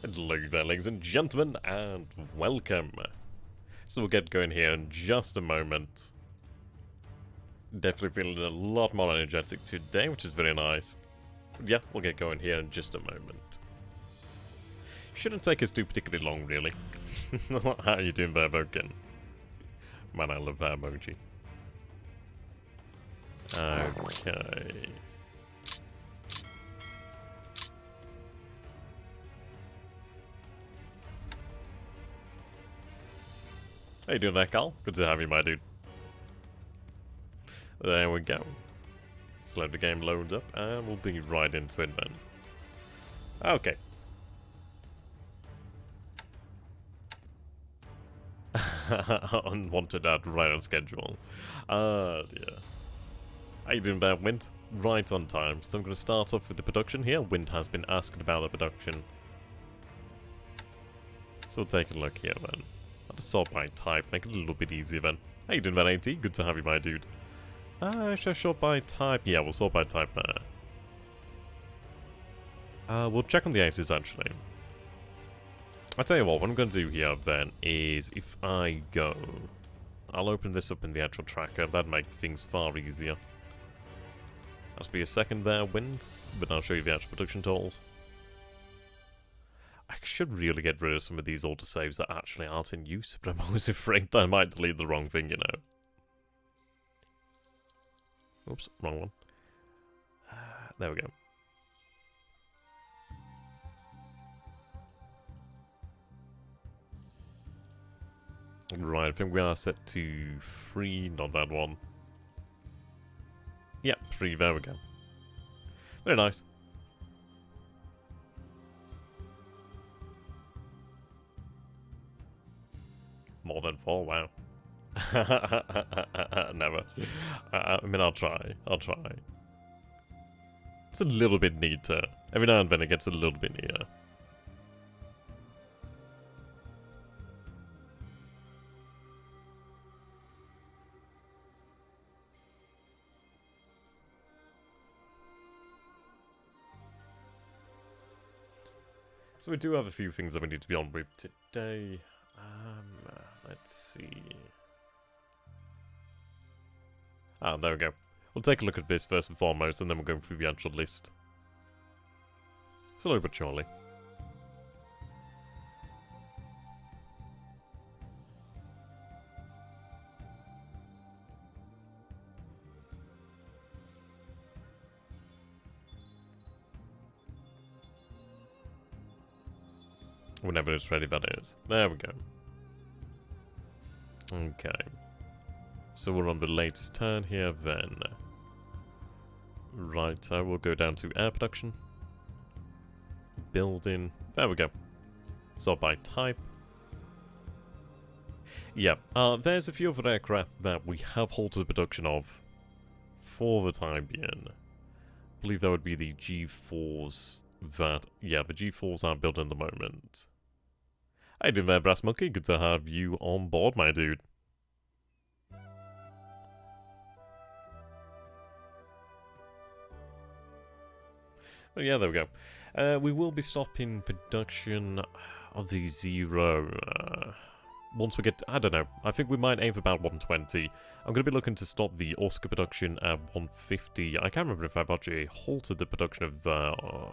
Hello there, ladies and gentlemen, and welcome. So we'll get going here in just a moment. Definitely feeling a lot more energetic today, which is very nice. But yeah, we'll get going here in just a moment. Shouldn't take us too particularly long, really. How are you doing there, Vulcan? Man, I love that emoji. Okay. How you doing there, Carl? Good to have you, my dude. There we go. Just let the game load up, and we'll be right into it then. Okay. Unwanted ad right on schedule. Ah, dear. How you doing there, Wind? Right on time. So I'm going to start off with the production here. Wind has been asked about the production. So we'll take a look here then. I'll just sort by type, make it a little bit easier then. How you doing, Van 80? Good to have you, my dude. Should I sort by type? Yeah, we'll sort by type now. We'll check on the aces, actually. I'll tell you what I'm going to do here, then, is if I go... I'll open this up in the actual tracker. That'd make things far easier. That'll be a second there, Wind. But I'll show you the actual production totals. I should really get rid of some of these autosaves that actually aren't in use, but I'm always afraid that I might delete the wrong thing, you know. Oops, wrong one. There we go. Right, I think we are set to 3, not that one. Yep, 3, there we go. Very nice. More than 4, wow. Never. I mean, I'll try. It's a little bit neater. Every now and then it gets a little bit neater. So we do have a few things that we need to be on with today. Let's see. There we go. We'll take a look at this first and foremost, and then we'll go through the actual list. Slowly but surely. Whenever it's ready, that is. There we go. Okay. So we're on the latest turn here then. Right, I will go down to air production. Building. There we go. Sort by type. Yeah, there's a few other aircraft that we have halted the production of for the time being. I believe that would be the G4s that, yeah, the G4s aren't built at the moment. How you doing there, Brass Monkey? Good to have you on board, my dude. Well, yeah, there we go. We will be stopping production of the Zero once we get to, I don't know, I think we might aim for about 120. I'm going to be looking to stop the Oscar production at 150. I can't remember if I've actually halted the production of,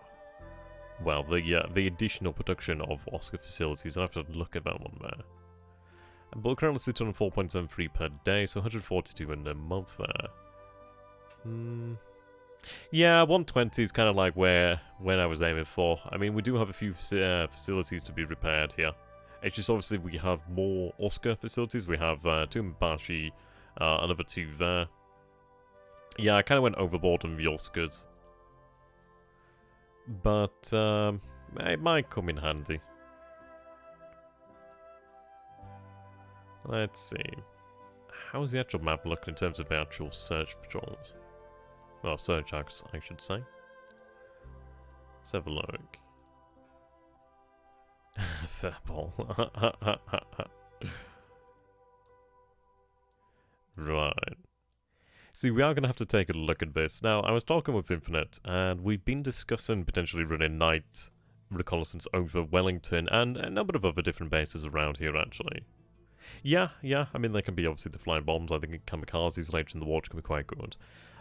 well, the additional production of Oscar facilities. I'll have to look at that one there. But currently sits on 4.73 per day, so 142 in a month there. Yeah, 120 is kind of like where I was aiming for. I mean, we do have a few facilities to be repaired here. It's just obviously we have more Oscar facilities. We have 2 in Bashi, another 2 there. Yeah, I kind of went overboard on the Oscars. But it might come in handy. Let's see. How's the actual map look in terms of the actual search patrols? Well, search acts, I should say. Let's have a look. Fair ball. Right. See, we are going to have to take a look at this. Now, I was talking with Infinite, and we've been discussing potentially running night reconnaissance over Wellington and a number of other different bases around here, actually. Yeah, I mean, there can be obviously the flying bombs. I think kamikazes later in the war, which can be quite good.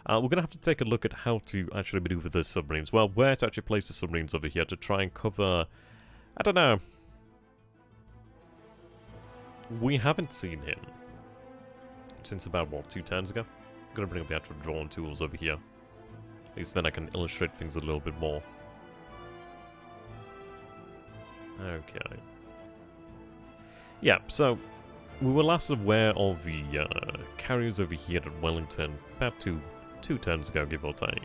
We're going to have to take a look at how to actually maneuver the submarines. Well, where to actually place the submarines over here to try and cover... I don't know. We haven't seen him since about, what, 2 turns ago? I'm going to bring up the actual drawing tools over here. At least then I can illustrate things a little bit more. Okay. Yeah, so we were last aware of the carriers over here at Wellington about two turns ago, give or take.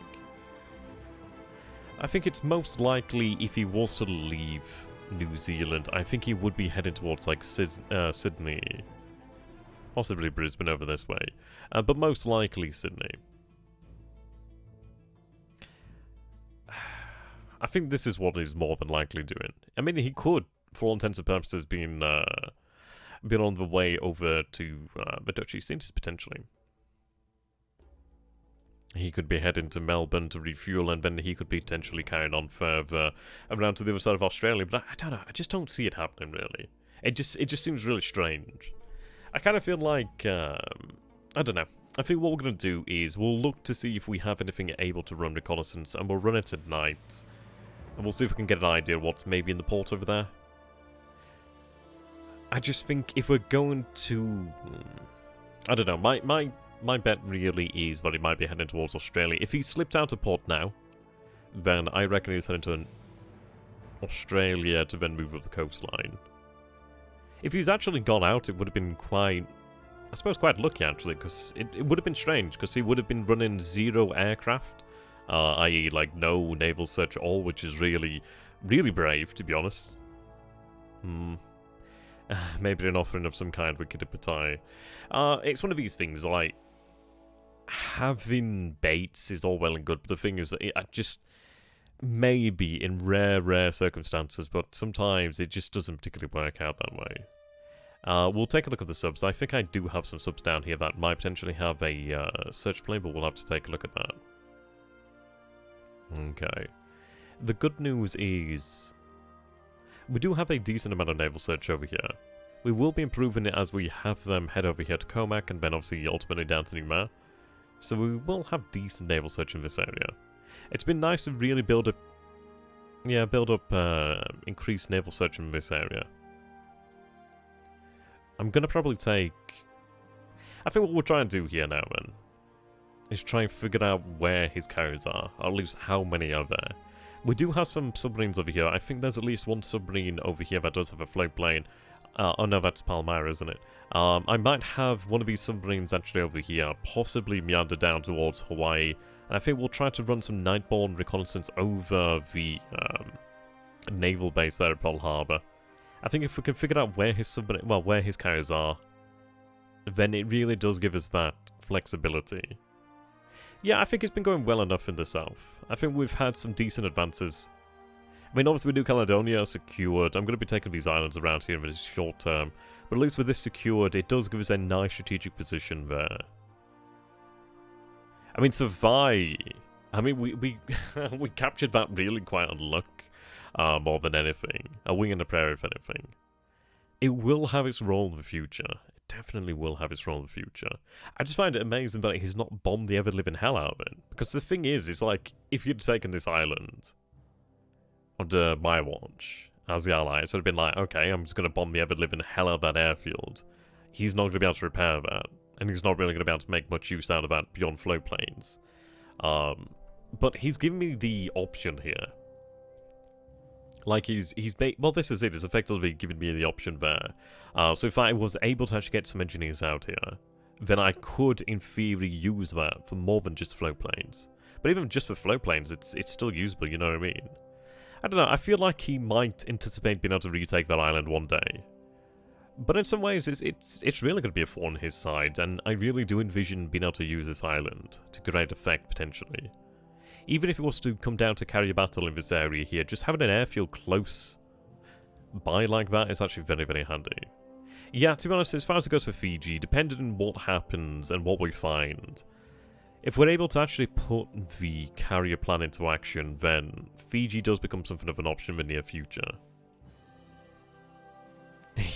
I think it's most likely if he was to leave New Zealand, I think he would be heading towards like Sydney. Possibly Brisbane over this way. But most likely Sydney. I think this is what he's more than likely doing. I mean, he could, for all intents and purposes, been on the way over to the Dutch East Indies, potentially. He could be heading to Melbourne to refuel, and then he could be potentially carrying on further around to the other side of Australia. But I don't know. I just don't see it happening, really. It just seems really strange. I kind of feel like I don't know. I think what we're going to do is we'll look to see if we have anything able to run reconnaissance, and we'll run it at night. And we'll see if we can get an idea of what's maybe in the port over there. I just think if we're going to... I don't know, my bet really is that he might be heading towards Australia. If he slipped out of port now, then I reckon he's heading to Australia to then move up the coastline. If he's actually gone out, it would have been quite... I suppose quite lucky, actually, because it would have been strange, because he would have been running 0 aircraft. I.e. like no naval search at all, which is really, really brave, to be honest. Maybe an offering of some kind we could appetite. It's one of these things, like, having baits is all well and good, but the thing is that I just, maybe in rare circumstances, but sometimes it just doesn't particularly work out that way. We'll take a look at the subs. I think I do have some subs down here that might potentially have a search plane, but we'll have to take a look at that. Okay. The good news is we do have a decent amount of naval search over here. We will be improving it as we have them head over here to Comac and then obviously ultimately down to Newmar. So we will have decent naval search in this area. It's been nice to really build up increased naval search in this area. I'm gonna probably take... I think what we'll try and do here now then is try and figure out where his carriers are, or at least how many are there. We do have some submarines over here. I think there's at least one submarine over here that does have a float plane. Oh no, that's Palmyra, isn't it? I might have one of these submarines actually over here, possibly meander down towards Hawaii, and I think we'll try to run some nightborne reconnaissance over the naval base there at Pearl Harbor. I think if we can figure out where his submarine, well, where his carriers are, then it really does give us that flexibility. Yeah, I think it's been going well enough in the south. I think we've had some decent advances. I mean, obviously New Caledonia secured. I'm going to be taking these islands around here in the short term. But at least with this secured, it does give us a nice strategic position there. I mean, Savai... I mean, we we captured that really quite on luck, more than anything. A wing and a prayer, if anything. It will have its role in the future. It definitely will have its role in the future. I just find it amazing that he's not bombed the ever-living hell out of it. Because the thing is, it's like, if you'd taken this island under my watch as the allies, it would have been like, okay, I'm just going to bomb the ever-living hell out of that airfield. He's not going to be able to repair that. And he's not really going to be able to make much use out of that beyond float planes. But he's given me the option here. Like, well, this is it. He's effectively giving me the option there. So if I was able to actually get some engineers out here, then I could, in theory, use that for more than just float planes. But even just for float planes, it's still usable, you know what I mean? I don't know, I feel like he might anticipate being able to retake that island one day. But in some ways, it's really going to be a thorn on his side, and I really do envision being able to use this island to great effect, potentially. Even if it was to come down to carry a battle in this area here, just having an airfield close by like that is actually very, very handy. Yeah, to be honest, as far as it goes for Fiji, depending on what happens and what we find, If we're able to actually put the carrier plan into action, then Fiji does become something of an option in the near future.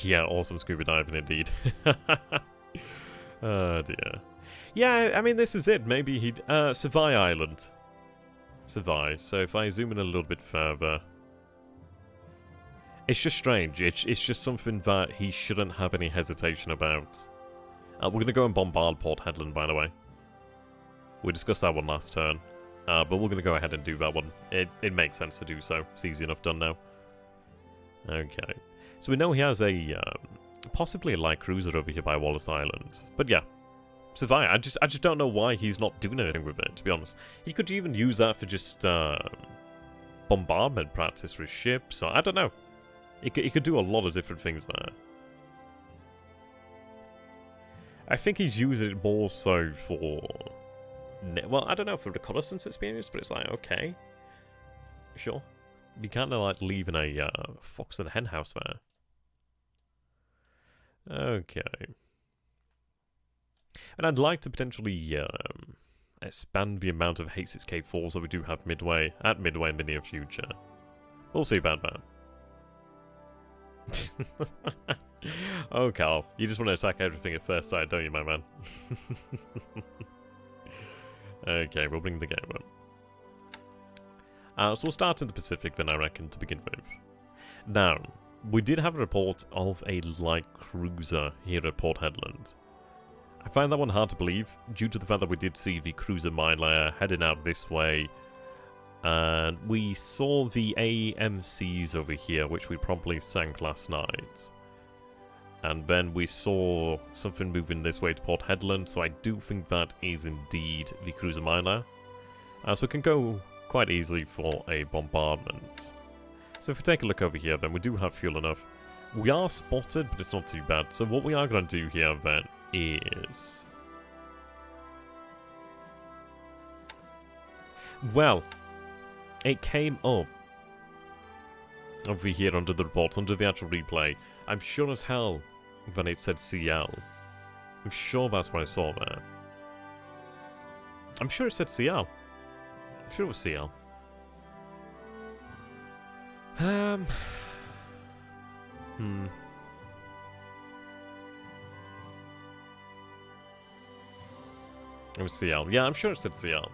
Yeah, awesome scuba diving indeed. Oh dear. Yeah, I mean, this is it. Maybe he'd... Savai Island. Savai. So if I zoom in a little bit further... It's just strange. It's just something that he shouldn't have any hesitation about. We're going to go and bombard Port Hedland, by the way. We discussed that one last turn. But we're going to go ahead and do that one. It makes sense to do so. It's easy enough done now. Okay. So we know he has a... possibly a light cruiser over here by Wallace Island. But yeah. Savai, I just don't know why he's not doing anything with it, to be honest. He could even use that for just bombardment practice for his ship, so I don't know. He could do a lot of different things there. I think he's using it more so for... Well, I don't know, for reconnaissance experience, but it's like, okay. Sure. You kind of like leaving a fox in a hen house there. Okay. And I'd like to potentially expand the amount of H6K4s that we do have at Midway in the near future. We'll see about that. Oh, Carl, you just want to attack everything at first sight, don't you, my man? Okay, we'll bring the game up. So we'll start in the Pacific then, I reckon, to begin with. Now, we did have a report of a light cruiser here at Port Hedland. I find that one hard to believe, due to the fact that we did see the cruiser mine layer heading out this way. And we saw the AMCs over here, which we promptly sank last night. And then we saw something moving this way to Port Hedland, so I do think that is indeed the cruiser mine layer. So we can go quite easily for a bombardment. So if we take a look over here, then we do have fuel enough. We are spotted, but it's not too bad. So what we are going to do here, then, is... Well, it came up over here under the reports, under the actual replay. I'm sure as hell when it said CL. I'm sure that's what I saw there. I'm sure it said CL. I'm sure it was CL. It was CL. Yeah, I'm sure it said CL.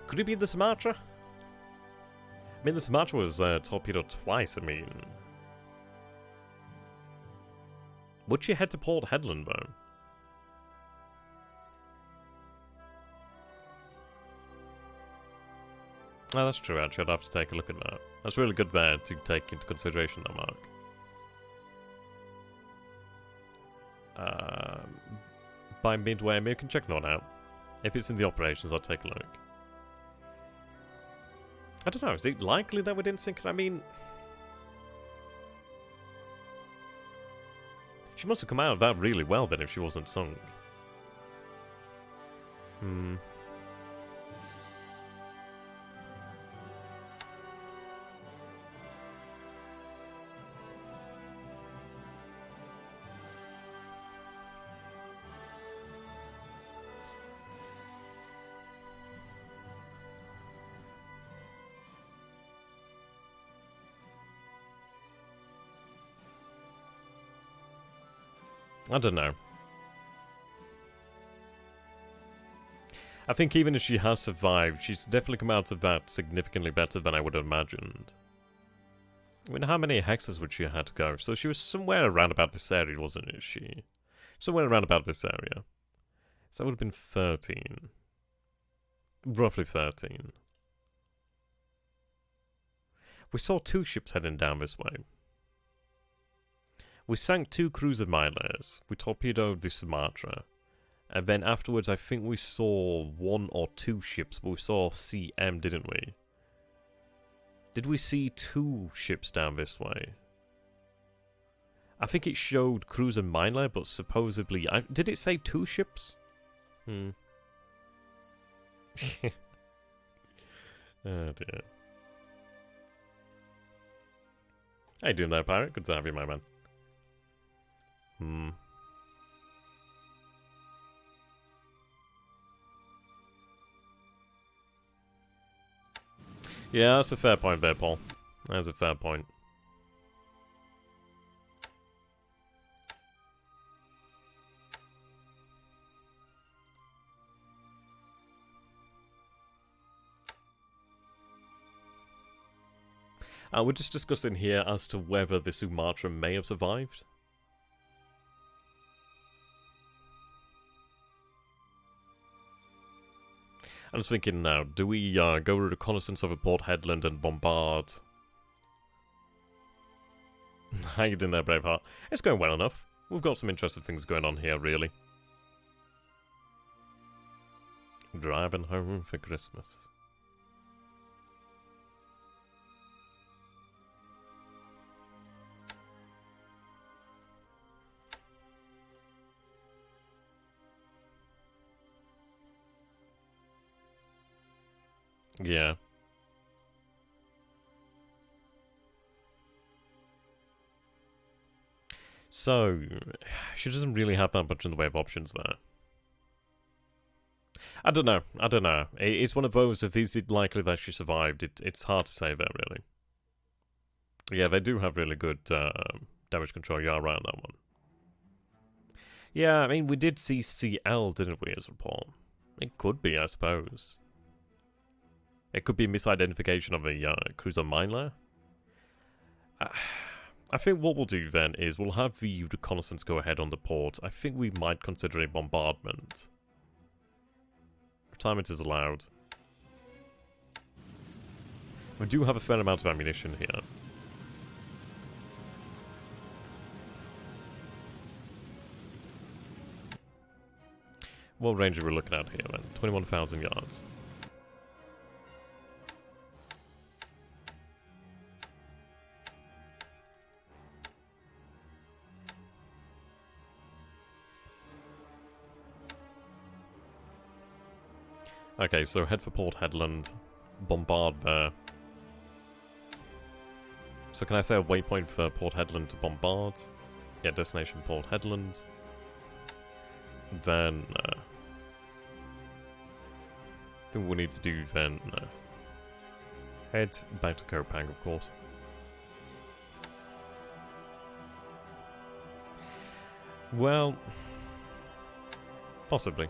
Could it be the Sumatra? I mean, the Sumatra was torpedoed twice, I mean... Would she head to Port Hedland, though? Oh, that's true, actually. I'd have to take a look at that. That's really good there to take into consideration, that mark. By Midway, maybe I can check that one out. If it's in the operations, I'll take a look. I don't know, is it likely that we didn't sink it? I mean... She must have come out of that really well then if she wasn't sunk. I don't know. I think even if she has survived, she's definitely come out of that significantly better than I would have imagined. I mean, how many hexes would she have had to go? So she was somewhere around about this area, wasn't it, she? Somewhere around about this area. So that would have been 13. Roughly 13. We saw 2 ships heading down this way. We sank 2 cruiser miners. We torpedoed the Sumatra. And then afterwards, I think we saw 1 or 2 ships, but we saw CM, didn't we? Did we see 2 ships down this way? I think it showed cruiser miner, but supposedly... did it say 2 ships? Oh dear. How you doing there, pirate? Good to have you, my man. Yeah, that's a fair point there, Paul. That's a fair point. We're just discussing here as to whether the Sumatra may have survived. I'm just thinking now, do we go reconnaissance over Port Headland and bombard? How you doing there, Braveheart? It's going well enough. We've got some interesting things going on here, really. Driving home for Christmas. Yeah. So, she doesn't really have that much in the way of options there. I don't know. It's one of those, if is it likely that she survived, it's hard to say there, really. Yeah, they do have really good damage control, you are right on that one. Yeah, I mean, we did see CL, didn't we, as a report? It could be, I suppose. It could be a misidentification of a cruiser miner. I think what we'll do then is we'll have the reconnaissance go ahead on the port. I think we might consider a bombardment. Retirement is allowed. We do have a fair amount of ammunition here. What range are we looking at here then? 21,000 yards. Okay, so head for Port Headland, bombard there. So can I say a waypoint for Port Headland to bombard? Yeah, destination Port Headland. Then, I think we need to do then, head back to Kopang, of course. Well, possibly.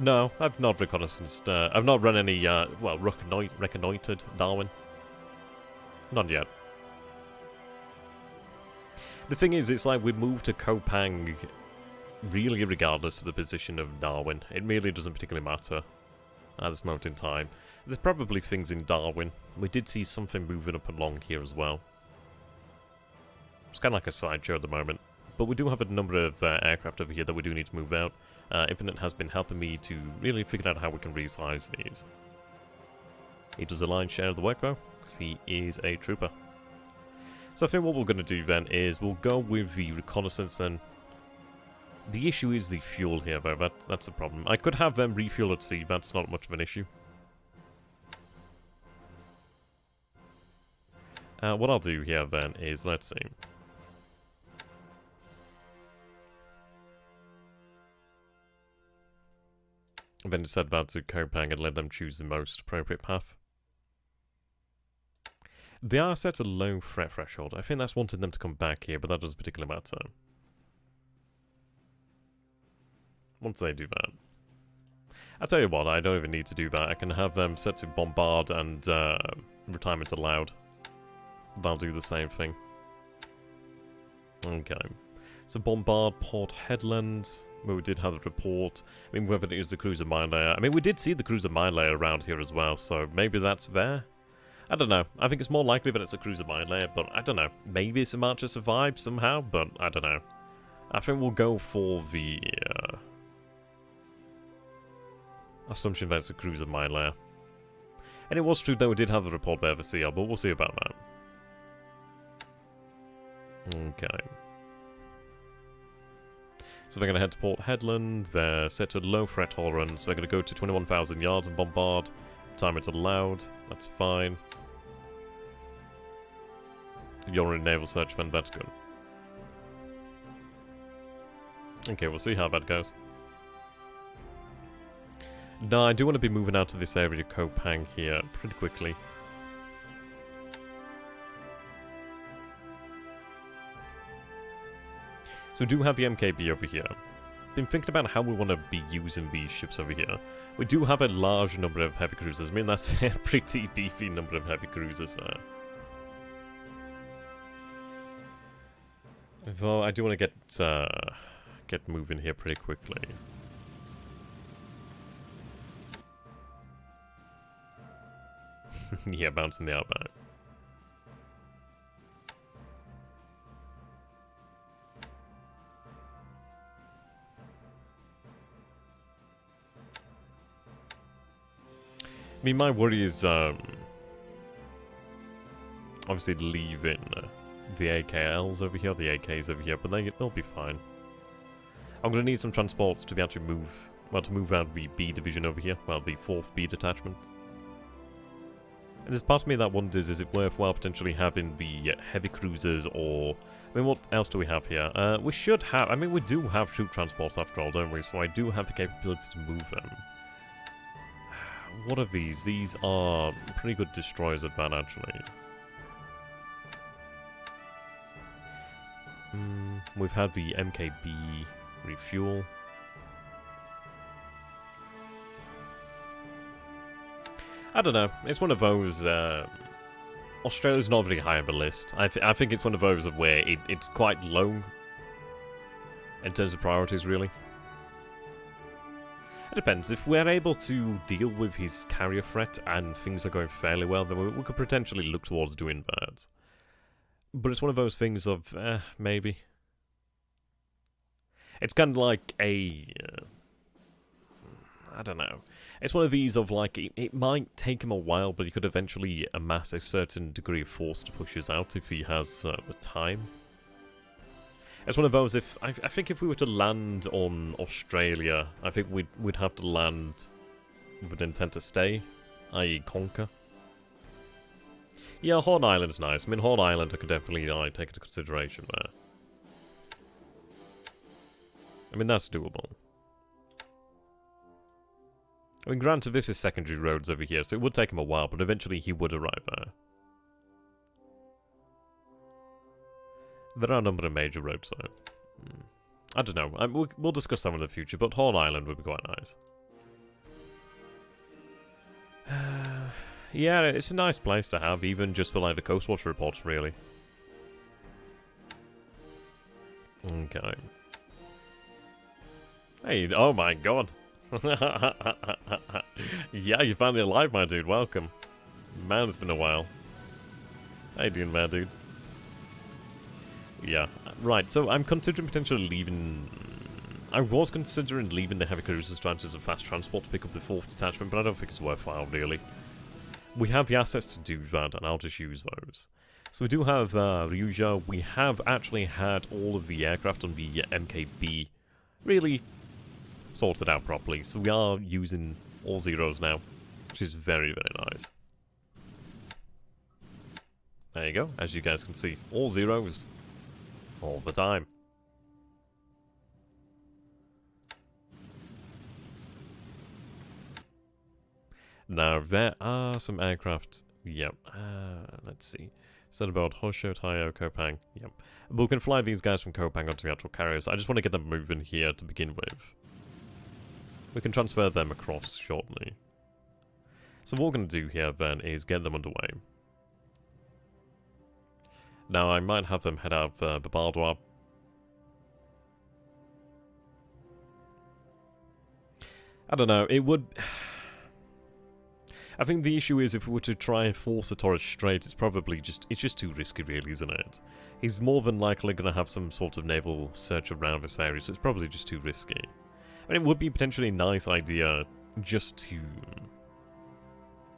No, I've not reconnaissanced. I've not run any, well, reconnoitered Darwin. Not yet. The thing is, it's like we moved to Kopang really regardless of the position of Darwin. It really doesn't particularly matter at this moment in time. There's probably things in Darwin. We did see something moving up along here as well. It's kind of like a sideshow at the moment. But we do have a number of aircraft over here that we do need to move out. Infinite has been helping me to really figure out how we can resize these. He does a lion's share of the work though, because he is a trooper. So I think what we're going to do then is we'll go with the reconnaissance then. The issue is the fuel here though, that's a problem. I could have them refuel at sea, that's not much of an issue. What I'll do here then is, let's see. And then just head back to Kopang and let them choose the most appropriate path. They are set a low threat threshold. I think that's wanting them to come back here, but that doesn't particularly matter. Once they do that. I'll tell you what, I don't even need to do that. I can have them set to bombard and retirement allowed. They'll do the same thing. Okay. So bombard Port Headland, where we did have the report. I mean, whether it is the cruiser mine layer. I mean, we did see the cruiser mine layer around here as well, so maybe that's there. I don't know. I think it's more likely that it's a cruiser mine layer, but I don't know. Maybe Sumatra survived somehow, but I don't know. I think we'll go for the assumption that it's a cruiser mine layer. And it was true that we did have the report there for CL, but we'll see about that. Okay. So they're going to head to Port Headland. They're set to low threat tolerance. They're going to go to 21,000 yards and bombard. Time it's allowed. That's fine. You're in naval search, then that's good. Okay, we'll see how that goes. No, I do want to be moving out to this area, Kopang here, pretty quickly. So we do have the MKB over here. Been thinking about how we want to be using these ships over here. We do have a large number of heavy cruisers. I mean, that's a pretty beefy number of heavy cruisers there. Though I do want to get moving here pretty quickly. Yeah, bouncing the outback. I mean, my worry is, obviously leaving the AKLs over here, the AKs over here, but they'll be fine. I'm going to need some transports to be able to move, well, to move out the B division over here, well, the 4th B detachment. And there's part of me that wonders, is it worthwhile potentially having the heavy cruisers, or, I mean, what else do we have here? We should have, I mean, we do have troop transports after all, don't we? So I do have the capability to move them. What are these? These are pretty good destroyers at that, actually. We've had the MKB refuel. I don't know. It's one of those... Australia's not very high on the list. I think it's one of those of where it's quite low in terms of priorities, really. It depends. If we're able to deal with his carrier threat and things are going fairly well, then we could potentially look towards doing that. But it's one of those things of, maybe. It's kind of like a... I don't know. It's one of these of, like, it might take him a while, but he could eventually amass a certain degree of force to push us out if he has the time. It's one of those, I think if we were to land on Australia, I think we'd have to land with an intent to stay, i.e. conquer. Yeah, Horn Island's nice. I mean, Horn Island I could definitely take into consideration there. I mean, that's doable. I mean, granted, this is secondary roads over here, so it would take him a while, but eventually he would arrive there. There are a number of major roads, though. I don't know. We'll discuss that in the future, but Horn Island would be quite nice. Yeah, it's a nice place to have, even just for like the Coast Watch reports, really. Okay. Hey, oh my god. Yeah, you're finally alive, my dude. Welcome. Man, it's been a while. How you doing, man, dude? Yeah, right, so I'm considering potentially leaving... I was considering leaving the heavy cruisers to act as a fast transport to pick up the 4th detachment, but I don't think it's worthwhile, really. We have the assets to do that, and I'll just use those. So we do have Ryuja. We have actually had all of the aircraft on the MKB really sorted out properly, so we are using all zeros now, which is very, very nice. There you go, as you guys can see, all zeros. All the time. Now, there are some aircraft. Yep. Let's see. Set about Hosho, Taiyo, Kopang. Yep. But we can fly these guys from Kopang onto the actual carriers. I just want to get them moving here to begin with. We can transfer them across shortly. So what we're going to do here then is get them underway. Now, I might have them head out of Babardwa. I don't know, it would... I think the issue is if we were to try and force a Torres straight, it's probably just too risky, really, isn't it? He's more than likely going to have some sort of naval search around this area, so it's probably just too risky. I mean, it would be potentially a nice idea just to...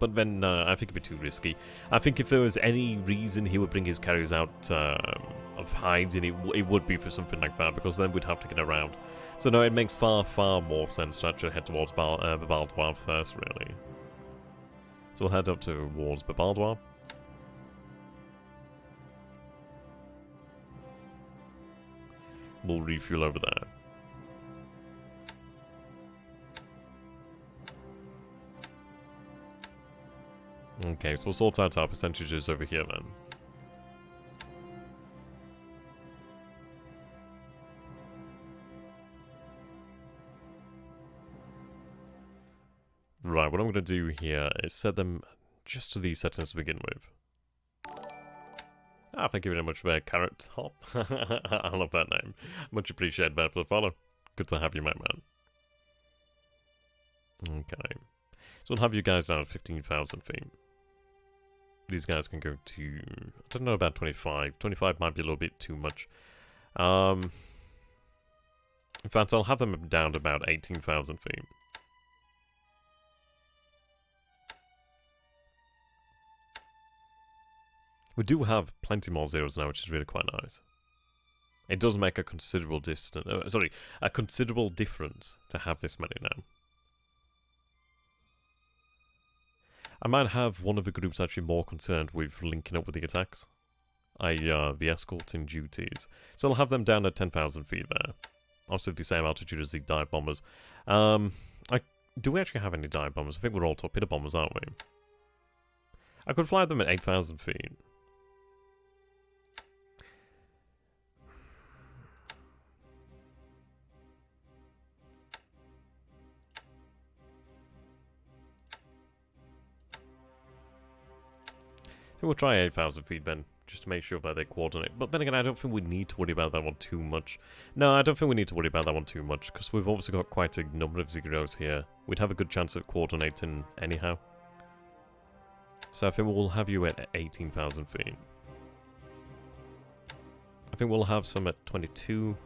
But then I think it'd be too risky. I think if there was any reason he would bring his carriers out of hiding, it would be for something like that, because then we'd have to get around. So no, it makes far, far more sense to actually head towards Babaldoir first, really. So we'll head up towards Babaldoir. We'll refuel over there. Okay, so we'll sort out our percentages over here then. Right, what I'm going to do here is set them just to these settings to begin with. Ah, thank you very much for Carrot Hop. I love that name. Much appreciated, man, for the follow. Good to have you, my man. Okay. So we'll have you guys down at 15,000 feet. These guys can go to... I don't know about 25. 25 might be a little bit too much. In fact, I'll have them down to about 18,000 feet. We do have plenty more zeros now, which is really quite nice. It does make a considerable distance. A considerable difference to have this many now. I might have one of the groups actually more concerned with linking up with the attacks. The escorting duties. So I'll have them down at 10,000 feet there. Obviously the same altitude as the dive bombers. Do we actually have any dive bombers? I think we're all torpedo bombers, aren't we? I could fly them at 8,000 feet. We'll try 8,000 feet then, just to make sure that they coordinate. But then again, I don't think we need to worry about that one too much. No, I don't think we need to worry about that one too much, because we've obviously got quite a number of zeros here. We'd have a good chance of coordinating anyhow. So I think we'll have you at 18,000 feet. I think we'll have some at 22.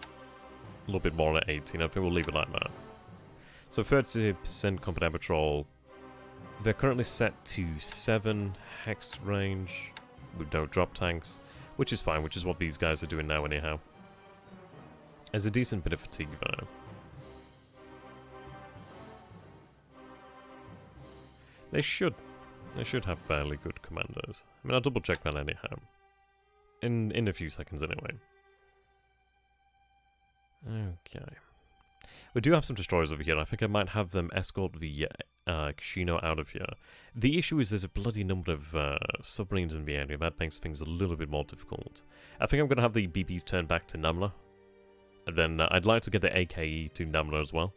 A little bit more at 18. I think we'll leave it like that. So 30% combat patrol. They're currently set to 7 hex range with no drop tanks, which is fine, which is what these guys are doing now anyhow. There's a decent bit of fatigue though. They should have fairly good commanders. I mean, I'll double check that anyhow. In a few seconds anyway. Okay. We do have some destroyers over here. I think I might have them escort the Kishino out of here. The issue is there's a bloody number of submarines in the area. That makes things a little bit more difficult. I think I'm going to have the BBs turn back to Namla. And then I'd like to get the AKE to Namla as well.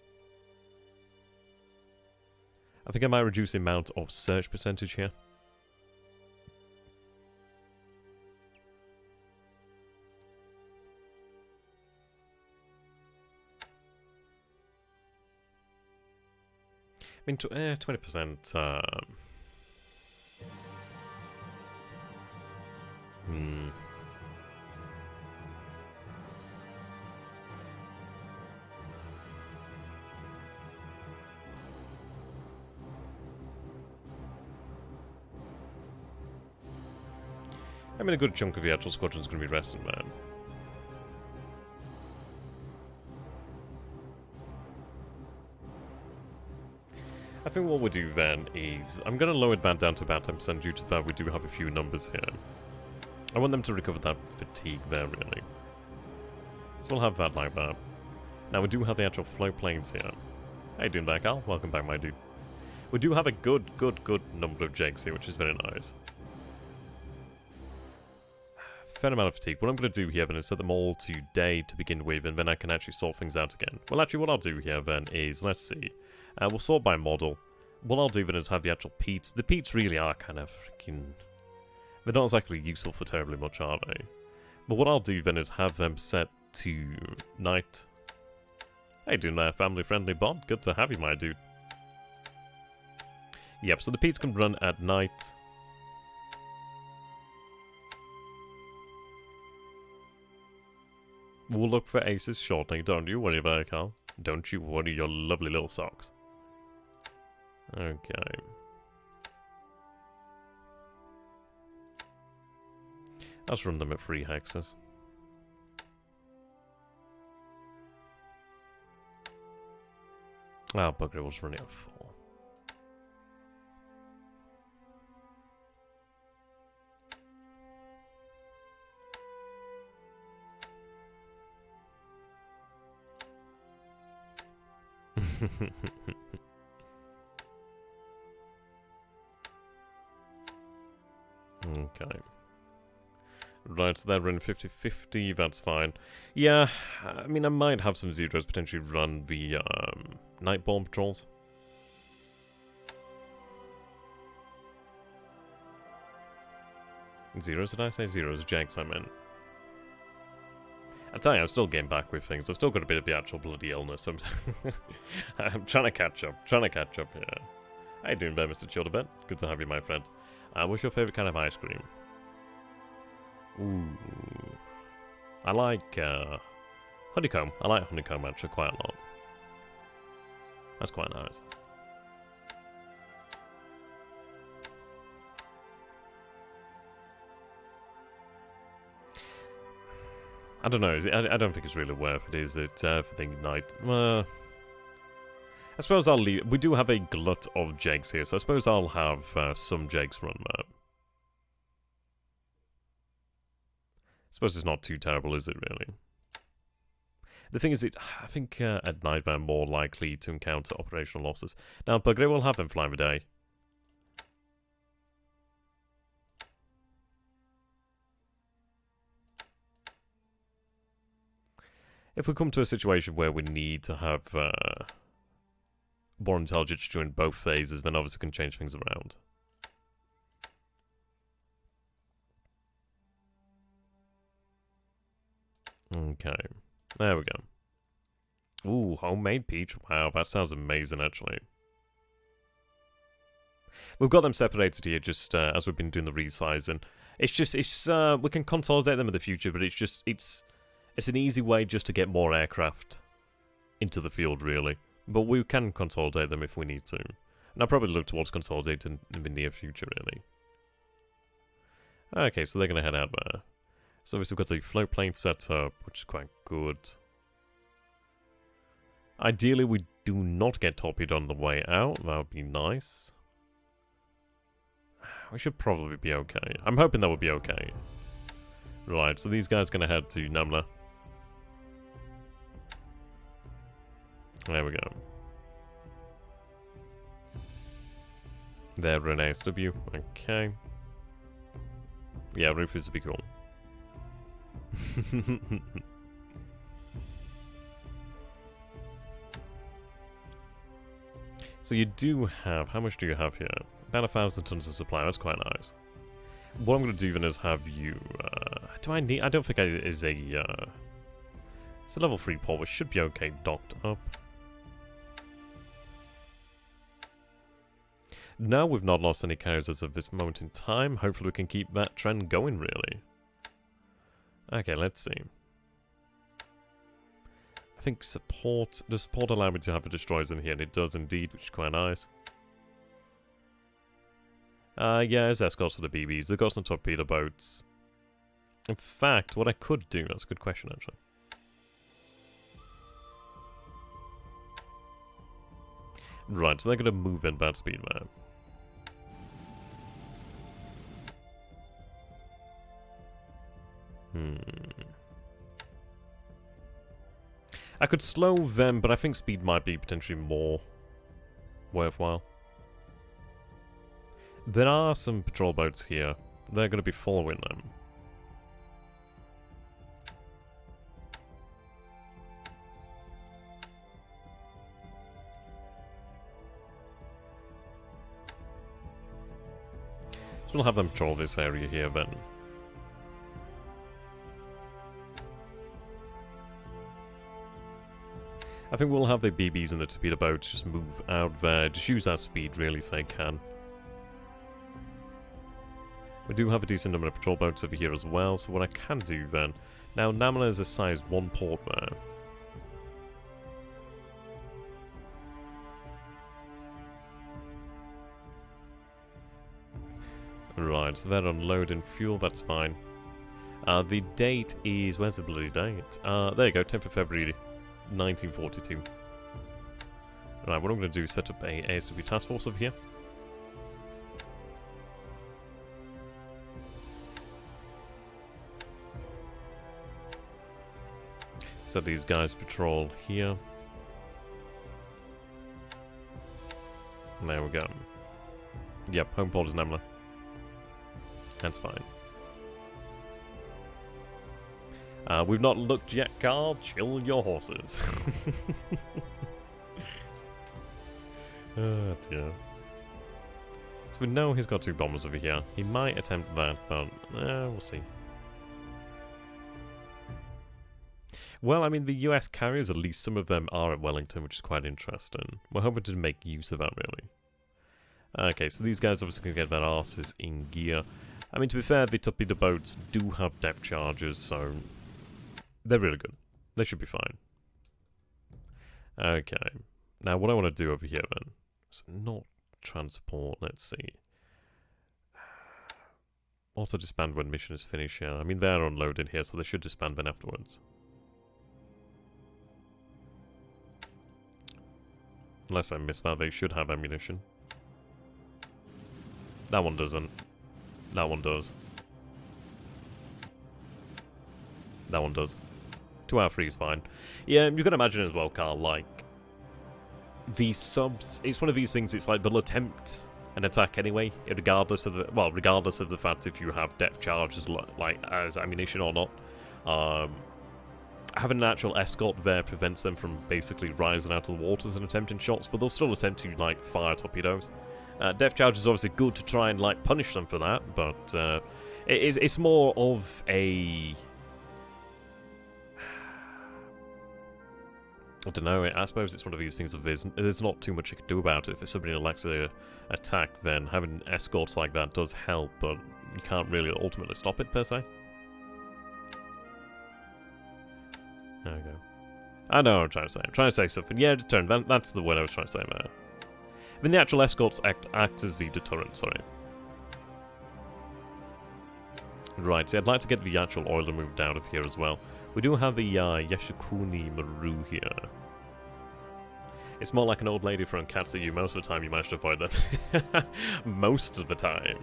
I think I might reduce the amount of search percentage here. I mean, 20%. I mean, a good chunk of the actual squadron's going to be resting, man. I think what we'll do then is, I'm going to lower that down to about 10% due to the fact we do have a few numbers here. I want them to recover that fatigue there, really. So we'll have that like that. Now we do have the actual float planes here. How you doing there, Cal? Welcome back, my dude. We do have a good number of Jakes here, which is very nice. Fair amount of fatigue. What I'm going to do here then is set them all to day to begin with, and then I can actually sort things out again. Well, actually, what I'll do here then is, let's see. We'll sort by model. What I'll do then is have the actual Peats. The Peats really are kind of freaking... They're not exactly useful for terribly much, are they? But what I'll do then is have them set to night. Hey, doing there, family-friendly bot. Good to have you, my dude. Yep, so the Pete's can run at night. We'll look for aces shortly, don't you worry about it, Carl. Don't you worry your lovely little socks. Okay. Let's run them at 3 hexes. Ah, bugger, it was running at 4. Okay. Right, so they're running 50-50, that's fine. Yeah, I mean, I might have some zeros potentially run the Nightborn patrols. Zeros, did I say zeros? Jags, I meant. I tell you, I'm still getting back with things. I've still got a bit of the actual bloody illness. I'm trying to catch up. Yeah. How you doing there, Mr. Childebet? Good to have you, my friend. What's your favourite kind of ice cream? Ooh. I like honeycomb. I like honeycomb actually quite a lot. That's quite nice. I don't know. I don't think it's really worth it, is it? For the night. I suppose I'll leave. We do have a glut of jegs here, so I suppose I'll have some jegs run that. I suppose it's not too terrible, is it, really? The thing is, I think at night they're more likely to encounter operational losses. Now, Bugger will have them fly the day. If we come to a situation where we need to have more intelligence during both phases, then obviously we can change things around. Okay, there we go. Ooh, homemade peach. Wow, that sounds amazing, actually. We've got them separated here just as we've been doing the resizing. We can consolidate them in the future, but it's an easy way just to get more aircraft into the field, really. But we can consolidate them if we need to. And I'll probably look towards consolidating in the near future, really. Okay, so they're going to head out there. So obviously we've got the float plane set up, which is quite good. Ideally, we do not get torpedoed on the way out. That would be nice. We should probably be okay. I'm hoping that would be okay. Right, so these guys are going to head to Namla. There we go. There, Renee SW. Okay. Yeah, Rufus would be cool. So you do have, how much do you have here? About 1,000 tons of supply, that's quite nice. What I'm going to do then is have you, I don't think it is it's a level 3 port, which should be okay docked up. No, we've not lost any carriers as of this moment in time. Hopefully we can keep that trend going, really. Okay, let's see. I think support... Does support allow me to have the destroyers in here? And it does indeed, which is quite nice. Yeah, there's escorts for the BBs. They've got some torpedo boats. In fact, what I could do... That's a good question, actually. Right, so they're going to move in bad speed there. I could slow them, but I think speed might be potentially more worthwhile. There are some patrol boats here. They're going to be following them. So we'll have them patrol this area here then. I think we'll have the BBs and the torpedo boats just move out there. Just use that speed, really, if they can. We do have a decent number of patrol boats over here as well, so what I can do then... Now, Namala is a size 1 port there. Right, so they're unloading fuel, that's fine. The date is... Where's the bloody date? There you go, 10th of February, 1942. Right, what I'm going to do is set up a ASW task force over here. Set these guys patrol here. And there we go. Yep, home port is Namla. That's fine. We've not looked yet, Carl. Chill your horses. Oh dear. So we know he's got 2 bombers over here. He might attempt that, but we'll see. Well, I mean, the US carriers, at least some of them are at Wellington, which is quite interesting. We're hoping to make use of that, really. Okay, so these guys obviously can get their asses in gear. I mean, to be fair, the torpedo boats do have depth charges, so they're really good. They should be fine. Okay. Now, what I want to do over here, then, is not transport. Let's see. Auto disband when mission is finished, yeah. I mean, they're unloaded here, so they should disband then afterwards. Unless I missed that, they should have ammunition. That one doesn't. That one does. That one does. 2 out of 3 is fine. Yeah, you can imagine as well, Carl, like... These subs... It's one of these things, it's like they'll attempt an attack anyway, regardless of the... Well, regardless of the fact if you have depth charges, like, as ammunition or not. Having an actual escort there prevents them from basically rising out of the waters and attempting shots, but they'll still attempt to, like, fire torpedoes. Depth charge is obviously good to try and, like, punish them for that, but it's more of a... I don't know, I suppose it's one of these things of there's not too much you can do about it. If somebody elects to attack, then having escorts like that does help, but you can't really ultimately stop it, per se. There we go. I know what I'm trying to say. I'm trying to say something. Yeah, deterrent. That's the word I was trying to say there. I mean, the actual escorts act as the deterrent, sorry. Right, so I'd like to get the actual oiler moved out of here as well. We do have the Yashikuni Maru here. It's more like an old lady from Katsuyu. Most of the time you manage to avoid them. Most of the time.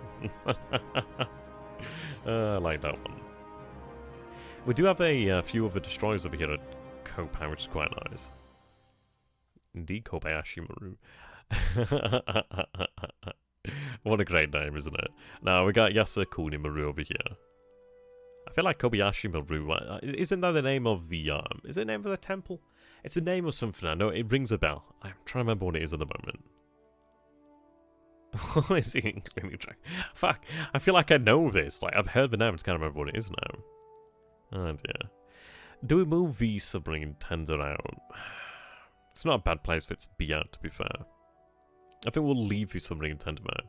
I like that one. We do have a few other destroyers over here at Kopai, which is quite nice. Indeed, Kobayashi Maru. What a great name, isn't it? Now, we got Yasukuni Maru over here. I feel like Kobayashi Maru, isn't that the name of the, is it the name of the temple? It's the name of something, I know, it rings a bell. I'm trying to remember what it is at the moment. What is the including track? Fuck, I feel like I know this, like, I've heard the name, I just can't remember what it is now. Oh dear. Do we move the submarine tender out? It's not a bad place for it to be out, to be fair. I think we'll leave the submarine tender out.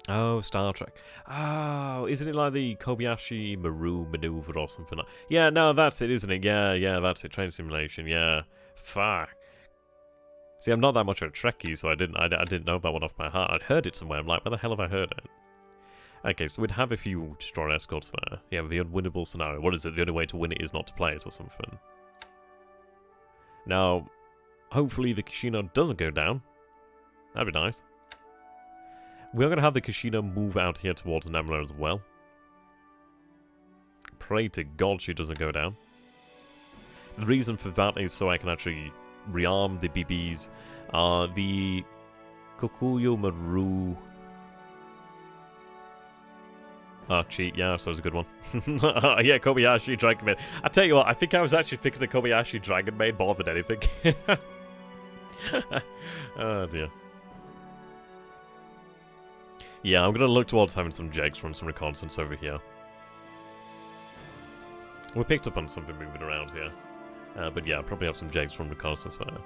Oh, Star Trek. Oh, isn't it like the Kobayashi Maru maneuver or something like that? Yeah, no, that's it, isn't it? Yeah, that's it. Train simulation, yeah. Fuck. See, I'm not that much of a Trekkie, so I didn't know that one off by heart. I'd heard it somewhere. I'm like, where the hell have I heard it? Okay, so we'd have a few destroyer escorts there. Yeah, the unwinnable scenario. What is it? The only way to win it is not to play it or something. Now, hopefully the Kishino doesn't go down. That'd be nice. We're going to have the Kishino move out here towards Namla as well. Pray to God she doesn't go down. The reason for that is so I can actually rearm the BBs. The Kokuyo Maru... Oh, cheat, yeah, so that was a good one. Yeah, Kobayashi Dragon Maid. I tell you what, I think I was actually thinking the Kobayashi Dragon Maid more than anything. Oh, dear. Yeah, I'm going to look towards having some jegs run some reconnaissance over here. We picked up on something moving around here. But yeah, I'll probably have some jakes from reconnaissance there.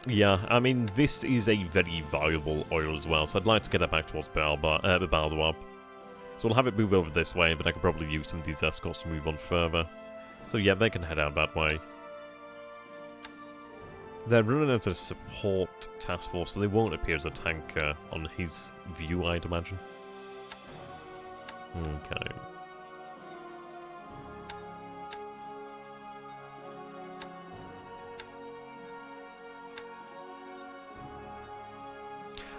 Yeah, I mean, this is a very valuable oil as well, so I'd like to get it back towards Baldwab. So we'll have it move over this way, but I could probably use some of these escorts to move on further. So yeah, they can head out that way. They're running as a support task force, so they won't appear as a tanker on his view, I'd imagine. Okay.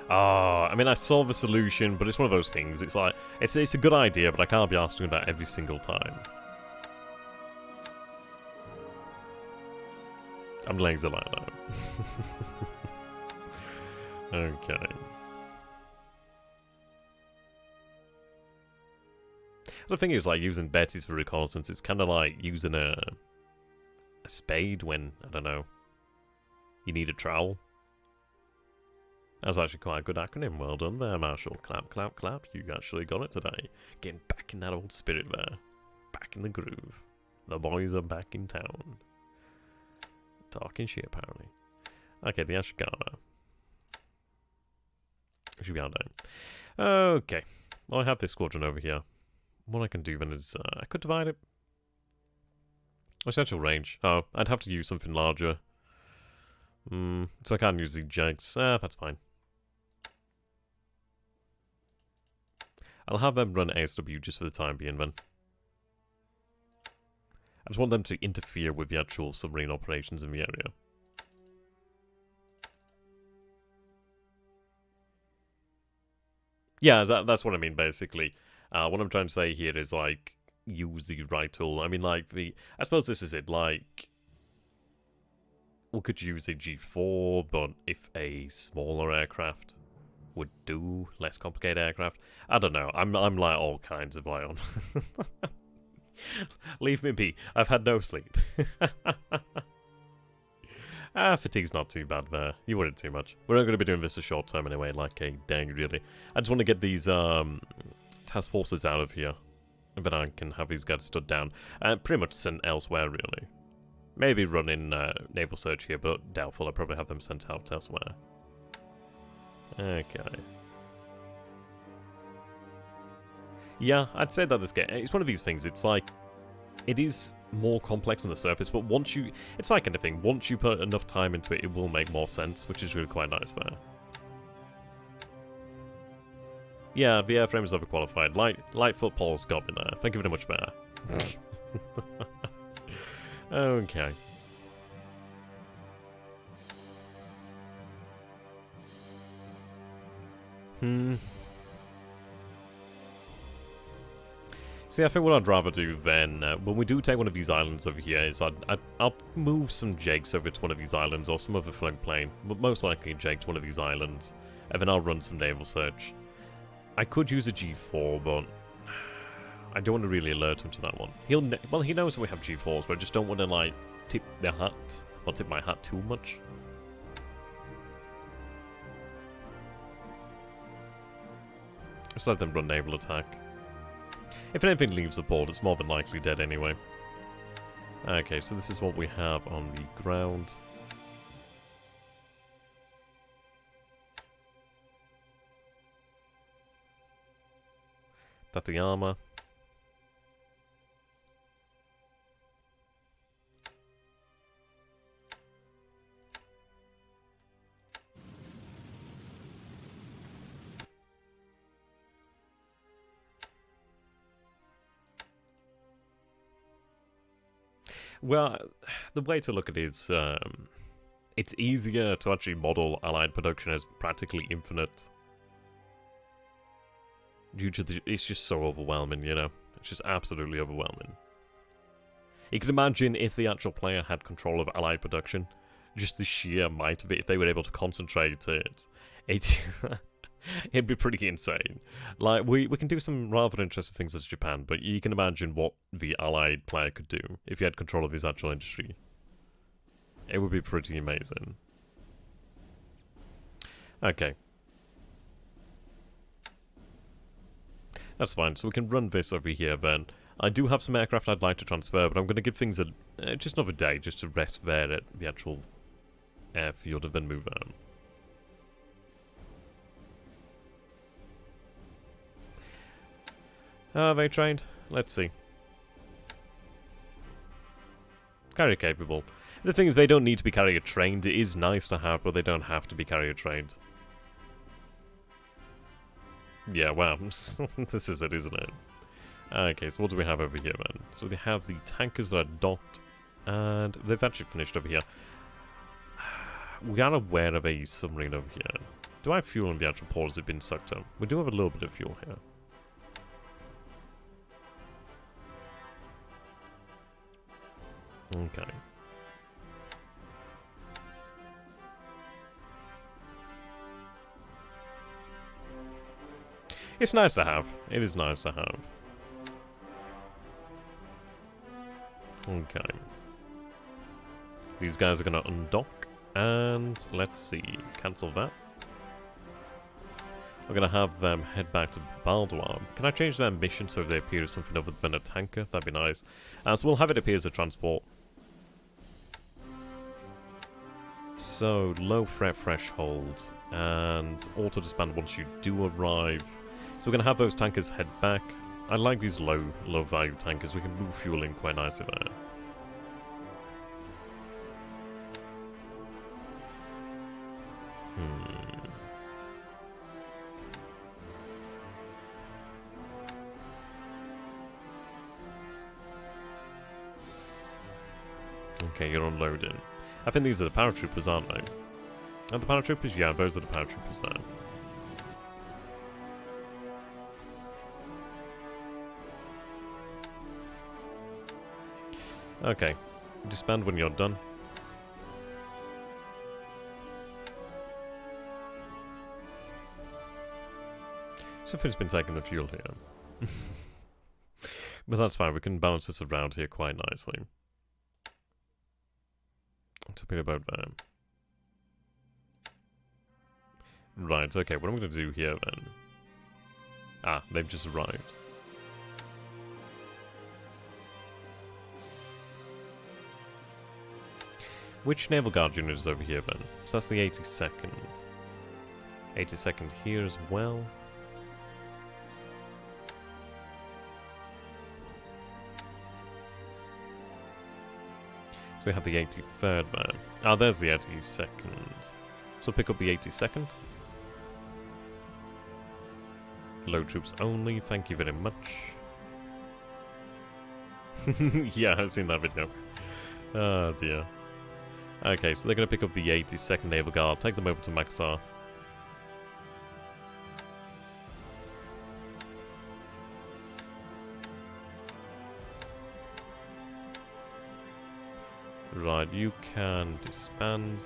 I mean, I saw the solution, but it's one of those things. It's like, it's a good idea, but I can't be asked to do that every single time. I'm lazy like that. Okay. The thing is, like, using Betty's for reconnaissance, it's kind of like using a spade when, I don't know, you need a trowel. That was actually quite a good acronym. Well done there, Marshall. Clap, clap, clap. You actually got it today. Getting back in that old spirit there. Back in the groove. The boys are back in town. Talking shit, apparently. Okay, the Ashigara. Should be out there. Okay. Well, I have this squadron over here. What I can do then is, I could divide it. Essential range. Oh, I'd have to use something larger. So I can't use the jakes. That's fine. I'll have them run ASW just for the time being then. I just want them to interfere with the actual submarine operations in the area. Yeah, that's what I mean, basically. What I'm trying to say here is, like, use the right tool. I mean, like, I suppose this is it, like, we could use a G4, but if a smaller aircraft would do, less complicated aircraft, I don't know. I'm like all kinds of like on. Leave me be. I've had no sleep. Fatigue's not too bad there. You worried too much. We're not going to be doing this a short term anyway, like a dang really. I just want to get these task forces out of here, and then I can have these guys stood down. Pretty much sent elsewhere, really. Maybe run in naval search here, but doubtful. I'll probably have them sent out elsewhere. Okay. Yeah, I'd say that this game, it's one of these things, it's like, it is more complex on the surface, but once you, it's like anything, once you put enough time into it, it will make more sense, which is really quite nice there. Yeah, the airframe is overqualified. Lightfoot Paul's got me there. Thank you very much, Bear. Okay. See, I think what I'd rather do then, when we do take one of these islands over here, is I'll move some jakes over to one of these islands, or some other floodplain, but most likely jake to one of these islands, and then I'll run some naval search. I could use a G4, but I don't want to really alert him to that one. Well, he knows that we have G4s, but I just don't want to, like, tip the hat, or tip my hat too much. Just let them run naval attack. If anything leaves the port, it's more than likely dead anyway. Okay, so this is what we have on the ground. That's the armor. Well, the way to look at it is, it's easier to actually model Allied production as practically infinite. Due to it's just so overwhelming, you know? It's just absolutely overwhelming. You can imagine if the actual player had control of Allied production, just the sheer might of it, if they were able to concentrate it, it'd be pretty insane. Like, we can do some rather interesting things as Japan, but you can imagine what the Allied player could do if he had control of his actual industry. It would be pretty amazing. Okay. That's fine, so we can run this over here then. I do have some aircraft I'd like to transfer, but I'm going to give things just another day just to rest there at the actual airfield and then move on. Are they trained? Let's see. Carrier capable. The thing is, they don't need to be carrier trained. It is nice to have, but they don't have to be carrier trained. Yeah, wow. This is it, isn't it? Okay, so what do we have over here then? So we have the tankers that are docked, and they've actually finished over here. We are aware of a submarine over here. Do I have fuel in the actual port? Has it been sucked up? We do have a little bit of fuel here. Okay. It's nice to have. It is nice to have. Okay. These guys are going to undock. And let's see. Cancel that. We're going to have them head back to Baldoir. Can I change their mission so they appear as something other than a tanker? That'd be nice. So we'll have it appear as a transport. So, low threat threshold. And auto disband once you do arrive. So we're going to have those tankers head back. I like these low value tankers. We can move fuel in quite nicely there. Okay, you're unloading. I think these are the paratroopers, aren't they? Are the paratroopers? Yeah, those are the paratroopers now. Okay. Disband when you're done. Something's been taking the fuel here. But that's fine, we can bounce this around here quite nicely. What's a bit about that? Right, okay, what I'm going to do here then... Ah, they've just arrived. Which Naval Guard unit is over here then? So that's the 82nd. 82nd here as well. So we have the 83rd man. Ah, there's the 82nd. So pick up the 82nd. Low troops only, thank you very much. Yeah, I've seen that video. Oh dear. Okay, so they're going to pick up the 82nd Naval Guard, take them over to Makassar. Right, you can disband.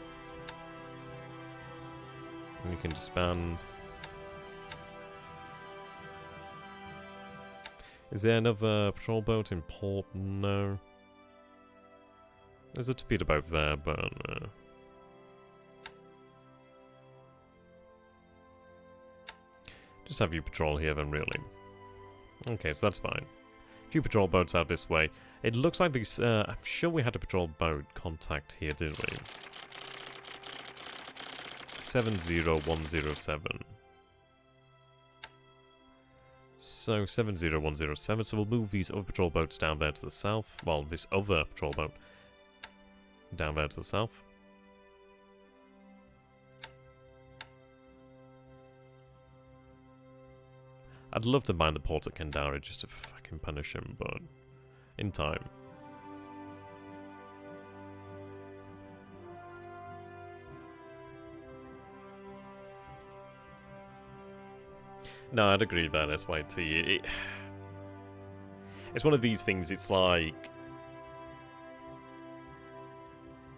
You can disband. Is there another patrol boat in port? No. There's a torpedo boat there, but just have you patrol here then, really. Okay, so that's fine. A few patrol boats out this way. It looks like these... I'm sure we had a patrol boat contact here, didn't we? 70107. So, 70107. So we'll move these other patrol boats down there to the south. Well, this other patrol boat down there to the south. I'd love to bind the port at Kendari just to fucking punish him, but in time. No, I'd agree with that, SYT. It's one of these things, it's like...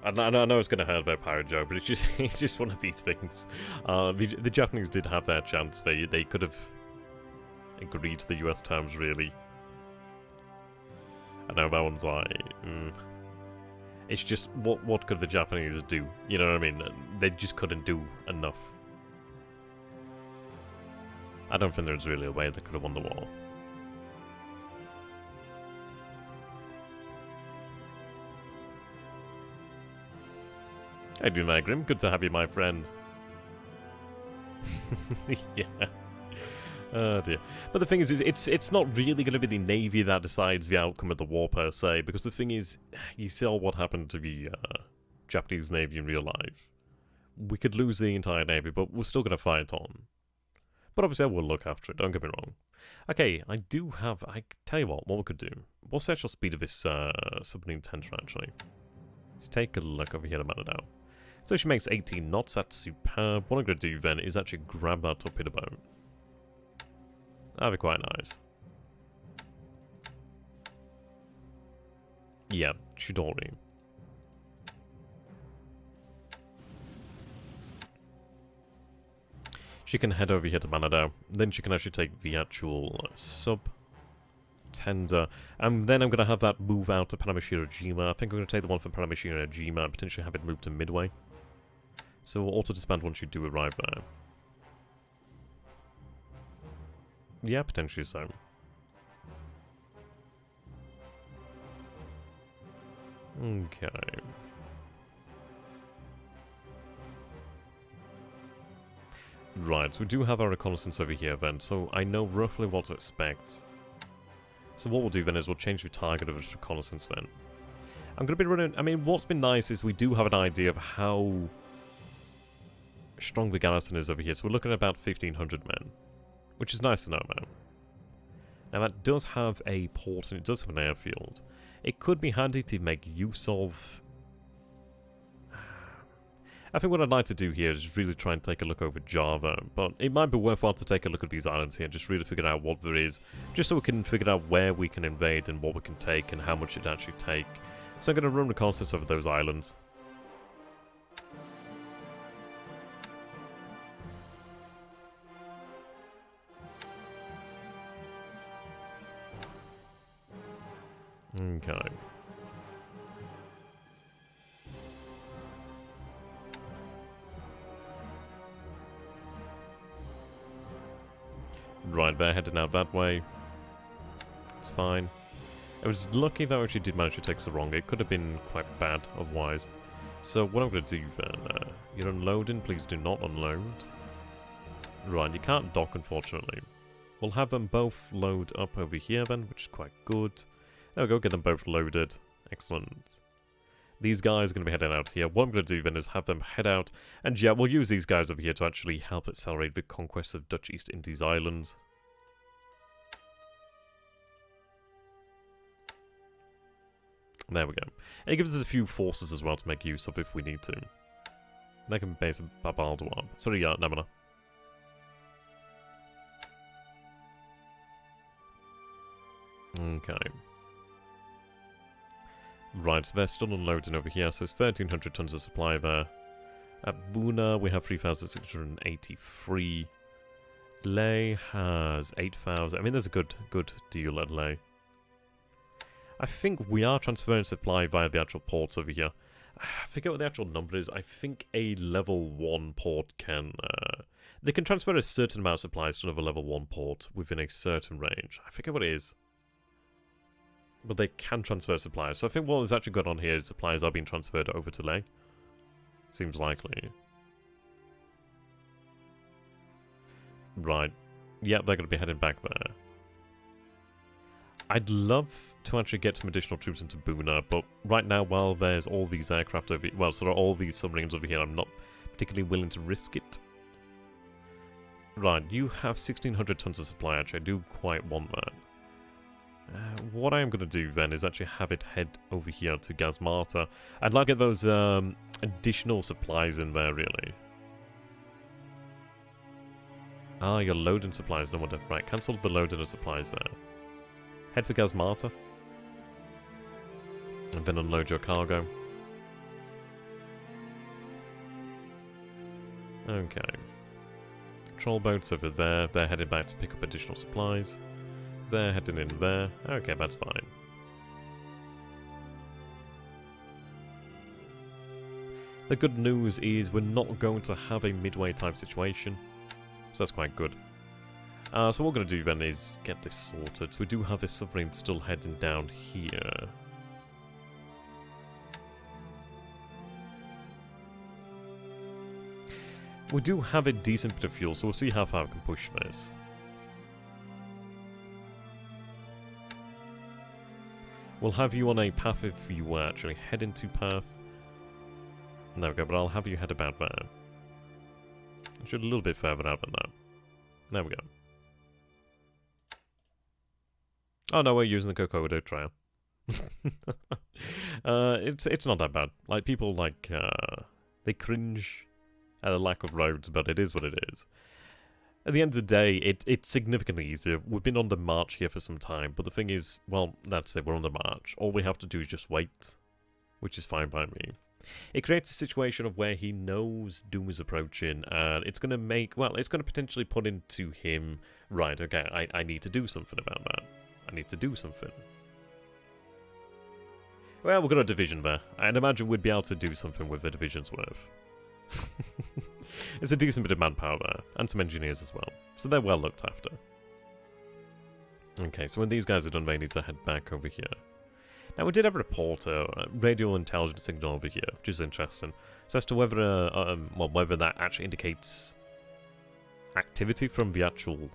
I know it's going to hurt about Pirate Joe, but it's just one of these things. The Japanese did have their chance. They could have agreed to the US terms, really. I know that one's like... It's just, what could the Japanese do? You know what I mean? They just couldn't do enough. I don't think there's really a way they could have won the war. How do you doing, Grim? Good to have you, my friend. Yeah. Oh dear. But the thing is it's not really going to be the Navy that decides the outcome of the war per se, because the thing is, you saw what happened to the Japanese Navy in real life. We could lose the entire Navy, but we're still going to fight on. But obviously I will look after it, don't get me wrong. Okay, I tell you what we could do. What's the actual speed of this submarine tender, actually? Let's take a look over here about it now. So she makes 18 knots, that's superb. What I'm going to do then is actually grab that torpedo boat. That'd be quite nice. Yeah, Chidori. She can head over here to Manado. Then she can actually take the actual sub-tender. And then I'm going to have that move out to Panamashirojima. I think I'm going to take the one from Panamashirojima and potentially have it move to Midway. So we'll auto-disband once you do arrive there. Yeah, potentially so. Okay. Right, so we do have our reconnaissance over here then, so I know roughly what to expect. So what we'll do then is we'll change the target of this reconnaissance then. I'm going to be running... I mean, what's been nice is we do have an idea of how strong the garrison is over here. So we're looking at about 1,500 men, which is nice to know about. Now that does have a port and it does have an airfield. It could be handy to make use of... I think what I'd like to do here is really try and take a look over Java, but it might be worthwhile to take a look at these islands here and just really figure out what there is, just so we can figure out where we can invade and what we can take and how much it actually take. So I'm going to run reconnaissance over those islands. Okay. Right, they're heading out that way. It's fine. I was lucky that I actually did manage to take Sarong. It could have been quite bad otherwise. So what I'm going to do then, you're unloading, please do not unload. Right, you can't dock unfortunately. We'll have them both load up over here then, which is quite good. There we go, get them both loaded. Excellent. These guys are going to be heading out here. What I'm going to do then is have them head out. And yeah, we'll use these guys over here to actually help accelerate the conquest of Dutch East Indies Islands. There we go. And it gives us a few forces as well to make use of if we need to. They can base a Babaldawab. Sorry, yeah, Namana. Okay. Right, so they're still unloading over here, so it's 1,300 tons of supply there. At Buna, we have 3,683. Leh has 8,000. I mean, there's a good deal at Leh. I think we are transferring supply via the actual ports over here. I forget what the actual number is. I think a level 1 port can... they can transfer a certain amount of supplies to another level 1 port within a certain range. I forget what it is. But they can transfer supplies. So I think what is actually going on here is supplies are being transferred over to Leh. Seems likely. Right. Yep, they're going to be heading back there. I'd love to actually get some additional troops into Buna, but right now, while there's all these aircraft over here, well, sort of all these submarines over here, I'm not particularly willing to risk it. Right, you have 1,600 tons of supply, actually. I do quite want that. What I am going to do then is actually have it head over here to Gazmata. I'd like to get those additional supplies in there, really. Ah, you're loading supplies, no wonder. Right, cancel the loading of supplies there. Head for Gazmata. And then unload your cargo. Okay. Troll boats over there. They're heading back to pick up additional supplies. They're heading in there. Okay, that's fine. The good news is we're not going to have a midway type situation. So that's quite good. So what we're going to do then is get this sorted. So we do have this submarine still heading down here. We do have a decent bit of fuel, so we'll see how far we can push this. We'll have you on a path if you actually head into path. There we go, but I'll have you head about there. Should a little bit further out than that. There we go. Oh no, we're using the Kokoda trail. It's not that bad. Like, people like they cringe at the lack of roads, but it is what it is. At the end of the day, it's significantly easier. We've been on the march here for some time, but the thing is, well, that's it, we're on the march. All we have to do is just wait, which is fine by me. It creates a situation of where he knows Doom is approaching, and it's going to make, well, it's going to potentially put into him, right, okay, I need to do something about that. I need to do something. Well, we've got a division there. I'd imagine we'd be able to do something with a division's worth. It's a decent bit of manpower there, and some engineers as well. So they're well looked after. Okay, so when these guys are done, they need to head back over here. Now, we did have a reporter, radio intelligence signal over here, which is interesting. So as to whether, well, whether that actually indicates activity from the actual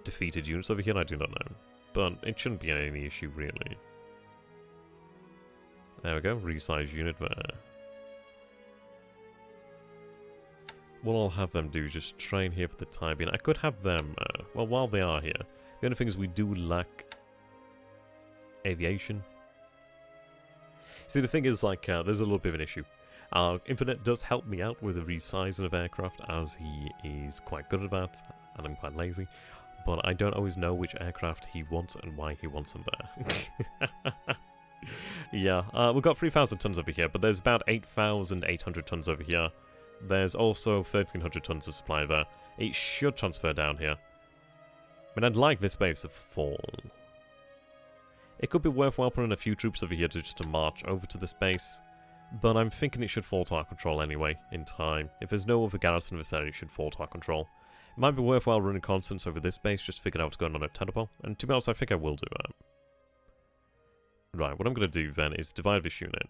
defeated units over here, I do not know. But it shouldn't be any issue, really. There we go, resize unit there. What I'll have them do is just train here for the time being. I could have them, well, while they are here. The only thing is we do lack aviation. See, the thing is, like, there's a little bit of an issue. Infinite does help me out with the resizing of aircraft, as he is quite good at that, and I'm quite lazy. But I don't always know which aircraft he wants and why he wants them there. Yeah, we've got 3,000 tons over here, but there's about 8,800 tons over here. There's also 1,300 tons of supply there. It should transfer down here. I mean, I'd like this base to fall. It could be worthwhile putting a few troops over here just to march over to this base, but I'm thinking it should fall to our control anyway, in time. If there's no other garrison in this area, it should fall to our control. It might be worthwhile running constants over this base, just to figure out what's going on at Tenno, and to be honest, I think I will do that. Right, what I'm going to do then is divide this unit.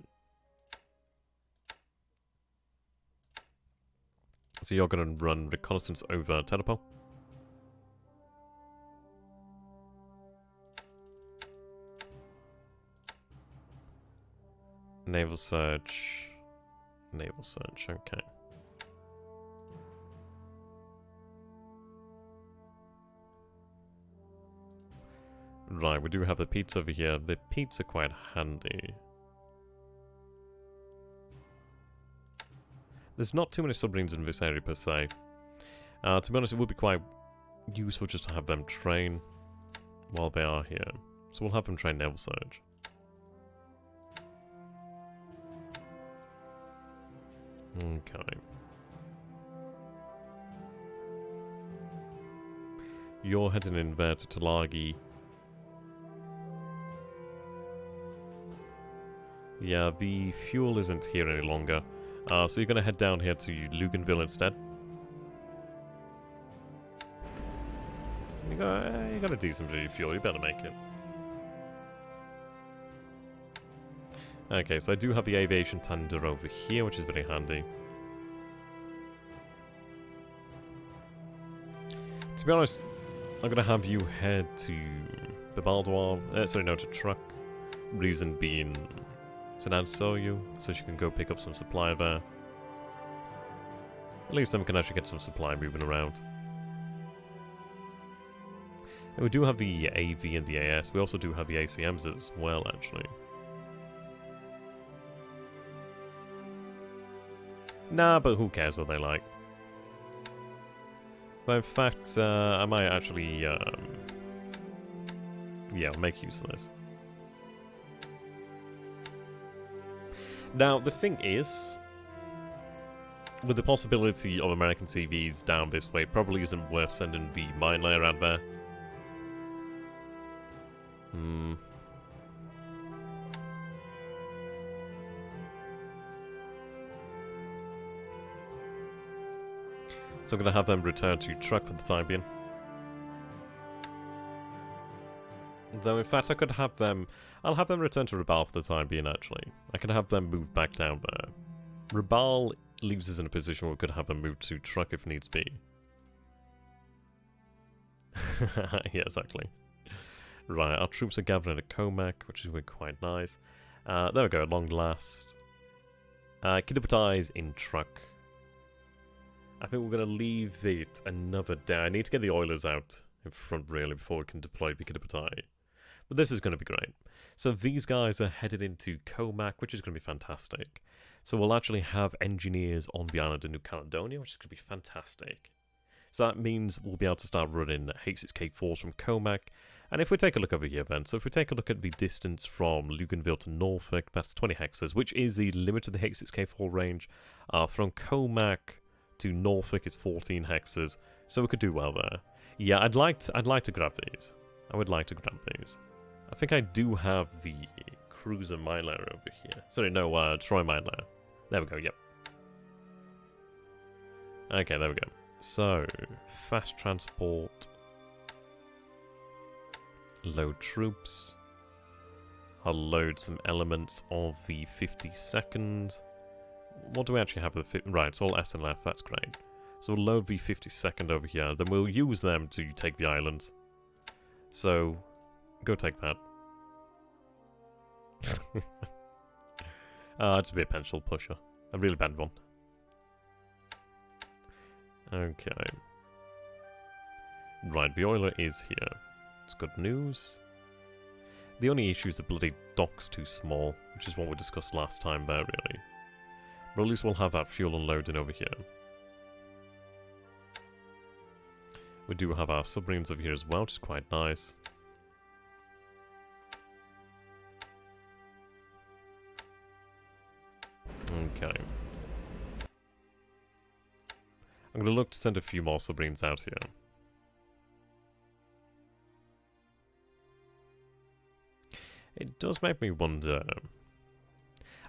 So you're going to run reconnaissance over Tenno. Naval search. Naval search, okay. Right, we do have the pizza over here. The pizza quite handy. There's not too many submarines in this area per se. To be honest, it would be quite useful just to have them train while they are here. So we'll have them train naval search. Okay. You're heading in there to Talagi. Yeah, the fuel isn't here any longer. So you're going to head down here to Luganville instead. You got a decent bit of fuel, you better make it. Okay, so I do have the aviation tender over here, which is very handy. To be honest, I'm going to have you head to the Baldoir, sorry, no, to Truck. Reason being, Sinan saw you, so she can go pick up some supply there. At least then we can actually get some supply moving around. And we do have the AV and the AS. We also do have the ACMs as well, actually. Nah, but who cares what they like? But in fact, I might actually, yeah, I'll make use of this. Now, the thing is, with the possibility of American CVs down this way, it probably isn't worth sending the mine layer out there. So I'm going to have them return to Truck for the time being. Though, in fact, I could have them... I'll have them return to Rabal for the time being, actually. I can have them move back down there. Rabal leaves us in a position where we could have them move to truck if needs be. Yeah, exactly. Right, our troops are gathering at Comac, which is quite nice. There we go, at long last. Kidapata is in truck. I think we're going to leave it another day. I need to get the Oilers out in front, really, before we can deploy Kidapata. But this is going to be great. So these guys are headed into Comac, which is going to be fantastic. So we'll actually have engineers on the island of New Caledonia, which is going to be fantastic. So that means we'll be able to start running H6K4s from Comac. And if we take a look over here then, so if we take a look at the distance from Luganville to Norfolk, that's 20 hexes, which is the limit of the H6K4 range. From Comac to Norfolk is 14 hexes, so we could do well there. Yeah, I'd like to grab these. I would like to grab these. I think I do have the cruiser mine layer over here. Sorry, no, Troy mine layer. There we go, yep. Okay, there we go. So, fast transport. Load troops. I'll load some elements of the 52nd. What do we actually have? Right, it's all SNLF, that's great. So we'll load the 52nd over here, then we'll use them to take the islands. So, go take that. It's a bit pencil pusher. A really bad one. Okay. Right, the oiler is here. It's good news. The only issue is the bloody dock's too small, which is what we discussed last time there, really. But at least we'll have that fuel unloading over here. We do have our submarines over here as well, which is quite nice. Okay. I'm going to look to send a few more submarines out here. It does make me wonder.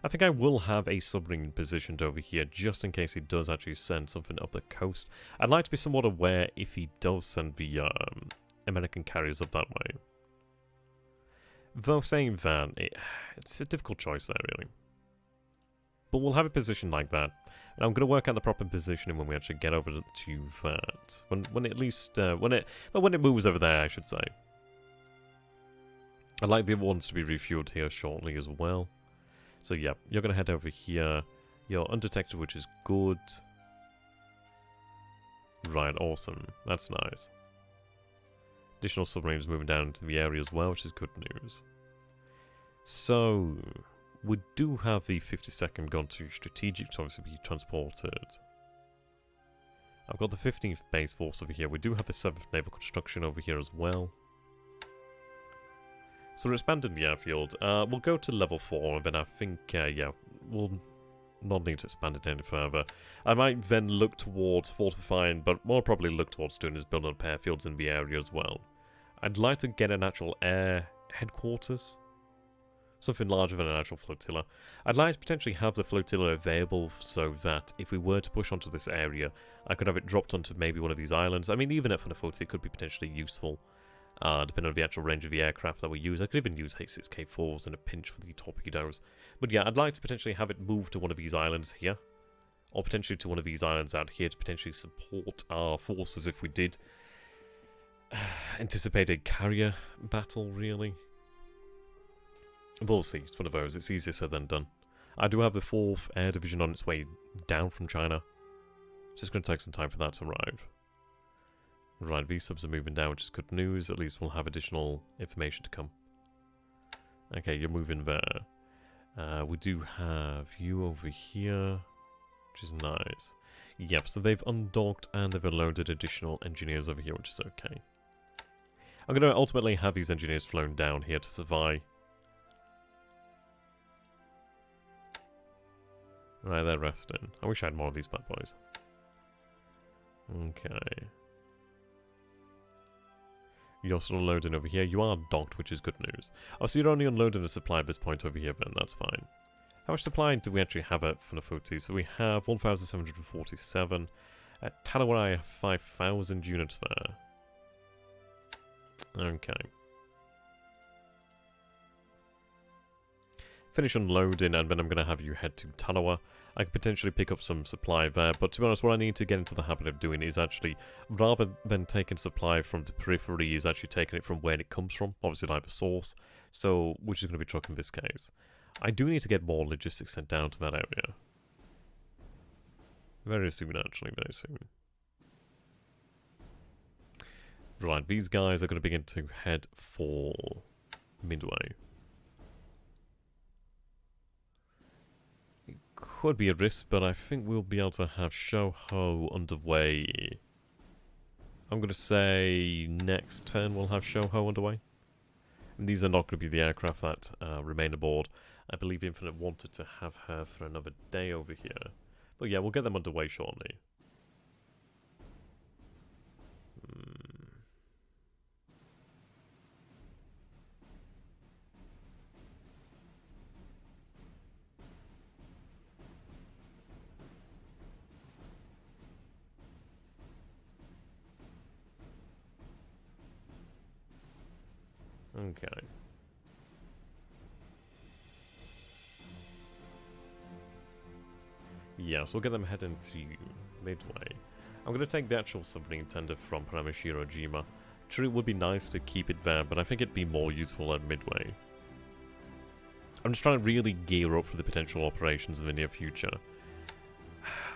I think I will have a submarine positioned over here just in case he does actually send something up the coast. I'd like to be somewhat aware if he does send the American carriers up that way. Though saying that, it's a difficult choice there, really. But we'll have a position like that. And I'm going to work out the proper positioning when we actually get over to that. When at least, when it moves over there, I should say. I'd like the other ones to be refueled here shortly as well. So yeah, you're going to head over here. You're undetected, which is good. Right, awesome. That's nice. Additional submarines moving down into the area as well, which is good news. So, we do have the 52nd gone to strategic to obviously be transported. I've got the 15th base force over here. We do have the 7th naval construction over here as well. So we're expanding the airfield. We'll go to level 4, and then I think, yeah, we'll not need to expand it any further. I might then look towards fortifying, but more probably look towards doing is building up airfields in the area as well. I'd like to get an actual air headquarters. Something larger than an actual flotilla. I'd like to potentially have the flotilla available so that if we were to push onto this area, I could have it dropped onto maybe one of these islands. I mean, even if on a flotilla, it could be potentially useful. Depending on the actual range of the aircraft that we use. I could even use H6K4s in a pinch for the torpedoes. But yeah, I'd like to potentially have it move to one of these islands here. Or potentially to one of these islands out here to potentially support our forces if we did anticipate a carrier battle, really. We'll see. It's one of those. It's easier said than done. I do have the 4th Air Division on its way down from China. It's just going to take some time for that to arrive. Right, V-subs are moving down, which is good news. At least we'll have additional information to come. Okay, you're moving there. We do have you over here, which is nice. Yep, so they've undocked and they've unloaded additional engineers over here, which is okay. I'm going to ultimately have these engineers flown down here to survive. Right, they're resting. I wish I had more of these bad boys. Okay. You're still unloading over here. You are docked, which is good news. Oh, so you're only unloading a supply at this point over here, then that's fine. How much supply do we actually have at Funafuti? So we have 1,747. At Talawar, I have 5,000 units there. Okay. Finish unloading, and then I'm going to have you head to Talawar. I could potentially pick up some supply there, but to be honest, what I need to get into the habit of doing is actually, rather than taking supply from the periphery, is actually taking it from where it comes from, obviously like the source, so, which is going to be truck in this case. I do need to get more logistics sent down to that area. Very soon, actually, very soon. Right, these guys are going to begin to head for Midway. Could be a risk, but I think we'll be able to have Shoho underway. I'm going to say next turn we'll have Shoho underway. And these are not going to be the aircraft that remain aboard. I believe Infinite wanted to have her for another day over here. But yeah, we'll get them underway shortly. Okay. Yes, we'll get them heading to Midway. I'm going to take the actual submarine tender from Paramashiro-jima. True, it would be nice to keep it there, but I think it'd be more useful at Midway. I'm just trying to really gear up for the potential operations in the near future.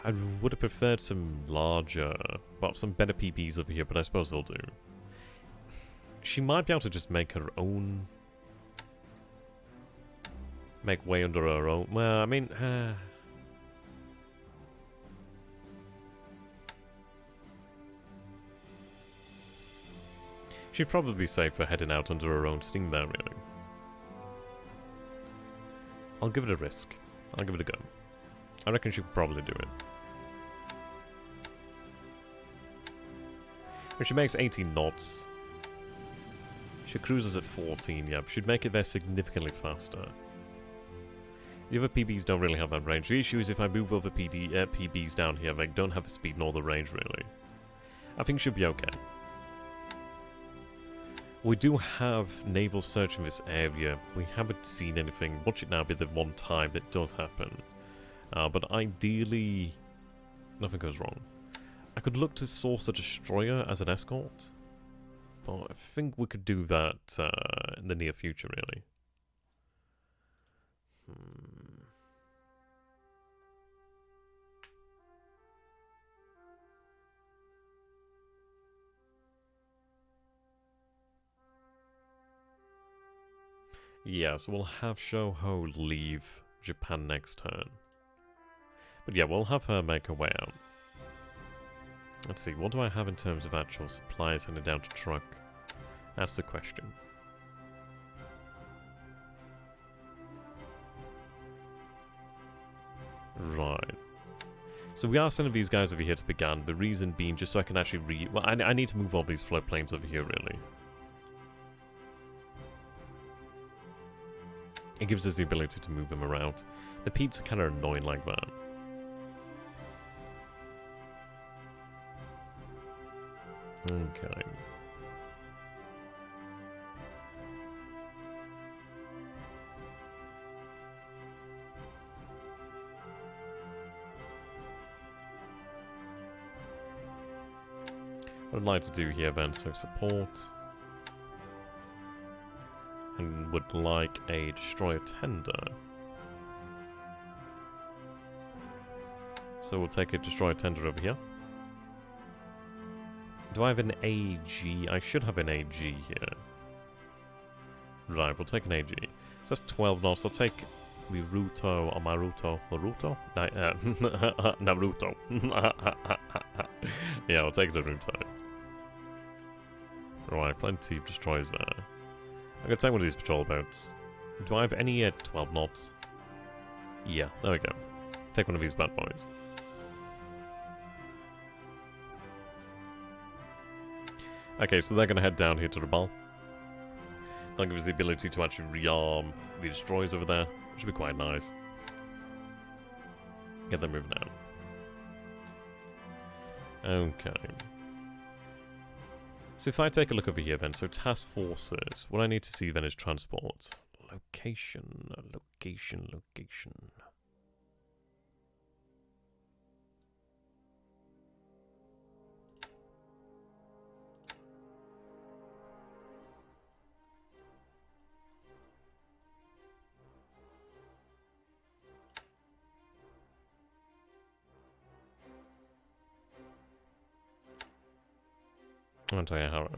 I would have preferred some larger, well, some better PBs over here, but I suppose they'll do. She might be able to just make her own... make way under her own... Well, I mean... she'd probably be safer heading out under her own steam there, really. I'll give it a risk. I'll give it a go. I reckon she could probably do it. If she makes 18 knots... she cruises at 14, yeah, she'd make it there significantly faster. The other PBs don't really have that range. The issue is if I move other PBs down here, they don't have the speed nor the range, really. I think she'll be okay. We do have naval search in this area. We haven't seen anything. Watch it now be the one time it does happen. But ideally, nothing goes wrong. I could look to source a destroyer as an escort. But I think we could do that in the near future, really. Yeah, so we'll have Shoho leave Japan next turn. But yeah, we'll have her make her way out. Let's see, what do I have in terms of actual supplies heading down to truck? That's the question. Right. So we are sending these guys over here to begin, the reason being just so I can actually well, I need to move all these float planes over here, really. It gives us the ability to move them around. The Pete's are kind of annoying like that. Okay. What I'd like to do here then, so support. And would like a destroyer tender. So we'll take a destroyer tender over here. Do I have an AG? I should have an AG here. Right, we'll take an AG. So that's 12 knots. I'll take Naruto or Maruto. Naruto? Naruto. Yeah, I'll take Naruto. Right, plenty of destroyers there. I'm going to take one of these patrol boats. Do I have any at 12 knots? Yeah, there we go. Take one of these bad boys. Okay, so they're going to head down here to the ball. That'll give us the ability to actually rearm the destroyers over there, which should be quite nice. Get them moving down. Okay. So if I take a look over here then, so task forces, what I need to see then is transport. Location. I'll tell you how.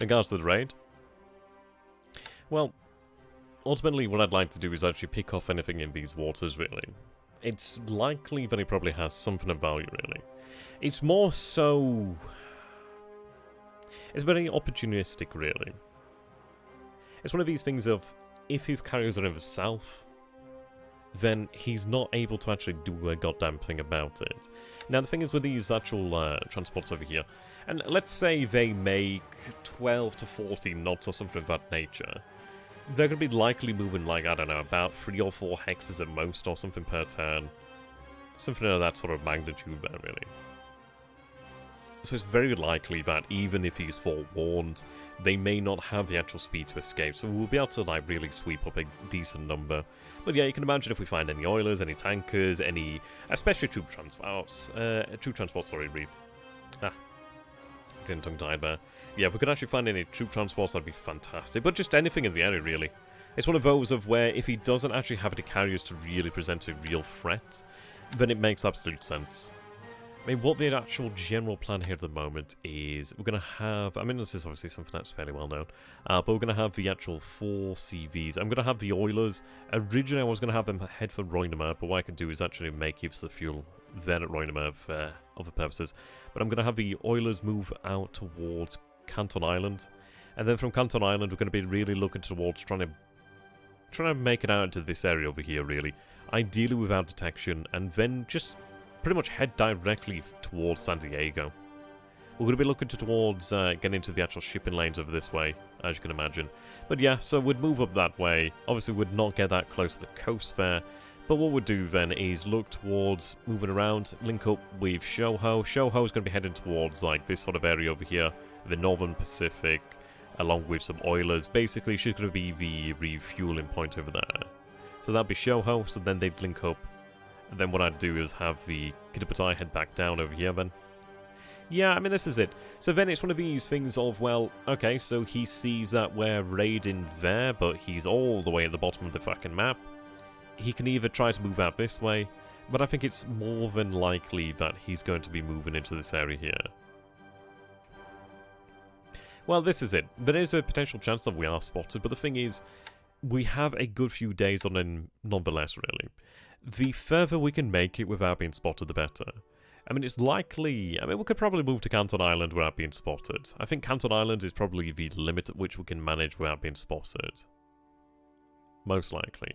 In regards to the raid, well, ultimately what I'd like to do is actually pick off anything in these waters, really. It's likely that it probably has something of value, really. It's more so... It's very opportunistic, really. It's one of these things of, if his carriers are in the south, then he's not able to actually do a goddamn thing about it. Now, the thing is with these actual transports over here, and let's say they make 12 to 14 knots or something of that nature, they're going to be likely moving, like, I don't know, about 3 or 4 hexes at most or something per turn. Something of that sort of magnitude there, really. So it's very likely that even if he's forewarned, they may not have the actual speed to escape, so we'll be able to, like, really sweep up a decent number. But yeah, you can imagine if we find any oilers, any tankers, any... especially troop transports, sorry, Reed. Getting tongue-tied there. Yeah, if we could actually find any troop transports, that'd be fantastic. But just anything in the area, really. It's one of those of where if he doesn't actually have any carriers to really present a real threat, then it makes absolute sense. I mean, what the actual general plan here at the moment is we're going to have... I mean, this is obviously something that's fairly well known. But we're going to have the actual 4 CVs. I'm going to have the Oilers. Originally, I was going to have them head for Roinemer, but what I can do is actually make use of the fuel then at Roinemer for other purposes. But I'm going to have the Oilers move out towards Canton Island. And then from Canton Island, we're going to be really looking towards trying to make it out into this area over here, really. Ideally without detection, and then just... pretty much head directly towards San Diego. We're going to be looking towards getting into the actual shipping lanes over this way, as you can imagine. But yeah, so we'd move up that way. Obviously, we'd not get that close to the coast there. But what we'd do then is look towards moving around, link up with Shoho. Shoho is going to be heading towards like this sort of area over here, the Northern Pacific, along with some oilers. Basically, she's going to be the refueling point over there. So that'd be Shoho, so then they'd link up. And then what I'd do is have the Kitapatai head back down over here then. Yeah, I mean, this is it. So then it's one of these things of, well, okay, so he sees that we're raiding there, but he's all the way at the bottom of the fucking map. He can either try to move out this way, but I think it's more than likely that he's going to be moving into this area here. Well, this is it. There is a potential chance that we are spotted, but the thing is, we have a good few days on him nonetheless, really. The further we can make it without being spotted, the better. I mean, it's likely... I mean, we could probably move to Canton Island without being spotted. I think Canton Island is probably the limit at which we can manage without being spotted. Most likely.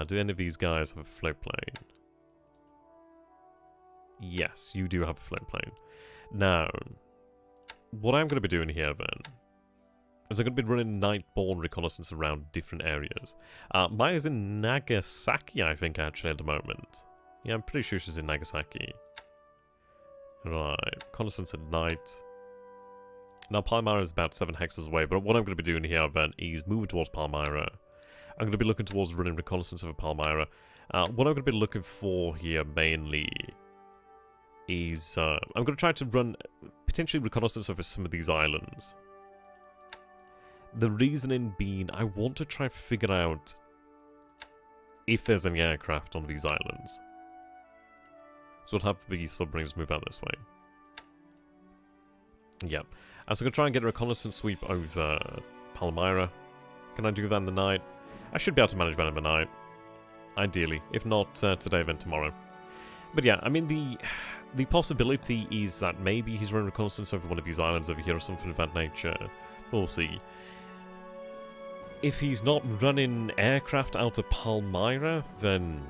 Do any of these guys have a float plane? Yes, you do have a float plane. Now, what I'm going to be doing here, then, is I'm going to be running night-borne reconnaissance around different areas. Maya is in Nagasaki, I think, actually, at the moment. Yeah, I'm pretty sure she's in Nagasaki. Right, reconnaissance at night. Now, Palmyra is about 7 hexes away, but what I'm going to be doing here, then, is moving towards Palmyra. I'm going to be looking towards running reconnaissance over Palmyra. What I'm going to be looking for here, mainly, is... I'm going to try to run, potentially, reconnaissance over some of these islands. The reasoning being, I want to try to figure out if there's any aircraft on these islands. So we'll have the submarines move out this way. Yep. So I'm going to try and get a reconnaissance sweep over Palmyra. Can I do that in the night? I should be able to manage that in the night. Ideally. If not today, then tomorrow. But yeah, I mean, the possibility is that maybe he's running reconnaissance over one of these islands over here or something of that nature. We'll see. If he's not running aircraft out of Palmyra, then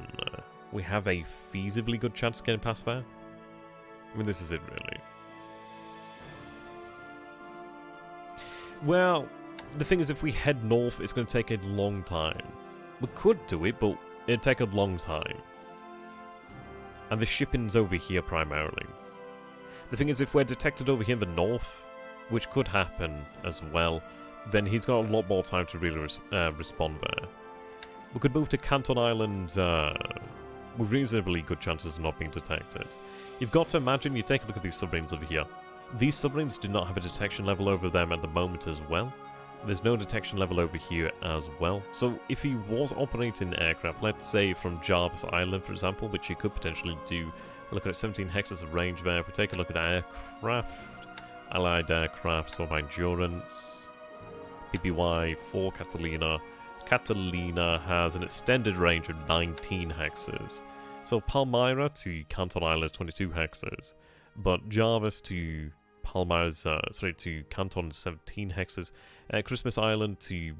we have a feasibly good chance of getting past there. I mean, this is it, really. Well, the thing is, if we head north, it's going to take a long time. We could do it, but it'd take a long time. And the shipping's over here, primarily. The thing is, if we're detected over here in the north, which could happen as well, then he's got a lot more time to really respond there. We could move to Canton Island with reasonably good chances of not being detected. You've got to imagine, you take a look at these submarines over here. These submarines do not have a detection level over them at the moment as well. There's no detection level over here as well. So if he was operating aircraft, let's say from Jarvis Island, for example, which he could potentially do, look at 17 hexes of range there. If we take a look at aircraft, allied aircraft, so endurance, PBY 4 Catalina. Catalina has an extended range of 19 hexes. So Palmyra to Canton Island is 22 hexes, but Jarvis to Palmyra's, to Canton 17 hexes. Christmas Island to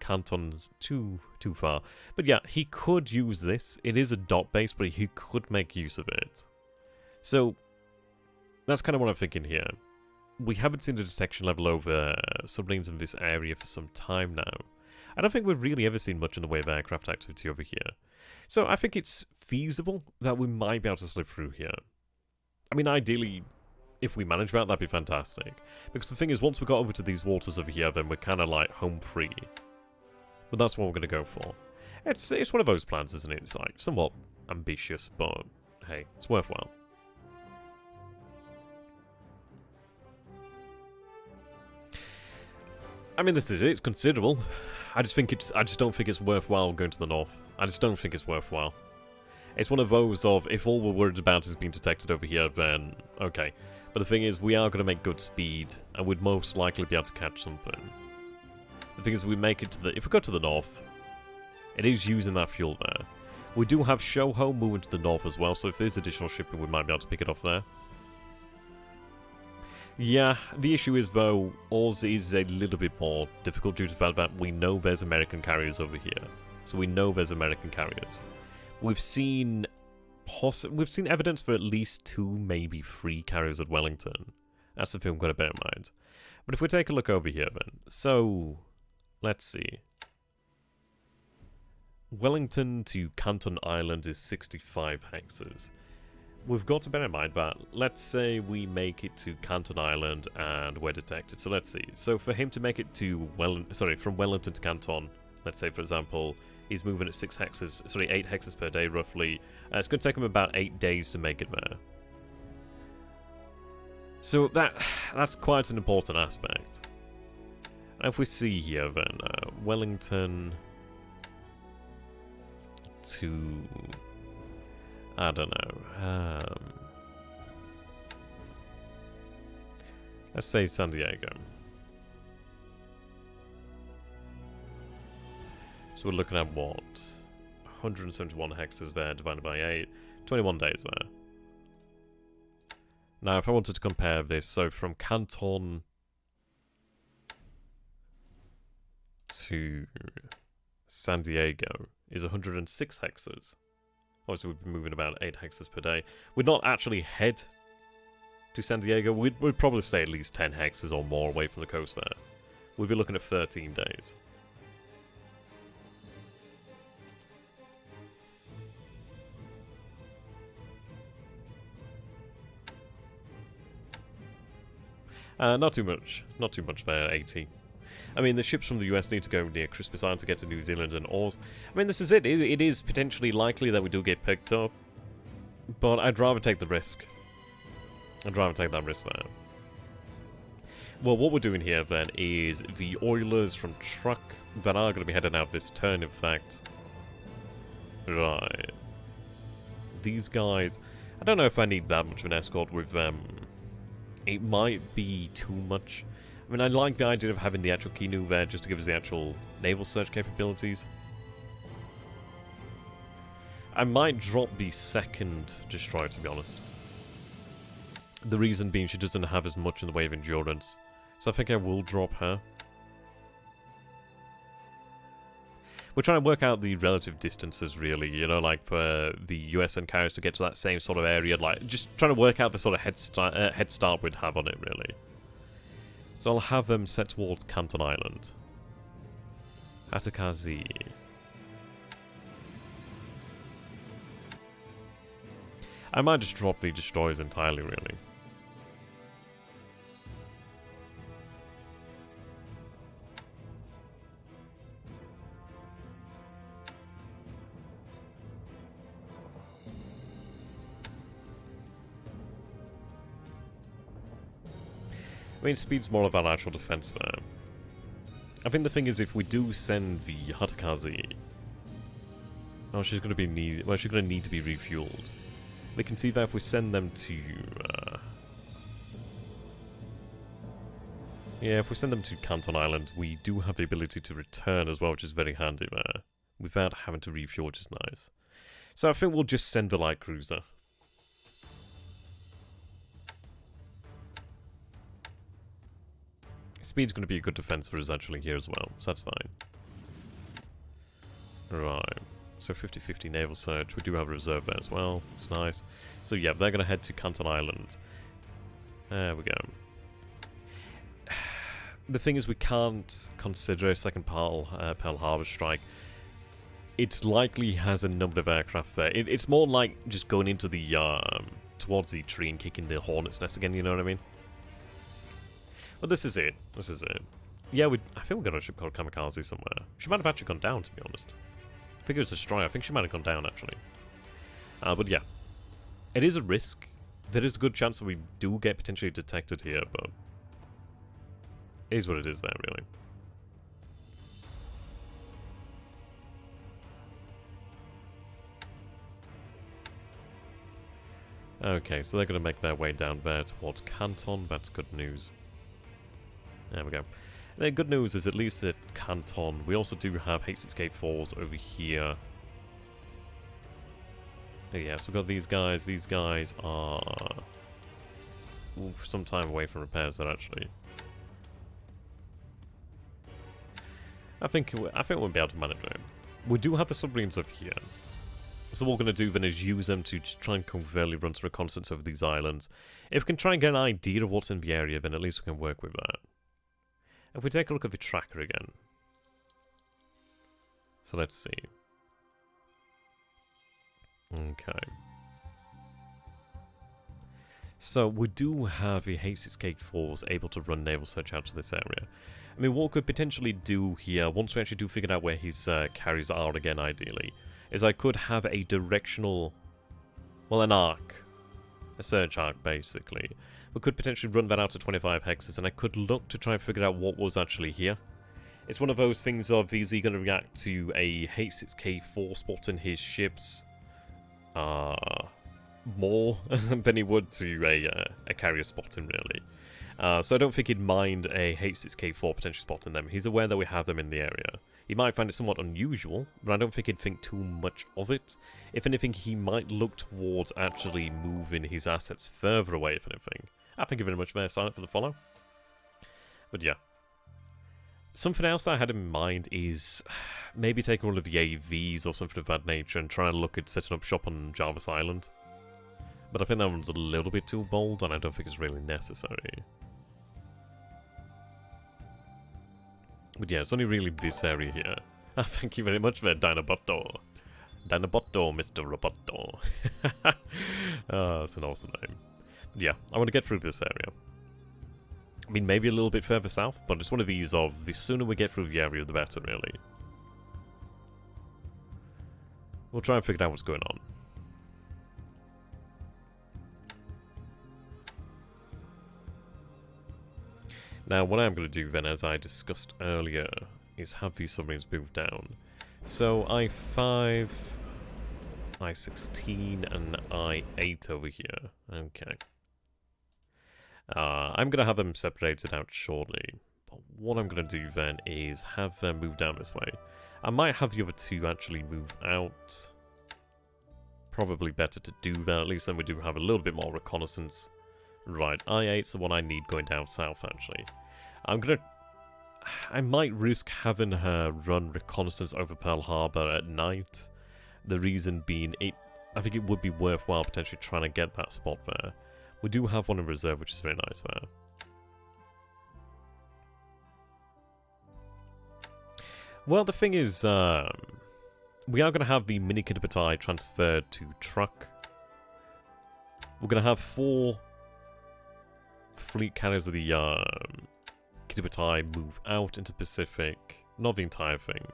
Canton's too far. But yeah, he could use this. It is a dot base, but he could make use of it. So that's kind of what I'm thinking here. We haven't seen the detection level over submarines in this area for some time now. I don't think we've really ever seen much in the way of aircraft activity over here. So I think it's feasible that we might be able to slip through here. I mean, ideally, if we manage that, that'd be fantastic. Because the thing is, once we got over to these waters over here, then we're kind of like home free. But that's what we're going to go for. It's one of those plans, isn't it? It's like somewhat ambitious, but hey, it's worthwhile. I mean, this is it. It's considerable. I just don't think it's worthwhile going to the north. I just don't think it's worthwhile. It's one of those of, if all we're worried about is being detected over here, then okay. But the thing is, we are going to make good speed, and we'd most likely be able to catch something. The thing is, we make it to the... If we go to the north, it is using that fuel there. We do have Shoho moving to the north as well, so if there's additional shipping, we might be able to pick it off there. Yeah, the issue is, though, ours is a little bit more difficult due to the fact that we know there's American carriers over here. So we know there's American carriers. We've seen evidence for at least 2, maybe 3 carriers at Wellington. That's the thing we've got to bear in mind. But if we take a look over here then. So, let's see. Wellington to Canton Island is 65 hexes. We've got to bear in mind that, let's say we make it to Canton Island and we're detected. So let's see. So for him to make it to from Wellington to Canton, let's say for example, he's moving at 8 hexes per day roughly. It's going to take him about 8 days to make it there. So that's quite an important aspect. And if we see here then, Wellington to... I don't know. Let's say San Diego. So we're looking at what? 171 hexes there divided by 8. 21 days there. Now, if I wanted to compare this, so from Canton to San Diego is 106 hexes. Obviously, we'd be moving about 8 hexes per day. We'd not actually head to San Diego. We'd probably stay at least 10 hexes or more away from the coast there. We'd be looking at 13 days. Not too much. Not too much there, 80. I mean, the ships from the US need to go near Christmas Island to get to New Zealand and Oars. I mean, this is it. It is potentially likely that we do get picked up. But I'd rather take the risk. I'd rather take that risk there. Well, what we're doing here then is the oilers from truck that are going to be heading out this turn, in fact. Right. These guys... I don't know if I need that much of an escort with them. It might be too much. I mean, I like the idea of having the actual Kinu there just to give us the actual naval search capabilities. I might drop the second destroyer, to be honest. The reason being she doesn't have as much in the way of endurance. So I think I will drop her. We're trying to work out the relative distances, really, you know, like for the US and carriers to get to that same sort of area, like just trying to work out the sort of head start we'd have on it, really. So I'll have them set towards Canton Island. Atakazi. I might just drop the destroyers entirely, really. I mean, speed's more of our actual defense there. I think the thing is, if we do send the Hatakazi... Oh, she's going to be well, she's going to need to be refueled. We can see that if we send them to... yeah, if we send them to Canton Island, we do have the ability to return as well, which is very handy there. Without having to refuel, which is nice. So I think we'll just send the light cruiser. Speed's going to be a good defense for us actually here as well, so that's fine. Right, so 50-50 naval search. We do have a reserve there as well, it's nice. So yeah, they're going to head to Canton Island. There we go. The thing is, we can't consider a second Pearl Harbor strike. It likely has a number of aircraft there. It's more like just going into the, towards the tree and kicking the Hornet's nest again, you know what I mean? But this is it. This is it. Yeah, I think we've got a ship called Kamikaze somewhere. She might have actually gone down, to be honest. I think it was a destroyer. I think she might have gone down, actually. But yeah. It is a risk. There is a good chance that we do get potentially detected here, but... it is what it is there, really. Okay, so they're going to make their way down there towards Canton. That's good news. There we go. The good news is, at least at Canton, we also do have H6K4s over here. Oh, yeah, so we've got these guys. These guys are... ooh, some time away from repairs there, actually. I think we'll be able to manage it. We do have the submarines over here. So what we're going to do then is use them to just try and covertly run some reconnaissance over these islands. If we can try and get an idea of what's in the area, then at least we can work with that. If we take a look at the tracker again. So let's see. Okay. So we do have a H6K4s able to run naval search out to this area. I mean, what we could potentially do here, once we actually do figure out where his carriers are again, ideally, is I could have a directional, well, an arc, a search arc, basically. We could potentially run that out to 25 hexes, and I could look to try and figure out what was actually here. It's one of those things of, is he going to react to a H6K4 spot in his ships more than he would to a carrier spotting, really. So I don't think he'd mind a H6K4 potentially spotting them. He's aware that we have them in the area. He might find it somewhat unusual, but I don't think he'd think too much of it. If anything, he might look towards actually moving his assets further away, if anything. Thank you very much there, Silent, for the follow. But yeah. Something else I had in mind is maybe taking one of the AVs or something of that nature and try and look at setting up shop on Jarvis Island. But I think that one's a little bit too bold, and I don't think it's really necessary. But yeah, it's only really this area here. Thank you very much there, Dinobotto. Dinobotto, Mr. Roboto. That's an awesome name. But yeah, I want to get through this area. I mean, maybe a little bit further south, but it's one of these of, the sooner we get through the area, the better, really. We'll try and figure out what's going on. Now, what I'm going to do then, as I discussed earlier, is have these submarines move down. So, I-5, I-16, and I-8 over here. Okay. I'm going to have them separated out shortly. But what I'm going to do then is have them move down this way. I might have the other two actually move out. Probably better to do that, at least then we do have a little bit more reconnaissance. Right, I-8's the one I need going down south, actually. I might risk having her run reconnaissance over Pearl Harbor at night. The reason being, I think it would be worthwhile potentially trying to get that spot there. We do have one in reserve, which is very nice there. Well, the thing is, we are going to have the mini Kiddipatai transferred to truck. We're going to have 4 fleet carriers of the Kiddipatai move out into Pacific. Not the entire thing.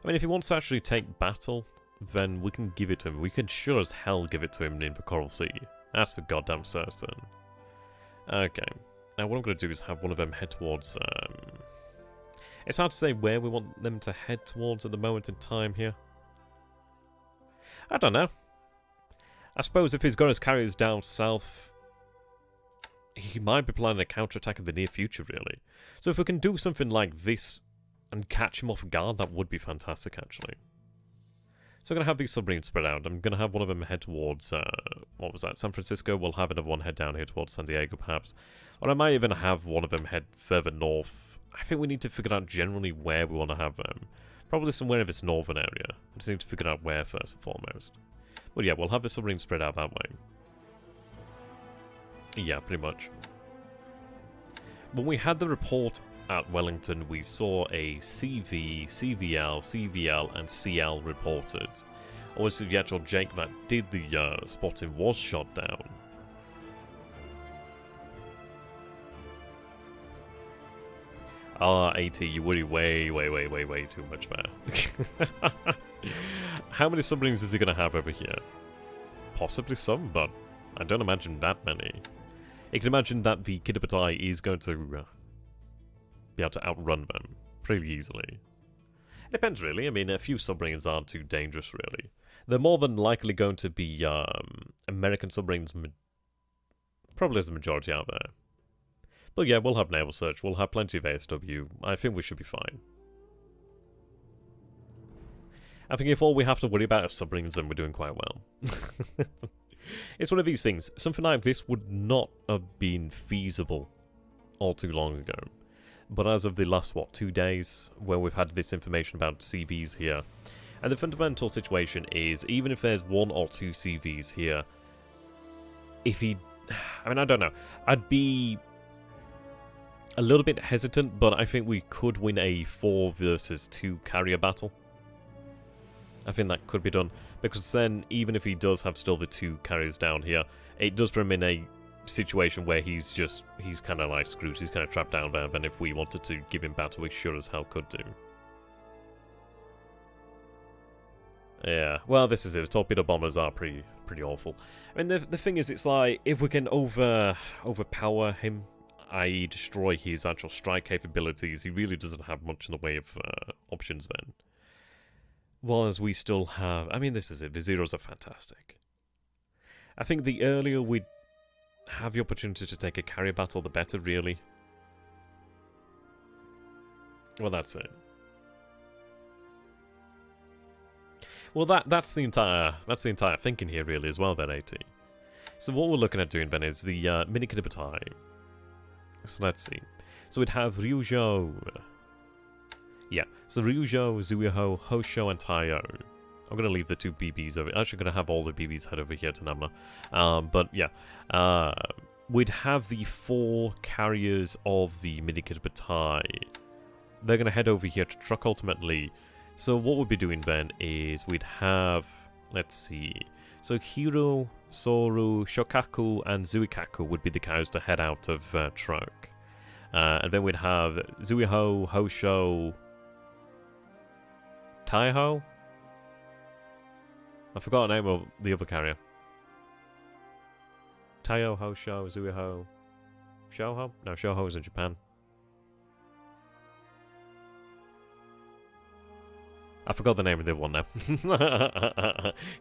I mean, if he wants to actually take battle, then we can give it to him. We can sure as hell give it to him in the Coral Sea. That's for goddamn certain. Okay. Now what I'm going to do is have one of them head towards... It's hard to say where we want them to head towards at the moment in time here. I don't know. I suppose if he's got his carriers down south, he might be planning a counterattack in the near future, really. So if we can do something like this and catch him off guard, that would be fantastic, actually. So I'm going to have these submarines spread out. I'm going to have one of them head towards, what was that, San Francisco. We'll have another one head down here towards San Diego, perhaps. Or I might even have one of them head further north. I think we need to figure out generally where we want to have them. Probably somewhere in this northern area. I just need to figure out where first and foremost. But yeah, we'll have the submarine spread out that way. Yeah, pretty much. When we had the report at Wellington, we saw a CV, CVL, CVL, and CL reported. Obviously, the actual Jake that did the spotting was shot down. AT, you worry way too much there. How many submarines is he going to have over here? Possibly some, but I don't imagine that many. You can imagine that the Kiddipatai is going to be able to outrun them pretty easily. It depends, really. I mean, a few submarines aren't too dangerous, really. They're more than likely going to be American submarines, probably as the majority out there. But yeah, we'll have naval search, we'll have plenty of ASW, I think we should be fine. I think if all we have to worry about are submarines, then we're doing quite well. It's one of these things, something like this would not have been feasible all too long ago. But as of the last, 2 days, where we've had this information about CVs here, and the fundamental situation is, even if there's 1 or 2 CVs here, if he... I mean, I don't know. I'd be a little bit hesitant, but I think we could win a 4 versus 2 carrier battle. I think that could be done, because then, even if he does have still the 2 carriers down here, it does put him in a situation where he's kind of like screwed, he's kind of trapped down there, and if we wanted to give him battle, we sure as hell could do. Yeah, well, this is it. The torpedo bombers are pretty awful. I mean, the thing is, it's like, if we can overpower him, i.e. destroy his actual strike capabilities, he really doesn't have much in the way of options then. Well, as we still have... I mean, this is it. The Zeros are fantastic. I think the earlier we have the opportunity to take a carrier battle, the better, really. Well, that's it. Well, that's the entire thinking here, really, as well, then, AT. So what we're looking at doing, then, is the mini Kiddipatai. So let's see. So we'd have Ryujo. Yeah, so Ryujo, Zuiho, Hosho, and Taiyo. I'm going to leave the 2 BBs over. Actually, going to have all the BBs head over here to Namna. But yeah, we'd have the 4 carriers of the mini Kiddipatai. They're going to head over here to truck ultimately. So what we'd be doing then is we'd have, let's see. So Hiro, Soru, Shokaku, and Zuikaku would be the carriers to head out of truck. And then we'd have Zuiho, Hosho, Taiho? I forgot the name of the other carrier. Taiyo, Hosho, Zuiho, Shoho? No, Shoho is in Japan. I forgot the name of the one now.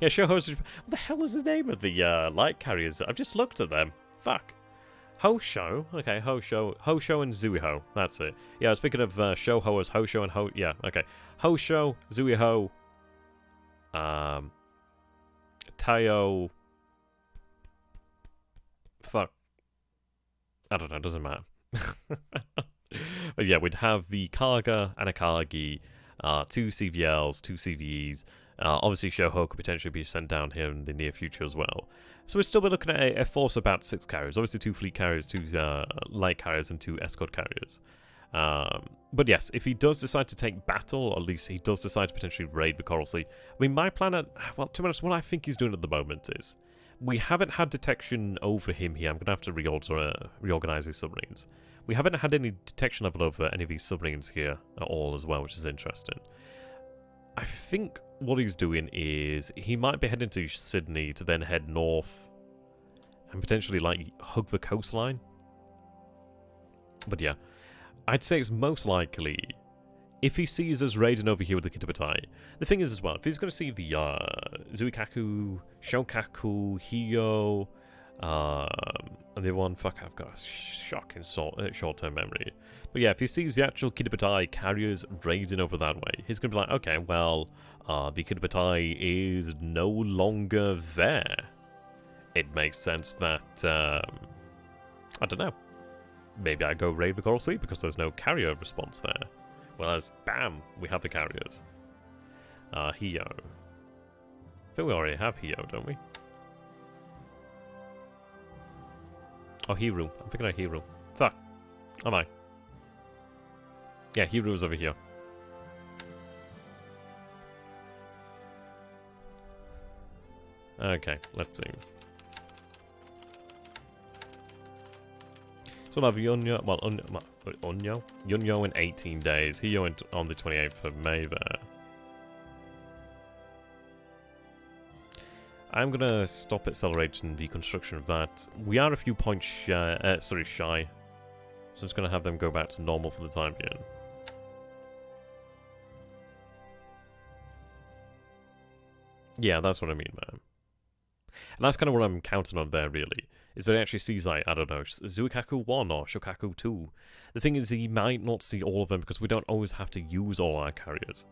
Yeah, Shoho's... What the hell is the name of the light carriers? I've just looked at them. Fuck. Hosho? Okay, Hosho and Zuiho. That's it. Yeah, speaking of Shoho as Hosho and Ho... Yeah, okay. Hosho, Zuiho, Taiyo... Fuck. I don't know, it doesn't matter. But yeah, we'd have the Kaga and Akagi, 2 CVLs, 2 CVEs. Obviously, Shoho could potentially be sent down here in the near future as well. So we'll still be looking at a force of about 6 carriers. Obviously, 2 fleet carriers, 2 light carriers, and 2 escort carriers. But yes, if he does decide to take battle, or at least he does decide to potentially raid the Coral Sea. I mean, my plan, well, to be honest, what I think he's doing at the moment is, we haven't had detection over him here. I'm going to have to reorganize these submarines. We haven't had any detection level over any of these submarines here at all as well, which is interesting. I think what he's doing is he might be heading to Sydney to then head north and potentially like hug the coastline. But yeah, I'd say it's most likely if he sees us raiding over here with the Kitabatai. The thing is as well, if he's going to see the Zuikaku, Shonkaku, Hio, and the other one, fuck, I've got a shocking short-term memory. But yeah, if he sees the actual Kitabatai carriers raiding over that way, he's going to be like, okay, well, the Kitabatai is no longer there. It makes sense that, I don't know, maybe I go raid the Coral Sea because there's no carrier response there. Whereas, bam, we have the carriers. Hio. I think we already have Hio, don't we? Oh, Hiru. I'm thinking of Hiru. Fuck. Am I? Yeah, Hiru's over here. Okay, let's see. So we'll have Yunyo, well, Yunyo in 18 days, Hio on the 28th of May there. I'm gonna stop accelerating the construction of that. We are a few points shy, so I'm just gonna have them go back to normal for the time being. Yeah, that's what I mean, man. And that's kind of what I'm counting on there, really. Is that he actually sees, like, I don't know, Zuikaku 1 or Shokaku 2. The thing is, he might not see all of them because we don't always have to use all our carriers.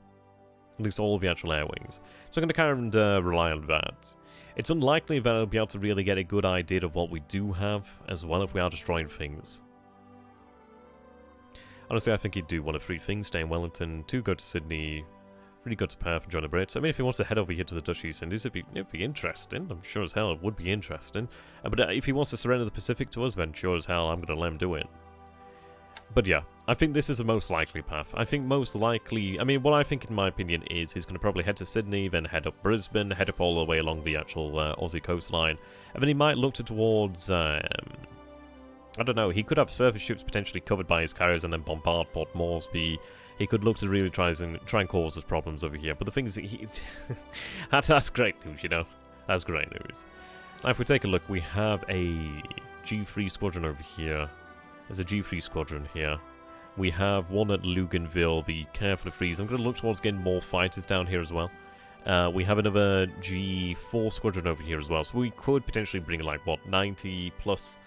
At least all of the actual air wings. So I'm going to kind of rely on that. It's unlikely that I'll be able to really get a good idea of what we do have, as well if we are destroying things. Honestly, I think he'd do one of three things: stay in Wellington, 2 go to Sydney, 3 go to Perth and join the Brits. I mean, if he wants to head over here to the Dutch East Indies, it'd be interesting. I'm sure as hell it would be interesting. But if he wants to surrender the Pacific to us, then sure as hell I'm going to let him do it. But yeah, I think this is the most likely path. I think most likely, I mean, what I think in my opinion is he's going to probably head to Sydney, then head up Brisbane, head up all the way along the actual Aussie coastline, and then he might look towards, I don't know, he could have surface ships potentially covered by his carriers and then bombard Port Moresby. He could look to really try and cause us problems over here. But the thing is, that's great news, you know. That's great news. Now, if we take a look, we have a G3 squadron over here. There's a G3 squadron here. We have one at Luganville, the Careful Freeze. I'm going to look towards getting more fighters down here as well. We have another G4 squadron over here as well. So we could potentially bring, like, what, 90 plus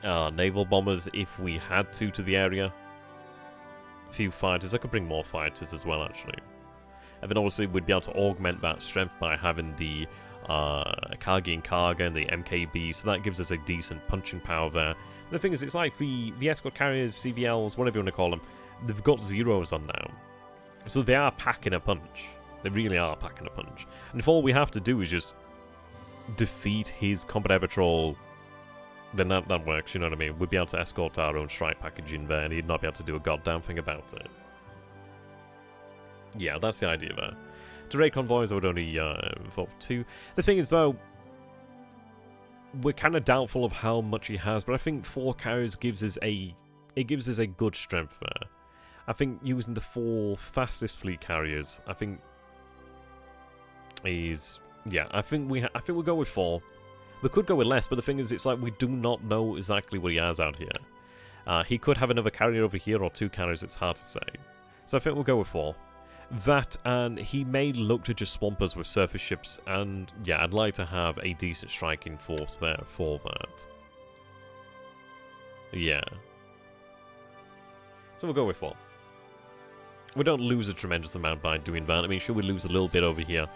naval bombers if we had to the area. A few fighters. I could bring more fighters as well, actually. And then obviously we'd be able to augment that strength by having the Kagi and Kaga and the MKB, so that gives us a decent punching power there. And the thing is, it's like the escort carriers, CVLs, whatever you want to call them, they've got zeros on now. So they are packing a punch. They really are packing a punch. And if all we have to do is just defeat his combat air patrol, then that works, you know what I mean? We'd be able to escort our own strike package in there, and he'd not be able to do a goddamn thing about it. Yeah, that's the idea there. To raid convoys, I would only involve 2. The thing is, though, we're kind of doubtful of how much he has, but I think 4 carriers gives us a good strength there. I think using the 4 fastest fleet carriers, I think is, yeah, I think we'll go with 4. We could go with less, but the thing is, it's like we do not know exactly what he has out here. He could have another carrier over here or 2 carriers, it's hard to say. So I think we'll go with 4. That, and he may look to just swamp us with surface ships, and yeah, I'd like to have a decent striking force there for that. Yeah. So we'll go with 4. We don't lose a tremendous amount by doing that. I mean, sure, we lose a little bit over here,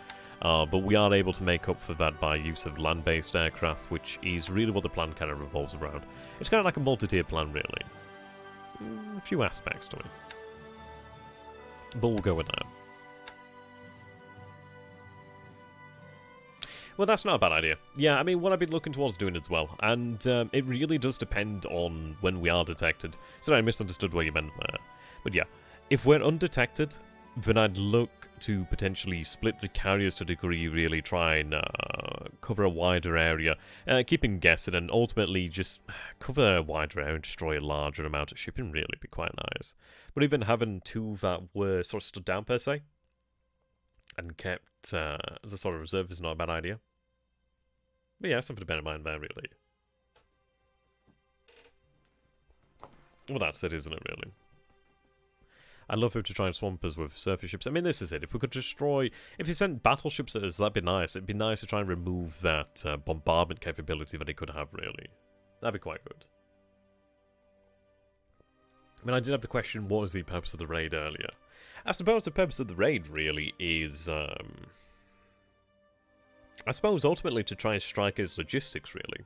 but we are able to make up for that by use of land-based aircraft, which is really what the plan kind of revolves around. It's kind of like a multi-tier plan, really. A few aspects to it. But we'll go with that. Well, that's not a bad idea. Yeah, I mean, what I've been looking towards doing as well, and it really does depend on when we are detected. Sorry, I misunderstood what you meant there. But yeah, if we're undetected, then I'd look to potentially split the carriers to a degree, really try and cover a wider area, keeping guessing, and ultimately just cover a wider area and destroy a larger amount of shipping, really be quite nice. But even having 2 that were sort of stood down, per se, and kept as a sort of reserve is not a bad idea. But yeah, something to bear in mind there, really. Well, that's it, isn't it, really? I'd love him to try and swamp us with surface ships. I mean, this is it. If we could destroy... If he sent battleships at us, that'd be nice. It'd be nice to try and remove that bombardment capability that he could have, really. That'd be quite good. I mean, I did have the question, what was the purpose of the raid earlier? I suppose the purpose of the raid, really, is... I suppose, ultimately, to try and strike his logistics, really.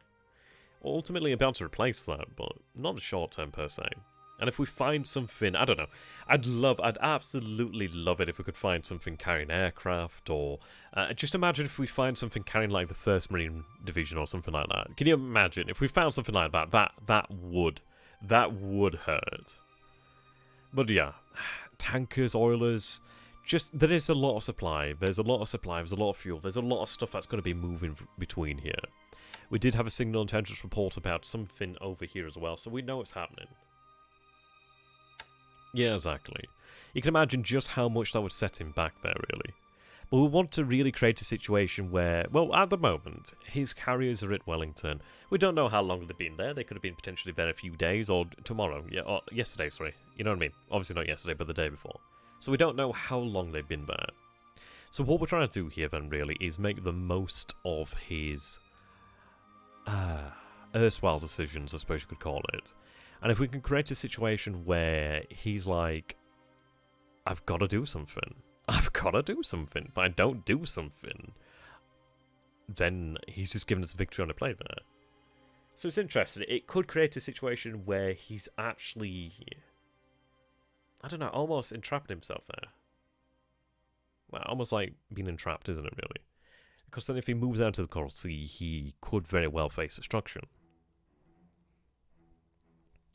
Ultimately, about to replace that, but not in the short term, per se. And if we find something, I don't know, I'd absolutely love it if we could find something carrying aircraft, or just imagine if we find something carrying like the 1st Marine Division or something like that. Can you imagine if we found something like that? That would hurt. But yeah, tankers, oilers, just there is a lot of supply. There's a lot of supply. There's a lot of fuel. There's a lot of stuff that's going to be moving between here. We did have a signal intelligence report about something over here as well, so we know it's happening. Yeah, exactly. You can imagine just how much that would set him back there, really. But we want to really create a situation where, well, at the moment, his carriers are at Wellington. We don't know how long they've been there. They could have been potentially there a few days, or tomorrow. Yeah, or yesterday, sorry. You know what I mean? Obviously not yesterday, but the day before. So we don't know how long they've been there. So what we're trying to do here, then, really, is make the most of his... erstwhile decisions, I suppose you could call it. And if we can create a situation where he's like, I've got to do something. I've got to do something. If I don't do something, then he's just given us a victory on the play there. So it's interesting. It could create a situation where he's actually, I don't know, almost entrapping himself there. Well, almost like being entrapped, isn't it, really? Because then if he moves out to the Coral Sea, he could very well face destruction.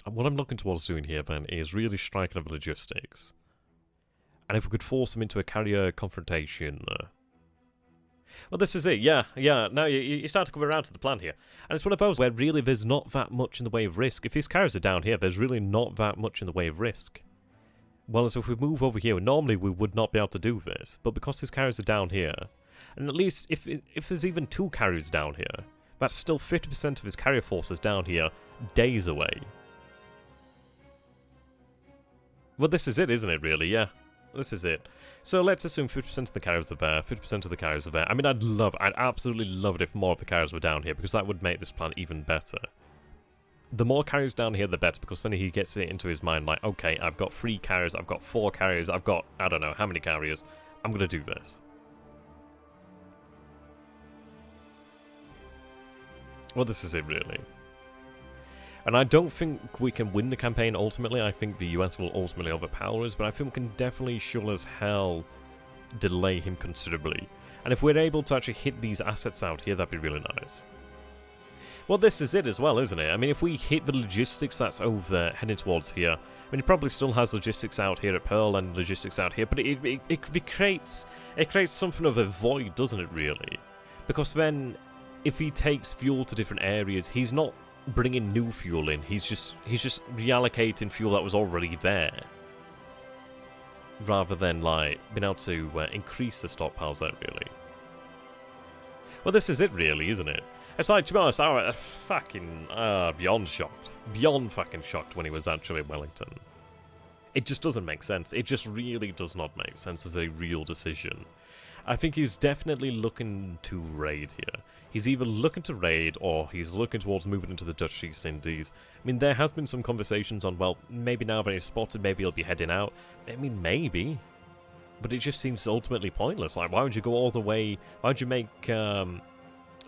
And what I'm looking towards doing here, then, is really striking over logistics. And if we could force them into a carrier confrontation... Well, this is it, yeah. Now you start to come around to the plan here. And it's one of those where really there's not that much in the way of risk. If his carriers are down here, there's really not that much in the way of risk. Well, as if we move over here, normally we would not be able to do this. But because his carriers are down here, and at least if there's even 2 carriers down here, that's still 50% of his carrier forces down here, days away. Well, this is it, isn't it, really? Yeah, this is it. So let's assume 50% of the carriers are there, 50% of the carriers are there. I mean, I'd absolutely love it if more of the carriers were down here, because that would make this plan even better. The more carriers down here, the better, because then he gets it into his mind, like, okay, I've got 3 carriers, I've got 4 carriers, I've got, I don't know, how many carriers. I'm going to do this. Well, this is it, really. And I don't think we can win the campaign ultimately. I think the US will ultimately overpower us, but I think we can definitely sure as hell delay him considerably. And if we're able to actually hit these assets out here, that'd be really nice. Well, this is it as well, isn't it? I mean, if we hit the logistics that's over heading towards here, I mean, he probably still has logistics out here at Pearl and logistics out here, but it creates something of a void, doesn't it, really? Because then, if he takes fuel to different areas, he's not bringing new fuel in. He's just reallocating fuel that was already there, rather than like being able to increase the stockpiles there, really. Well, this is it, really, isn't it? It's like, to be honest, I was fucking beyond fucking shocked when he was actually at Wellington. It just doesn't make sense. It just really does not make sense as a real decision. I think he's definitely looking to raid here. He's either looking to raid, or he's looking towards moving into the Dutch East Indies. I mean, there has been some conversations on, well, maybe now that he's spotted, maybe he'll be heading out. I mean, maybe. But it just seems ultimately pointless. Like, why would you go all the way... Why would you make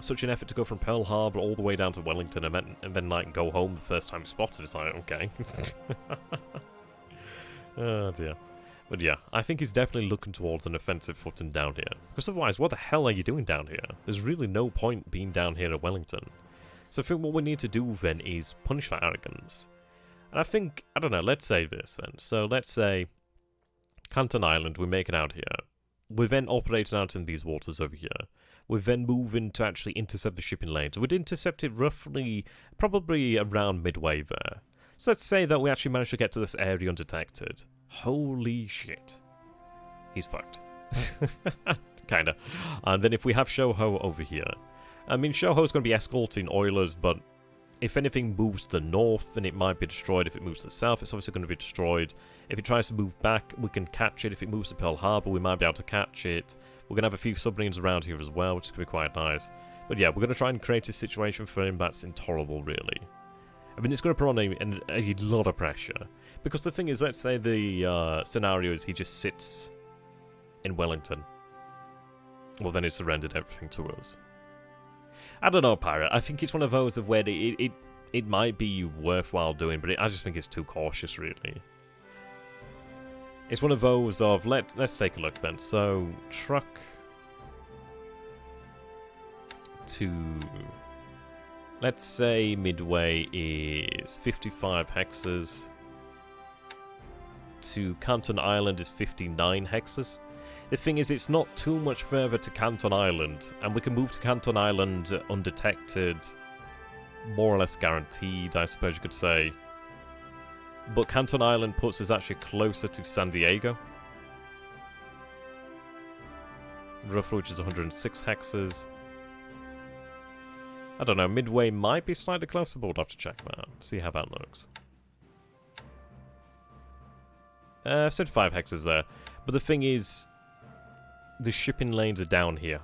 such an effort to go from Pearl Harbor all the way down to Wellington and then like, go home the first time spotted? It's like, okay. Oh, dear. But yeah, I think he's definitely looking towards an offensive footing down here. Because otherwise, what the hell are you doing down here? There's really no point being down here at Wellington. So I think what we need to do then is punish that arrogance. And I think, I don't know, let's say this then. So let's say Canton Island, we're making out here. We're then operating out in these waters over here. We're then moving to actually intercept the shipping lanes. We'd intercept it roughly, probably around midway there. So let's say that we actually managed to get to this area undetected. Holy shit. He's fucked. Kinda. And then if we have Shoho over here. I mean, Shoho's going to be escorting oilers, but if anything moves to the north, then it might be destroyed. If it moves to the south, it's obviously going to be destroyed. If it tries to move back, we can catch it. If it moves to Pearl Harbor, we might be able to catch it. We're going to have a few submarines around here as well, which is going to be quite nice. But yeah, we're going to try and create a situation for him that's intolerable, really. I mean, it's going to put on a lot of pressure. Because the thing is, let's say the scenario is he just sits in Wellington. Well, then he surrendered everything to us. I don't know, Pirate. I think it's one of those of where it might be worthwhile doing, but I just think it's too cautious, really. It's one of those of, let's take a look then. So, truck to, let's say Midway is 55 hexes. To Canton Island is 59 hexes. The thing is, it's not too much further to Canton Island, and we can move to Canton Island undetected, more or less guaranteed, I suppose you could say. But Canton Island puts us actually closer to San Diego, roughly, which is 106 hexes. I don't know, Midway might be slightly closer, but we'll have to check that, see how that looks. 75 hexes there, but the thing is, the shipping lanes are down here.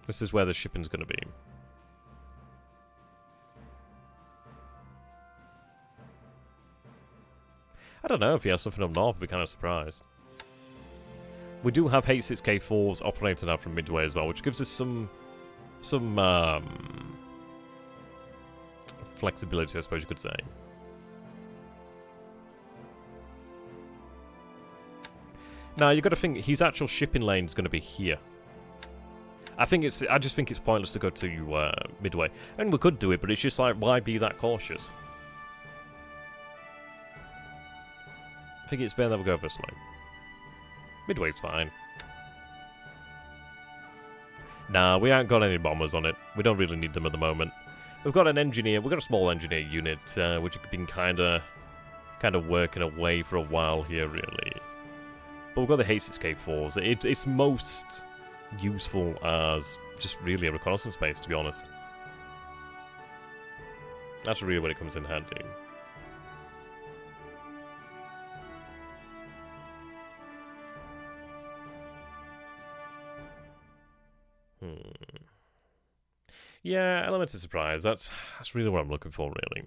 This is where the shipping's going to be. I don't know if he has something up north, I'd be kind of surprised. We do have H6K4s operating out from Midway as well, which gives us some flexibility, I suppose you could say. Now, you've got to think, his actual shipping lane is going to be here. I just think it's pointless to go to Midway. And we could do it, but it's just like, why be that cautious? I think it's better that we go this way. Midway's fine. Nah, we haven't got any bombers on it. We don't really need them at the moment. We've got an engineer, we've got a small engineer unit, which has been kind of working away for a while here, really. But we've got the H6K4s. It's most useful as just really a reconnaissance base, to be honest. That's really where it comes in handy. Yeah, element of surprise. That's really what I'm looking for, really.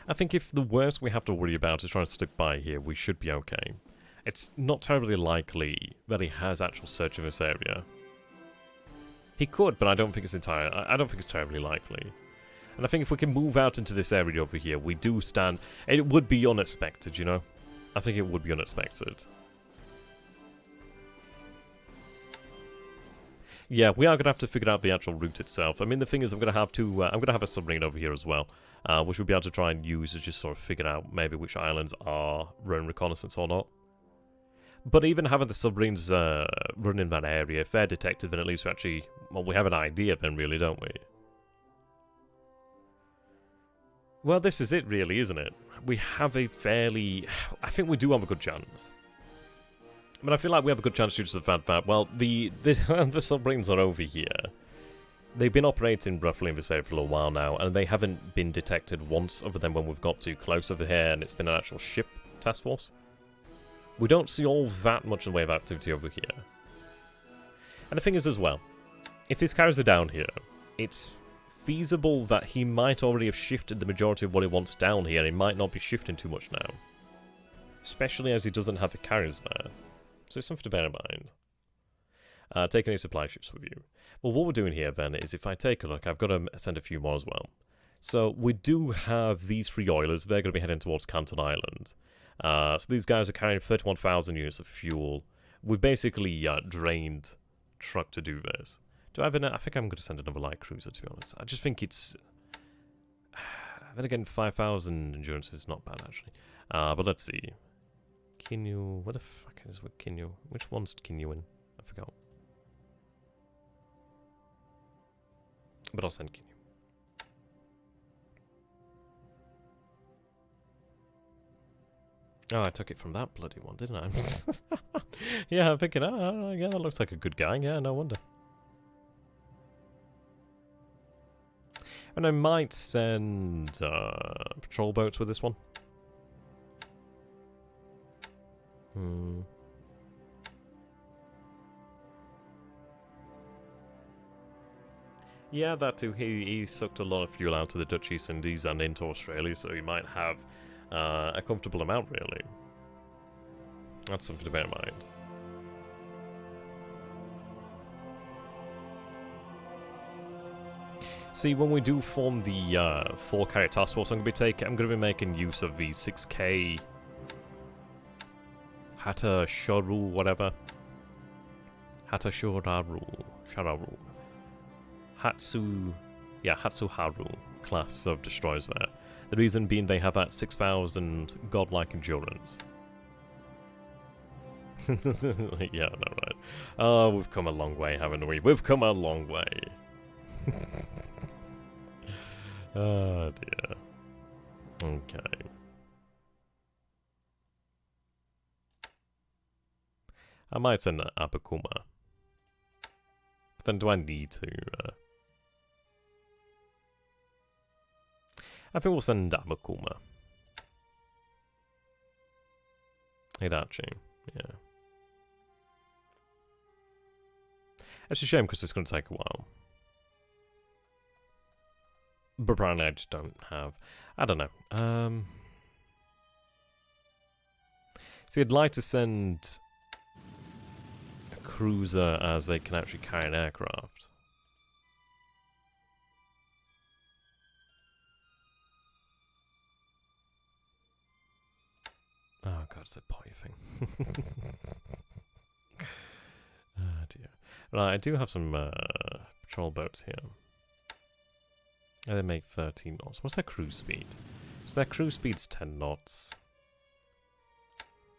I think if the worst we have to worry about is trying to slip by here, we should be okay. It's not terribly likely that he has actual search of this area. He could, but I don't think it's I don't think it's terribly likely. And I think if we can move out into this area over here, we do stand... It would be unexpected, you know? I think it would be unexpected. Yeah, we are going to have to figure out the actual route itself. I mean, the thing is, I'm going to have a submarine over here as well, which we'll be able to try and use to just sort of figure out maybe which islands are running reconnaissance or not. But even having the submarines run in that area, if they're detected, then at least we actually... Well, we have an idea then, really, don't we? Well, this is it, really, isn't it? We have a fairly... I think we do have a good chance. I mean, I feel like we have a good chance due to the fact that, well, the submarines are over here. They've been operating roughly in this area for a little while now, and they haven't been detected once, other than when we've got too close over here, and it's been an actual ship task force. We don't see all that much in the way of activity over here. And the thing is as well, if these carriers are down here, it's feasible that he might already have shifted the majority of what he wants down here, and he might not be shifting too much now. Especially as he doesn't have the carriers there. So it's something to bear in mind. Take any supply ships with you. Well, what we're doing here then is, if I take a look, I've got to send a few more as well. So we do have these 3 oilers. They're going to be heading towards Canton Island. So these guys are carrying 31,000 units of fuel. We've basically drained truck to do this. Do I have I think I'm going to send another light cruiser, to be honest. I just think it's... Then again, 5,000 endurance is not bad, actually. But let's see. Kinyu... What the fuck is with Kinyu? Which one's Kinyu in? I forgot. But I'll send Kinyu. Oh, I took it from that bloody one, didn't I? Yeah, I'm thinking, oh, yeah, that looks like a good guy. Yeah, no wonder. And I might send patrol boats with this one. Yeah, that too. He sucked a lot of fuel out of the Dutch East Indies and into Australia, so he might have a comfortable amount, really. That's something to bear in mind. See, when we do form the 4K task force, I'm going to be making use of the 6K Hata Shoru, whatever. Hata Shoraru. Hatsuharu class of destroyers there. The reason being they have that 6,000 godlike endurance. Yeah, I know, right? Oh, we've come a long way, haven't we? We've come a long way. Oh dear. Okay. I might send Abakuma. But then do I need to? I think we'll send Abakuma. Hidachi, yeah. It's a shame because it's going to take a while. But apparently I just don't have... I don't know. See, I'd like to send a cruiser as they can actually carry an aircraft. Oh god, it's a potty thing. Oh dear. Right, I do have some patrol boats here. And they make 13 knots. What's their cruise speed? So their cruise speed's 10 knots.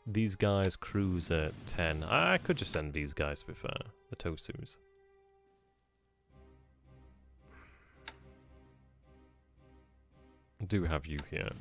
These guys cruise at 10. I could just send these guys to be fair. The Tosus. I do have you here.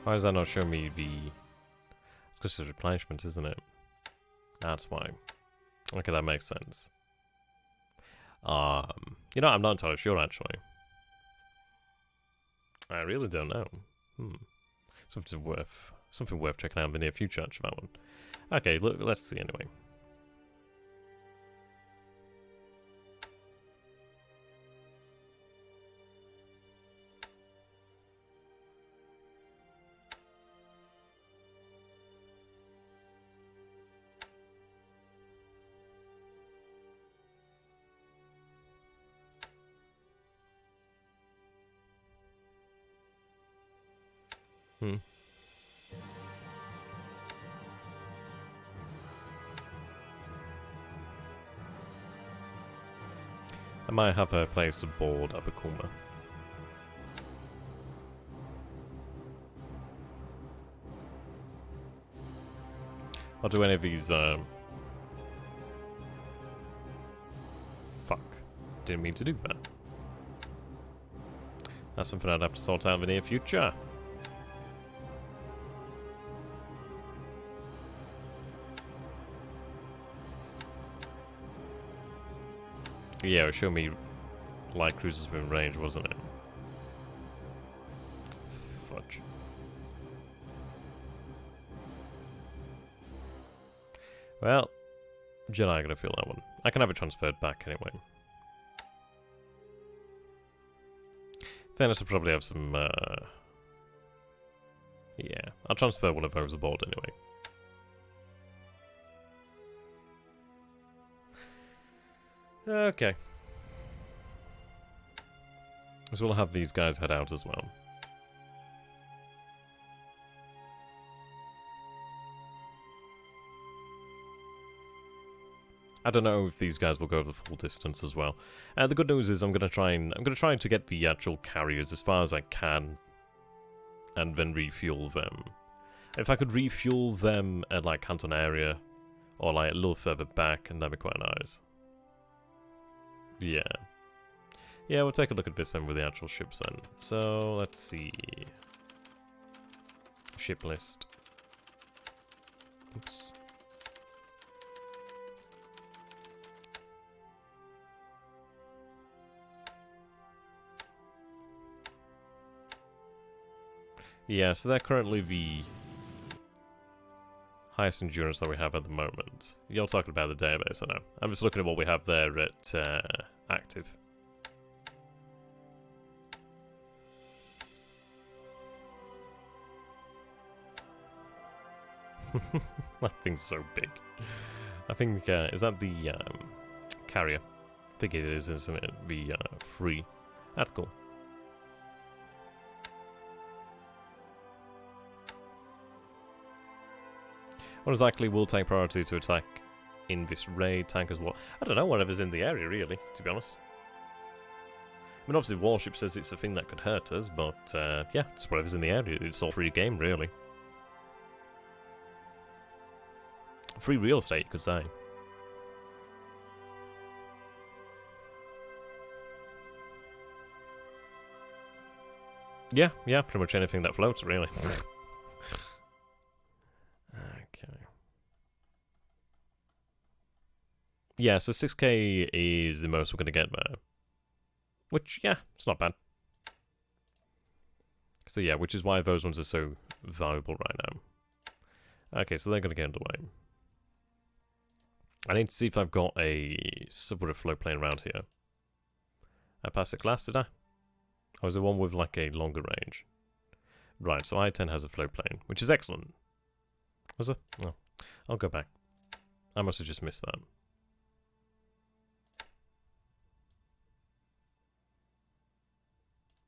Why does that not show me the... It's because it's replenishment, isn't it? That's why. Okay, that makes sense. You know, I'm not entirely sure, actually. I really don't know. Something worth checking out in the near future, actually, that one. Okay, look, let's see anyway. I might have her place aboard Abakuma. I'll do any of these, Fuck. Didn't mean to do that. That's something I'd have to sort out in the near future. Yeah, it would show me light cruisers within range, wasn't it? Fudge. Well, Jedi are gonna feel that one. I can have it transferred back anyway. Fairness will probably have some, yeah, I'll transfer one of those aboard anyway. Okay. So we'll have these guys head out as well. I don't know if these guys will go the full distance as well. And the good news is I'm gonna try to get the actual carriers as far as I can, and then refuel them. If I could refuel them at like Canton area, or like a little further back, and that'd be quite nice. Yeah. Yeah, we'll take a look at this then with the actual ships then. So let's see. Ship list. Oops. Yeah, so they're currently the highest endurance that we have at the moment. You're talking about the database, I know. I'm just looking at what we have there at active. That thing's so big. I think, is that the carrier? I think it is, isn't it? The free. That's cool. Most likely will take priority to attack in this raid tank as well. I don't know, whatever's in the area, really, to be honest. I mean, obviously, Warship says it's a thing that could hurt us, but yeah, it's whatever's in the area. It's all free game, really. Free real estate, you could say. Yeah, pretty much anything that floats, really. Okay. Yeah, so 6k is the most we're going to get there. Which, yeah, it's not bad. So yeah, which is why those ones are so valuable right now. Okay, so they're going to get underway. I need to see if I've got a subwater float plane around here. I passed it class, did I? Oh, is there one with like a longer range? Right, so I-10 has a float plane, which is excellent. Was it? No. I'll go back. I must have just missed that.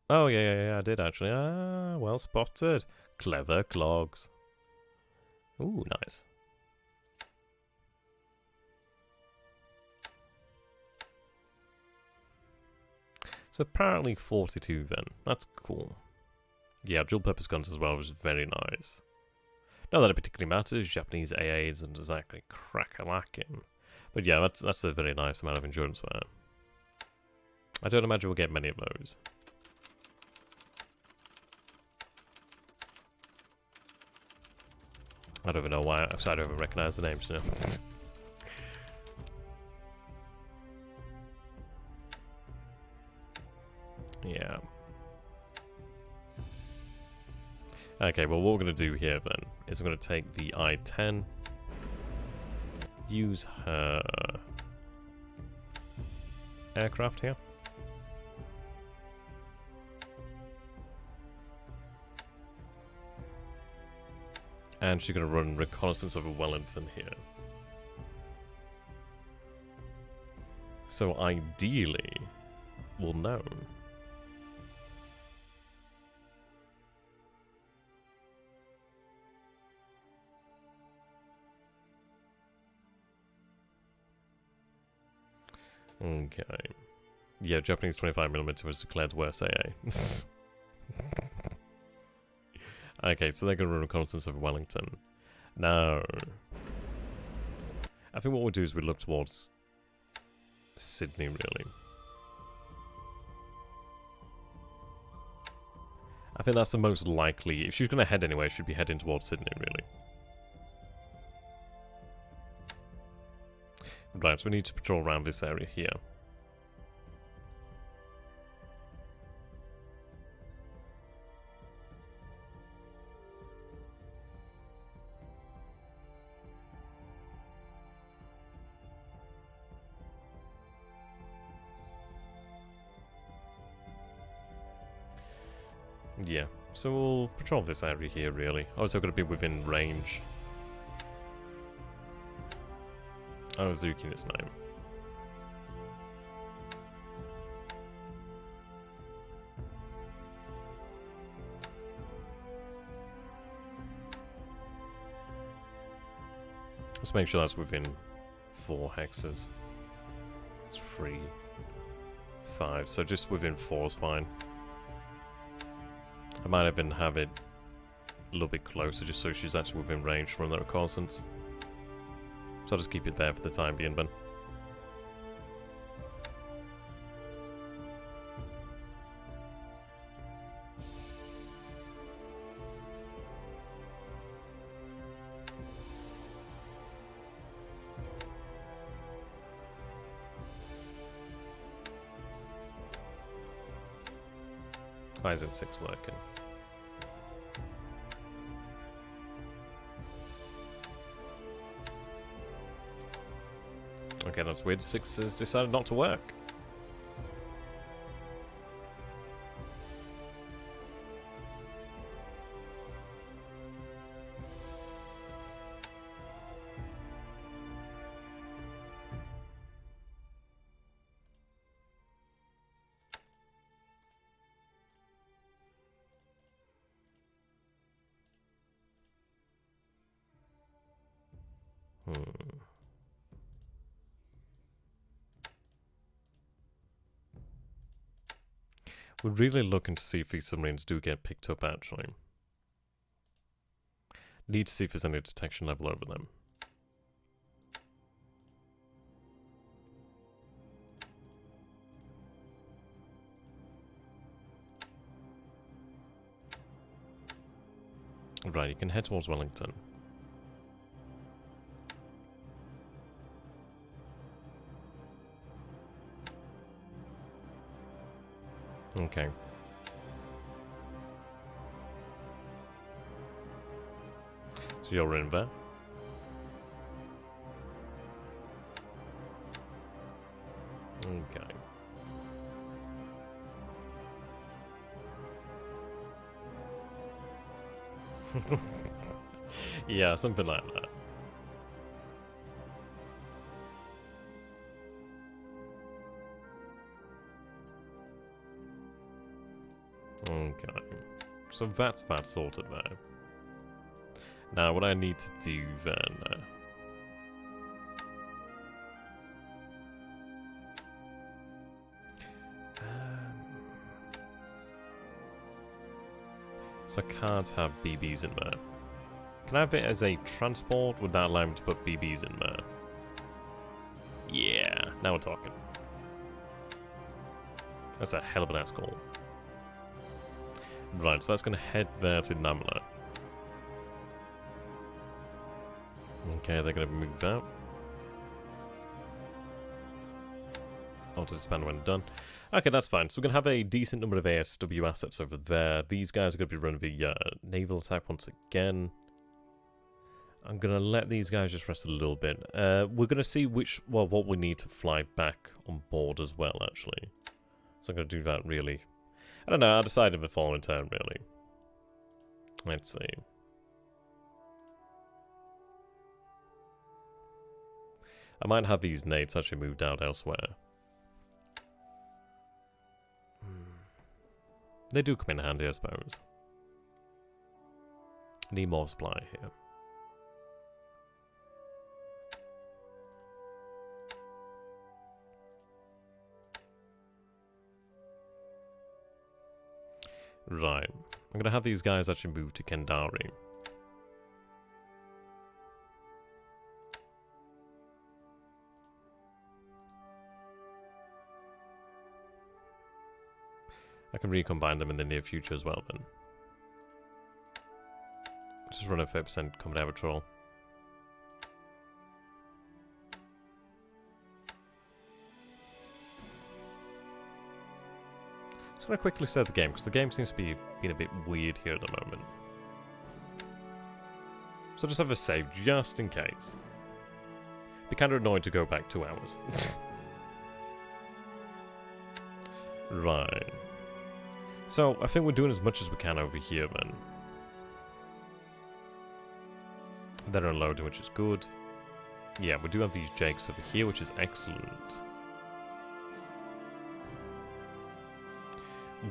Oh, yeah, I did actually. Ah, well spotted. Clever clogs. Ooh, nice. So apparently 42 then. That's cool. Yeah, dual purpose guns as well, which is very nice. Not that it particularly matters, Japanese AA isn't exactly crack-a-lacking. But yeah, that's a very nice amount of endurance there. I don't imagine we'll get many of those. I don't even know why, because I don't even recognise the names, you know. Yeah. Okay, well what we're going to do here then is I'm going to take the I-10, use her aircraft here. And she's going to run reconnaissance over Wellington here. So ideally, we'll know. Okay. Yeah, Japanese 25mm was declared worse AA. Okay, so they're going to run reconnaissance over Wellington. Now, I think what we'll do is we'll look towards Sydney, really. I think that's the most likely. If she's going to head anywhere, she'd be heading towards Sydney, really. Right, so we need to patrol around this area here. Yeah, so we'll patrol this area here, really. Also going to be within range. I was looking its name. Let's make sure that's within 4 hexes. It's 3, 5, so just within 4 is fine. I might even have it a little bit closer just so she's actually within range from the reconnaissance. So I'll just keep it there for the time being, then. Why isn't 6 working? Okay, that's weird. 6 has decided not to work. We're really looking to see if these submarines do get picked up, actually. Need to see if there's any detection level over them. Right, you can head towards Wellington. Okay. So you're in there. Okay. Yeah, something like that. Okay, so that's that sorted there. Now, what I need to do then... so I can't have BBs in there. Can I have it as a transport? Would that allow me to put BBs in there? Yeah, now we're talking. That's a hell of an ass call. Right, so that's going to head there to Namla. Okay, they're going to move out. Auto disband when done. Okay, that's fine. So we're going to have a decent number of ASW assets over there. These guys are going to be running the naval attack once again. I'm going to let these guys just rest a little bit. We're going to see what we need to fly back on board as well, actually. So I'm going to do that really. I don't know, I'll decide in the following turn, really. Let's see. I might have these nades actually moved out elsewhere. They do come in handy, I suppose. Need more supply here. Right. I'm going to have these guys actually move to Kendari. I can recombine them in the near future as well, then. Just run a 30% combat air patrol. I'm going to quickly set the game, because the game seems to be being a bit weird here at the moment. So just have a save, just in case. Be kind of annoying to go back 2 hours. Right. So, I think we're doing as much as we can over here, then. They're unloading, which is good. Yeah, we do have these Jakes over here, which is excellent.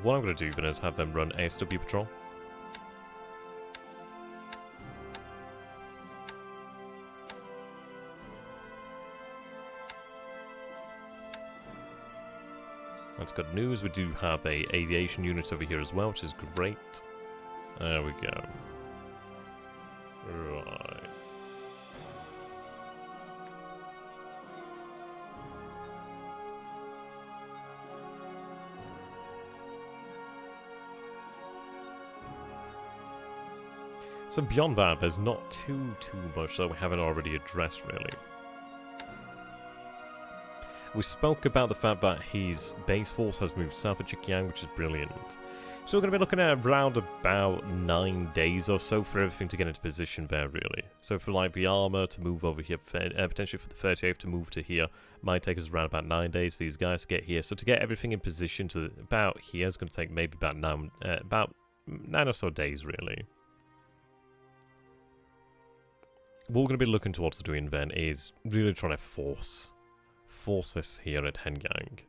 What I'm going to do then is have them run ASW patrol. That's good news. We do have a aviation unit over here as well, which is great. There we go. Right. So beyond that, there's not too much that we haven't already addressed, really. We spoke about the fact that his base force has moved south of Chikyang, which is brilliant. So we're going to be looking at around about 9 days or so for everything to get into position there, really. So for like the armor to move over here, potentially for the 38th to move to here, might take us around about 9 days for these guys to get here. So to get everything in position to about here is going to take maybe about 9 or so days, really. What we're going to be looking towards doing then is really trying to force this here at Hengyang.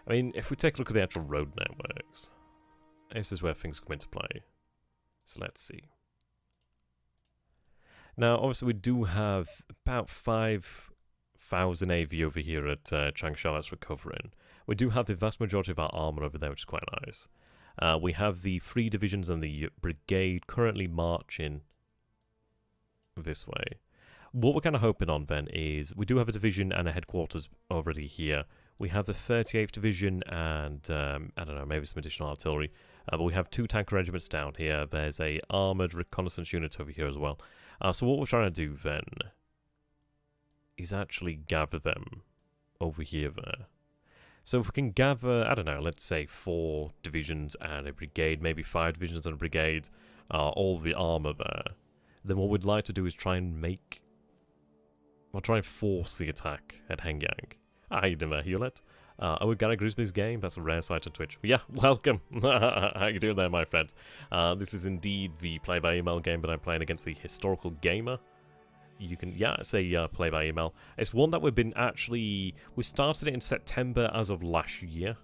I mean, if we take a look at the actual road networks, this is where things come into play. So let's see. Now, obviously, we do have about 5,000 AV over here at Changsha that's recovering. We do have the vast majority of our armor over there, which is quite nice. We have the 3 divisions and the brigade currently marching this way. What we're kind of hoping on then is we do have a division and a headquarters already here. We have the 38th division and I don't know, maybe some additional artillery, but we have 2 tank regiments down here. There's a armored reconnaissance unit over here as well. So what we're trying to do then is actually gather them over here there. So if we can gather, I don't know, let's say 4 divisions and a brigade, maybe 5 divisions and a brigade, all the armor there, then what we'd like to do is try and force the attack at Hengyang. How you doing there, Hewlett? Oh, we've got a Grigsby's game. That's a rare sight on Twitch. But yeah, welcome. How you doing there, my friend? This is indeed the play-by-email game, but I'm playing against the historical gamer. You can, yeah, say play-by-email. It's one that we started it in September as of last year.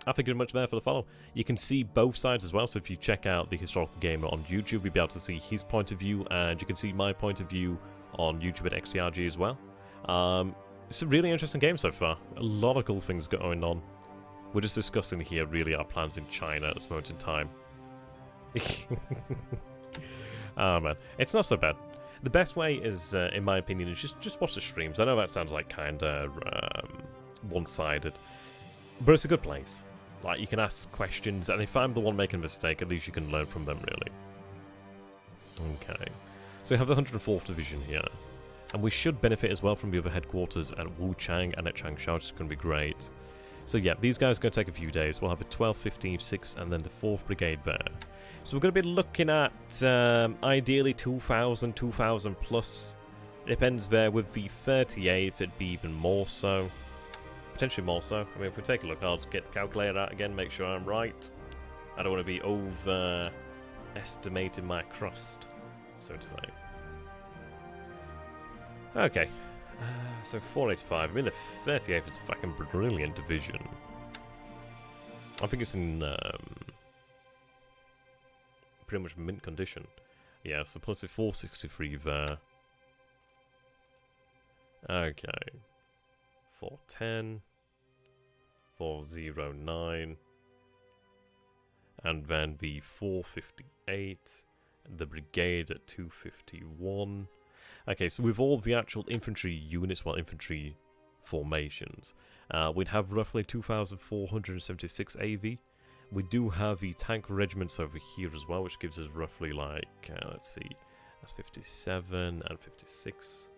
I think you're much there for the follow. You can see both sides as well, so if you check out the historical gamer on YouTube, you'll be able to see his point of view, and you can see my point of view on YouTube at XTRG as well. It's a really interesting game so far. A lot of cool things going on. We're just discussing here really our plans in China at this moment in time. Oh man, it's not so bad. The best way is, in my opinion, is just watch the streams. I know that sounds like kind of one-sided, but it's a good place. Like, you can ask questions, and if I'm the one making a mistake, at least you can learn from them, really. Okay. So we have the 104th Division here. And we should benefit as well from the other headquarters at Wuchang and at Changsha, which is going to be great. So yeah, these guys are going to take a few days. We'll have a 12th, 15th, 6th, and then the 4th Brigade there. So we're going to be looking at, ideally 2,000, 2,000 plus. It depends there. With the 38th, it'd be even more so. Potentially more so. I mean, if we take a look, I'll just get the calculator out again, make sure I'm right. I don't want to be overestimating my crust, so to say. Okay. So 485. I mean, the 38th is a fucking brilliant division. I think it's in pretty much mint condition. Yeah, so plus a 463 there. Okay. 410. 409. And then the 458. The brigade at 251. Okay, so with all the actual infantry units, well, infantry formations, we'd have roughly 2,476 AV. We do have the tank regiments over here as well, which gives us roughly like, let's see, that's 57 and 56.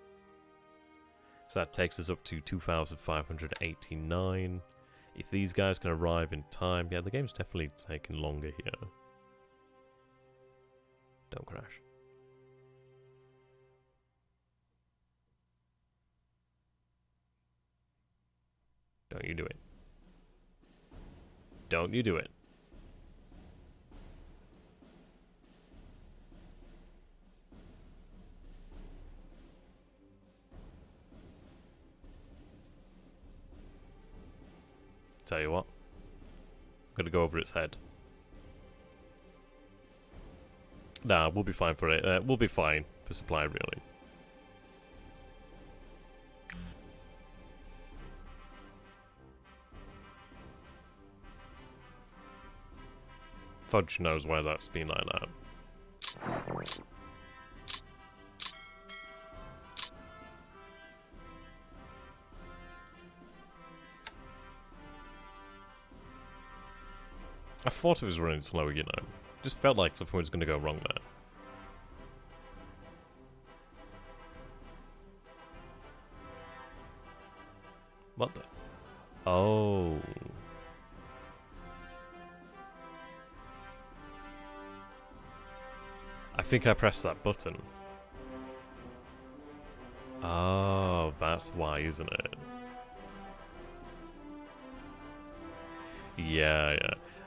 So that takes us up to 2,589. If these guys can arrive in time, yeah, the game's definitely taking longer here. Don't crash. Don't you do it. Don't you do it. Tell you what. I'm gonna go over its head. Nah, we'll be fine for it. We'll be fine for supply, really. fudge knows why that's been like that. I thought it was running slow, you know. Just felt like something was going to go wrong there. What the? Oh. I think I pressed that button. Oh, that's why, isn't it? Yeah.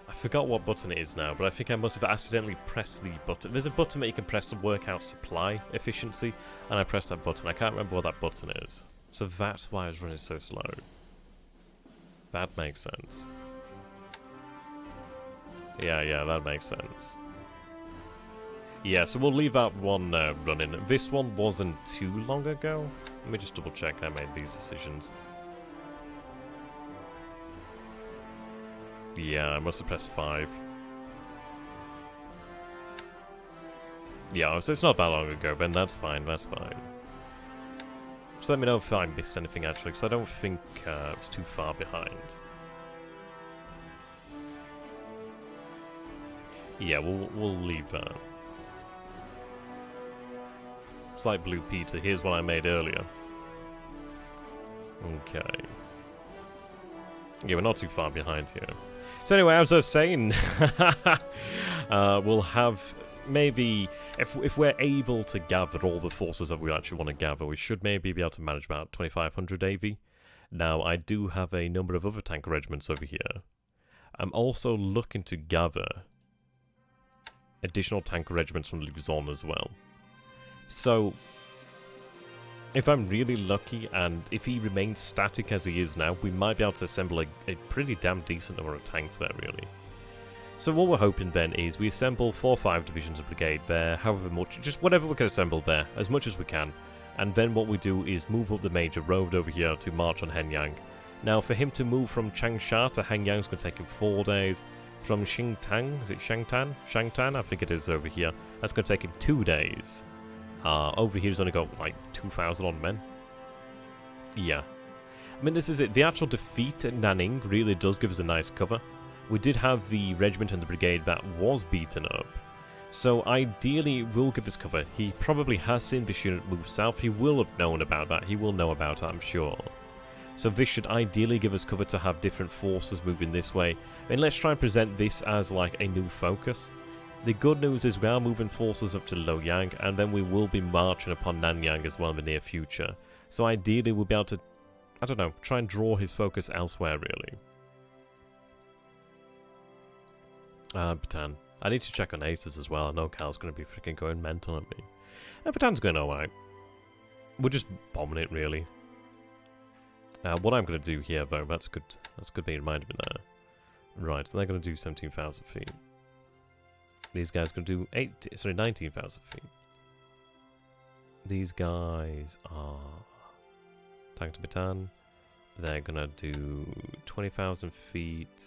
I forgot what button it is now, but I think I must have accidentally pressed the button. There's a button that you can press to work out supply efficiency, and I pressed that button. I can't remember what that button is. So that's why I was running so slow. That makes sense. Yeah, that makes sense. Yeah, so we'll leave that one running. This one wasn't too long ago. Let me just double check I made these decisions. Yeah, I must have pressed 5. Yeah, so it's not that long ago, then that's fine, that's fine. Just let me know if I missed anything actually, because I don't think it's too far behind. Yeah, we'll leave that. Slight blue pizza, here's what I made earlier. Okay. Yeah, we're not too far behind here. So anyway, as I was saying, we'll have maybe, if we're able to gather all the forces that we actually want to gather, we should maybe be able to manage about 2,500 AV. Now, I do have a number of other tank regiments over here. I'm also looking to gather additional tank regiments from Luzon as well. So, if I'm really lucky, and if he remains static as he is now, we might be able to assemble a pretty damn decent number of tanks there, really. So what we're hoping then is we assemble 4 or 5 divisions of brigade there, however much, just whatever we can assemble there, as much as we can. And then what we do is move up the major road over here to march on Henyang. Now, for him to move from Changsha to Henyang is going to take him 4 days. From Xingtang, is it Shangtan? Shangtan, I think it is over here. That's going to take him 2 days. Over here he's only got like 2,000 on men. Yeah. I mean, this is it. The actual defeat at Nanning really does give us a nice cover. We did have the regiment and the brigade that was beaten up. So ideally it will give us cover. He probably has seen this unit move south. He will have known about that. He will know about it, I'm sure. So this should ideally give us cover to have different forces moving this way. I mean, let's try and present this as like a new focus. The good news is we are moving forces up to Loyang, and then we will be marching upon Nanyang as well in the near future. So ideally we'll be able to, I don't know, try and draw his focus elsewhere, really. Batan. I need to check on aces as well. I know Cal's going to be freaking going mental at me. Batan's going alright. We're just bombing it, really. What I'm going to do here, though, that's good being reminded me there. Right, so they're going to do 17,000 feet. These guys are going to do 19,000 feet. These guys are tank to Bataan. They're going to do 20,000 feet.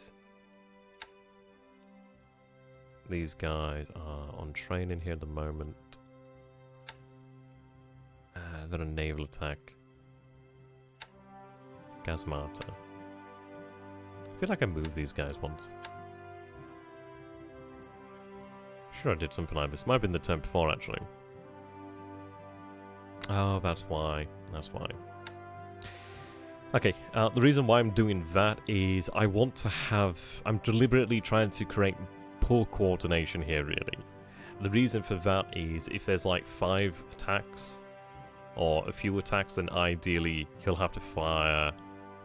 These guys are on training here at the moment. They're a naval attack. Gazmata. I feel like I moved these guys once. Sure I did something like this. Might have been the turn before, actually. Oh, that's why. That's why. Okay, the reason why I'm doing that is I want to have... I'm deliberately trying to create poor coordination here, really. The reason for that is if there's like 5 attacks or a few attacks, then ideally he'll have to fire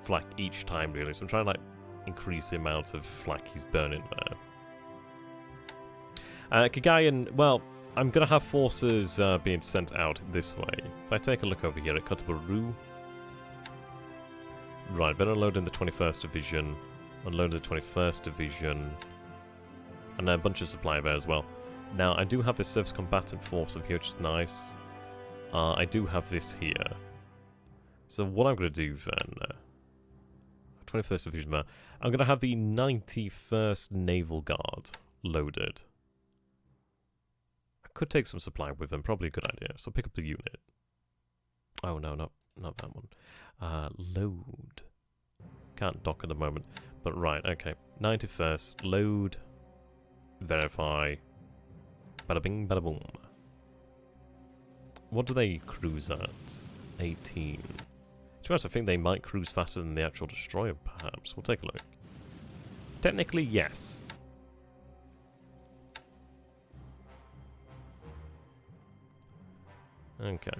flak each time, really. So I'm trying to like increase the amount of flak he's burning there. Kagayan, well, I'm going to have forces being sent out this way. If I take a look over here at Kutabaru. Right, better unload in the 21st Division. Unload the 21st Division. And a bunch of supply there as well. Now, I do have this Surface Combatant Force over here, which is nice. I do have this here. So what I'm going to do then... 21st Division there. I'm going to have the 91st Naval Guard loaded. I could take some supply with them, probably a good idea. So pick up the unit. Oh no, not that one. Load. Can't dock at the moment. But right, okay. 91st, load, verify. Bada bing, bada boom. What do they cruise at? 18. To be honest, I think they might cruise faster than the actual destroyer, perhaps. We'll take a look. Technically, yes. Okay.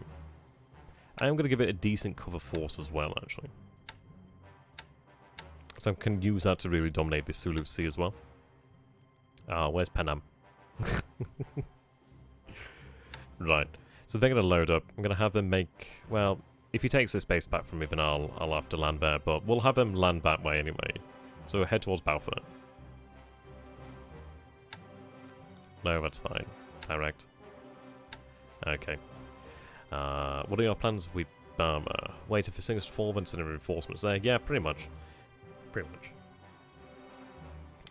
I am going to give it a decent cover force as well, actually. So I can use that to really dominate the Sulu Sea as well. Ah, where's Panam? Right. So they're going to load up. I'm going to have them make... Well, if he takes this base back from me, then I'll have to land there. But we'll have him land that way anyway. So head towards Balfour. No, that's fine. Direct. Okay. What are your plans with Burma? Waiting for things to fall, then sending reinforcements there? Yeah, pretty much. Pretty much.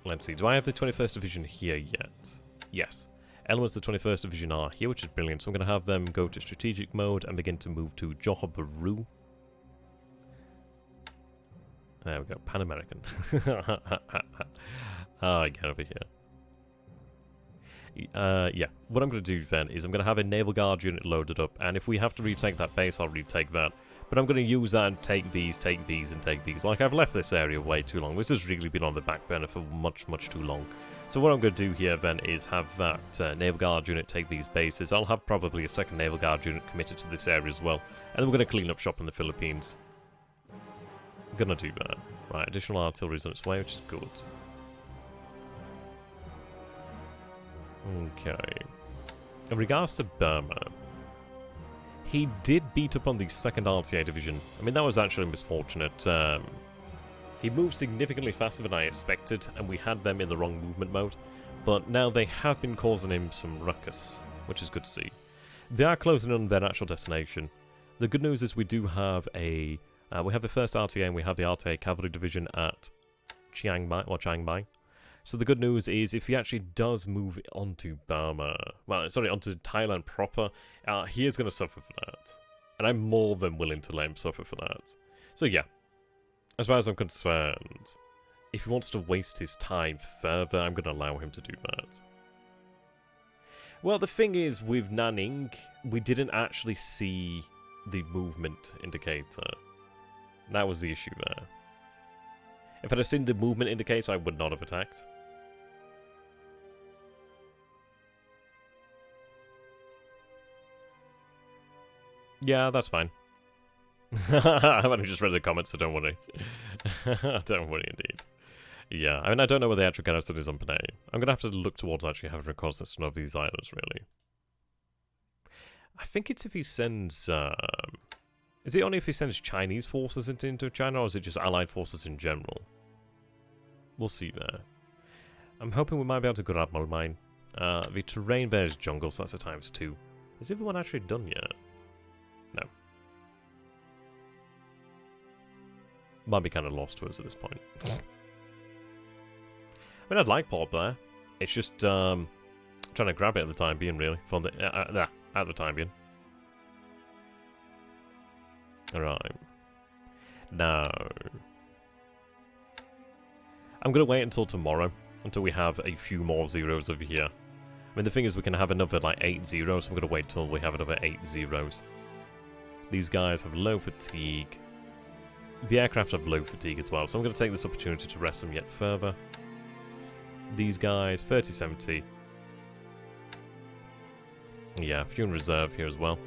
Let's see. Do I have the 21st Division here yet? Yes. Elements of the 21st Division are here, which is brilliant. So I'm going to have them go to strategic mode and begin to move to Johor Bahru. There we go. Pan American. Get over here. Yeah. What I'm going to do then is I'm going to have a Naval Guard unit loaded up, and if we have to retake that base, I'll retake that. But I'm going to use that and take these, and take these. Like, I've left this area way too long. This has really been on the back burner for much, much too long. So what I'm going to do here then is have that Naval Guard unit take these bases. I'll have probably a second Naval Guard unit committed to this area as well. And then we're going to clean up shop in the Philippines. I'm going to do that. Right, additional artillery is on its way, which is good. Okay. In regards to Burma, he did beat up on the 2nd RTA Division. I mean, that was actually misfortunate. He moved significantly faster than I expected, and we had them in the wrong movement mode. But now they have been causing him some ruckus, which is good to see. They are closing on their actual destination. The good news is we do have a... we have the 1st RTA and we have the RTA Cavalry Division at Chiang Mai. So the good news is, if he actually does move onto Burma, well, sorry, onto Thailand proper, he is going to suffer for that. And I'm more than willing to let him suffer for that. So yeah, as far as I'm concerned, if he wants to waste his time further, I'm going to allow him to do that. Well, the thing is, with Nanning, we didn't actually see the movement indicator. That was the issue there. If I'd have seen the movement indicator, I would not have attacked. Yeah, that's fine. I've only just read the comments, so don't worry. Don't worry indeed. Yeah, I mean, I don't know where the actual garrison is on Panay. I'm going to have to look towards actually having reconnaissance on these islands, really. I think it's if he sends... is it only if he sends Chinese forces into China, or is it just allied forces in general? We'll see there. I'm hoping we might be able to go to Admiral Mine. The terrain there is jungle, so that's a ×2. Is everyone actually done yet? No. Might be kind of lost to us at this point. I mean, I'd like Port Blair. It's just trying to grab it at the time being, really. From the at the time being. Alright. Now, I'm going to wait until tomorrow, until we have a few more zeros over here. I mean, the thing is, we can have another, like, 8 zeros, so I'm going to wait till we have another 8 zeros. These guys have low fatigue. The aircraft have low fatigue as well, so I'm going to take this opportunity to rest them yet further. These guys, 3070. Yeah, a few in reserve here as well.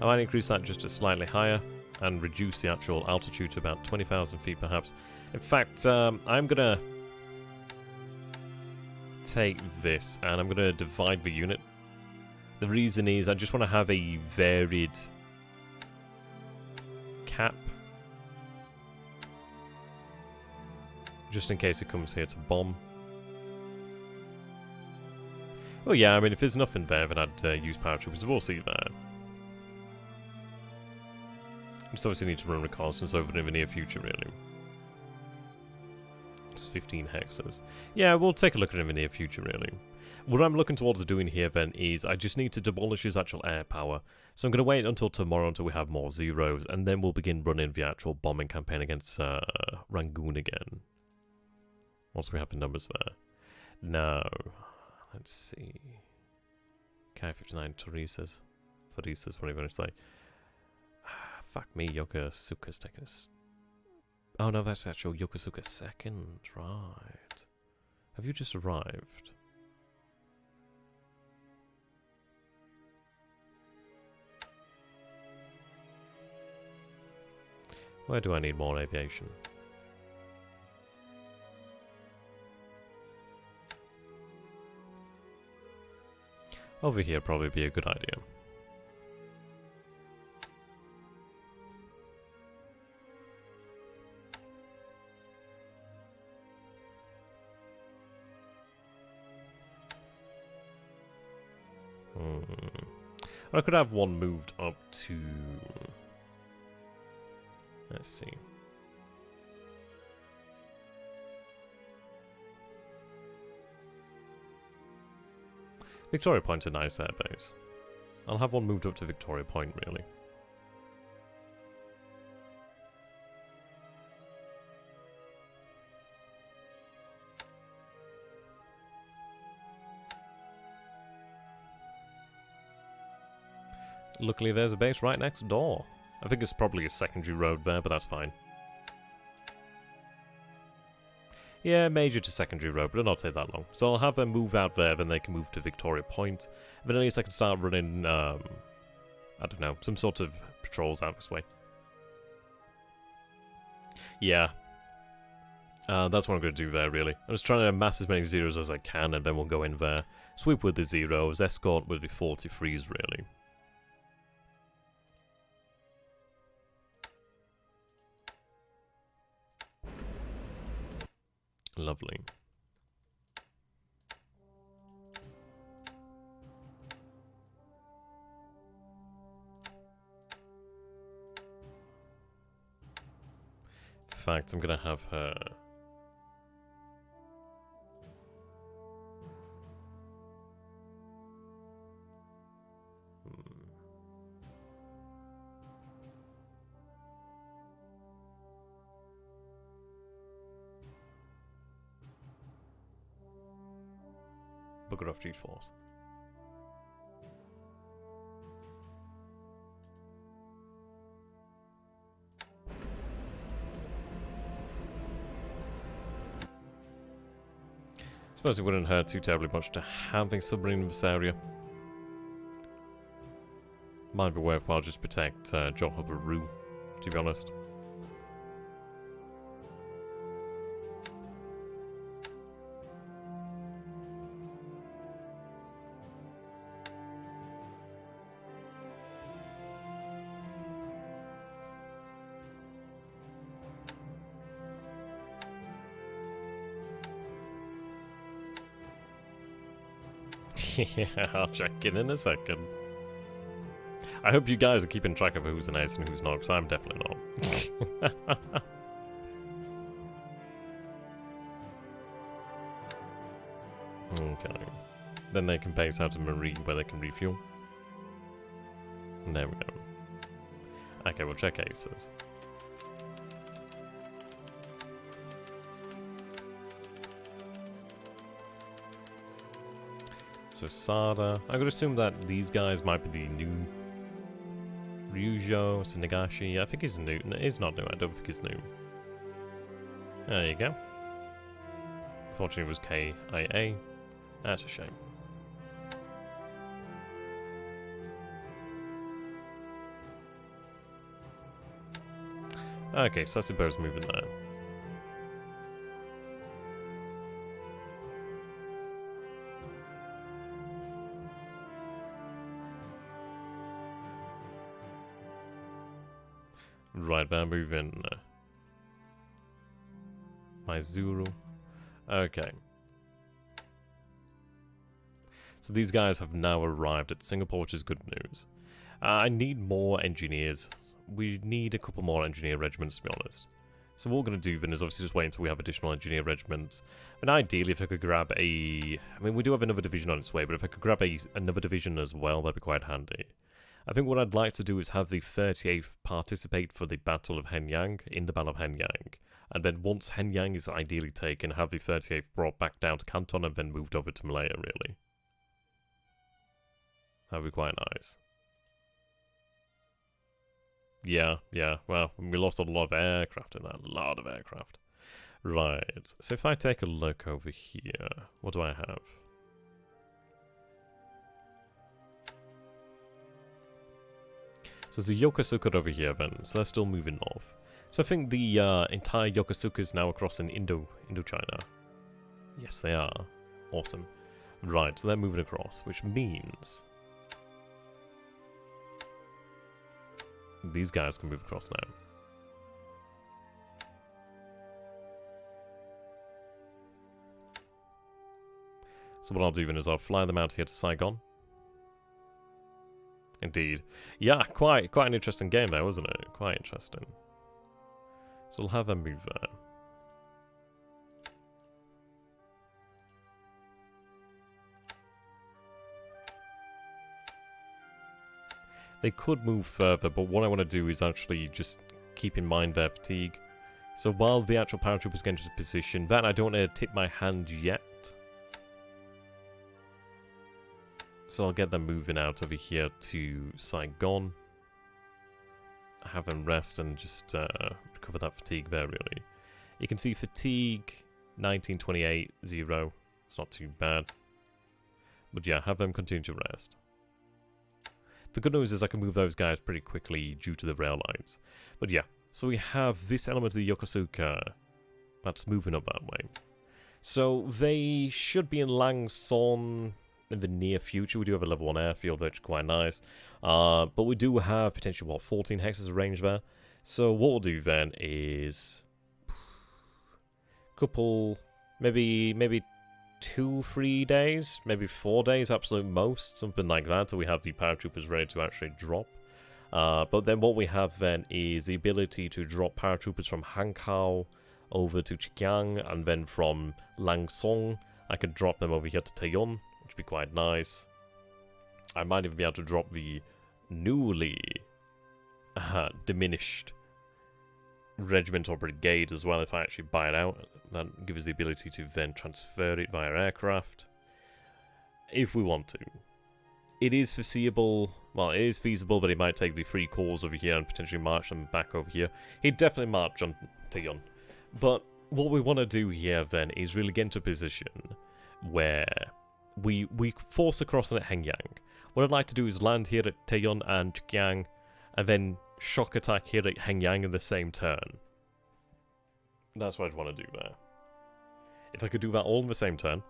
I might increase that just to slightly higher and reduce the actual altitude to about 20,000 feet perhaps. In fact, I'm going to take this and I'm going to divide the unit. The reason is I just want to have a varied cap. Just in case it comes here to bomb. Well, yeah, I mean, if there's nothing there, then I'd use paratroopers. We'll see there. Just obviously need to run reconnaissance over in the near future, really. max 15 hexes. Yeah, we'll take a look at him in the near future, really. What I'm looking towards doing here, then, is I just need to demolish his actual air power. So I'm going to wait until tomorrow until we have more zeros, and then we'll begin running the actual bombing campaign against Rangoon again. Once we have the numbers there. Now, let's see. K59 Teresa's. Teresa's, what are you going to say? Fuck me, Yokosuka's taking us. Oh no, that's actual Yokosuka second, right. Have you just arrived? Where do I need more aviation? Over here probably be a good idea. I could have one moved up to... Let's see. Victoria Point's a nice airbase. I'll have one moved up to Victoria Point, really. Luckily there's a base right next door. I think it's probably a secondary road there, but that's fine. Yeah, major to secondary road, but it'll not take that long. So I'll have them move out there, then they can move to Victoria Point. Then at least I can start running, I don't know, some sort of patrols out this way. Yeah. That's what I'm going to do there, really. I'm just trying to amass as many zeros as I can, and then we'll go in there. Sweep with the zeros, escort with the 43s, really. Lovely. In fact, I'm gonna have her... Bugger off G-Force. Suppose it wouldn't hurt too terribly much to have a submarine in this area. Might be worthwhile just protect Johor Bahru, to be honest. Yeah, I'll check in a second. I hope you guys are keeping track of who's an ace and who's not, because I'm definitely not. Okay. Then they can base out a marine where they can refuel. And there we go. Okay, we'll check aces. So Sada, I could assume that these guys might be the new Ryujo, Sunagashi. I think he's new. No, he's not new. I don't think he's new. There you go. Unfortunately, it was KIA. That's a shame. Okay, so that's the boat's moving there. Right, they're moving Maizuru. Okay. So these guys have now arrived at Singapore, which is good news. I need more engineers. We need a couple more engineer regiments, to be honest. So what we're going to do then is obviously just wait until we have additional engineer regiments. And ideally, if I could grab a... I mean, we do have another division on its way, but if I could grab another division as well, that'd be quite handy. I think what I'd like to do is have the 38th participate for the Battle of Henyang, in the Battle of Henyang. And then once Henyang is ideally taken, have the 38th brought back down to Canton and then moved over to Malaya, really. That'd be quite nice. Yeah, well, we lost a lot of aircraft in that, a lot of aircraft. Right, so if I take a look over here, what do I have? So there's the Yokosuka over here then, so they're still moving north. So I think the entire Yokosuka is now across in Indochina. Yes, they are. Awesome. Right, so they're moving across, which means... these guys can move across now. So what I'll do then is I'll fly them out here to Saigon. Indeed. Yeah, quite an interesting game there, wasn't it? Quite interesting. So we'll have them move there. They could move further, but what I want to do is actually just keep in mind their fatigue. So while the actual paratroopers get into position, that I don't want to tip my hand yet. So I'll get them moving out over here to Saigon. Have them rest and just recover that fatigue there, really. You can see fatigue, 1928, 0. It's not too bad. But yeah, have them continue to rest. The good news is I can move those guys pretty quickly due to the rail lines. But yeah, so we have this element of the Yokosuka that's moving up that way. So they should be in Langson in the near future. We do have a level 1 airfield, which is quite nice. But we do have potentially, what, 14 hexes of range there. So what we'll do then is... couple, maybe 2-3 days, maybe 4 days, absolute most, something like that, till we have the paratroopers ready to actually drop. But then what we have then is the ability to drop paratroopers from Hankow over to Chikyang, and then from Langsong, I could drop them over here to Taeyong, which would be quite nice. I might even be able to drop the newly diminished regiment or brigade as well if I actually buy it out. That gives us the ability to then transfer it via aircraft if we want to. It is foreseeable, well, it is feasible that he might take the 3 corps over here and potentially march them back over here. He'd definitely march on Taeyong. But what we want to do here then is really get into a position where we force across at Henyang. What I'd like to do is land here at Taeyong and Chikyang, and then shock attack here at Henyang in the same turn. That's what I'd want to do there. If I could do that all in the same turn,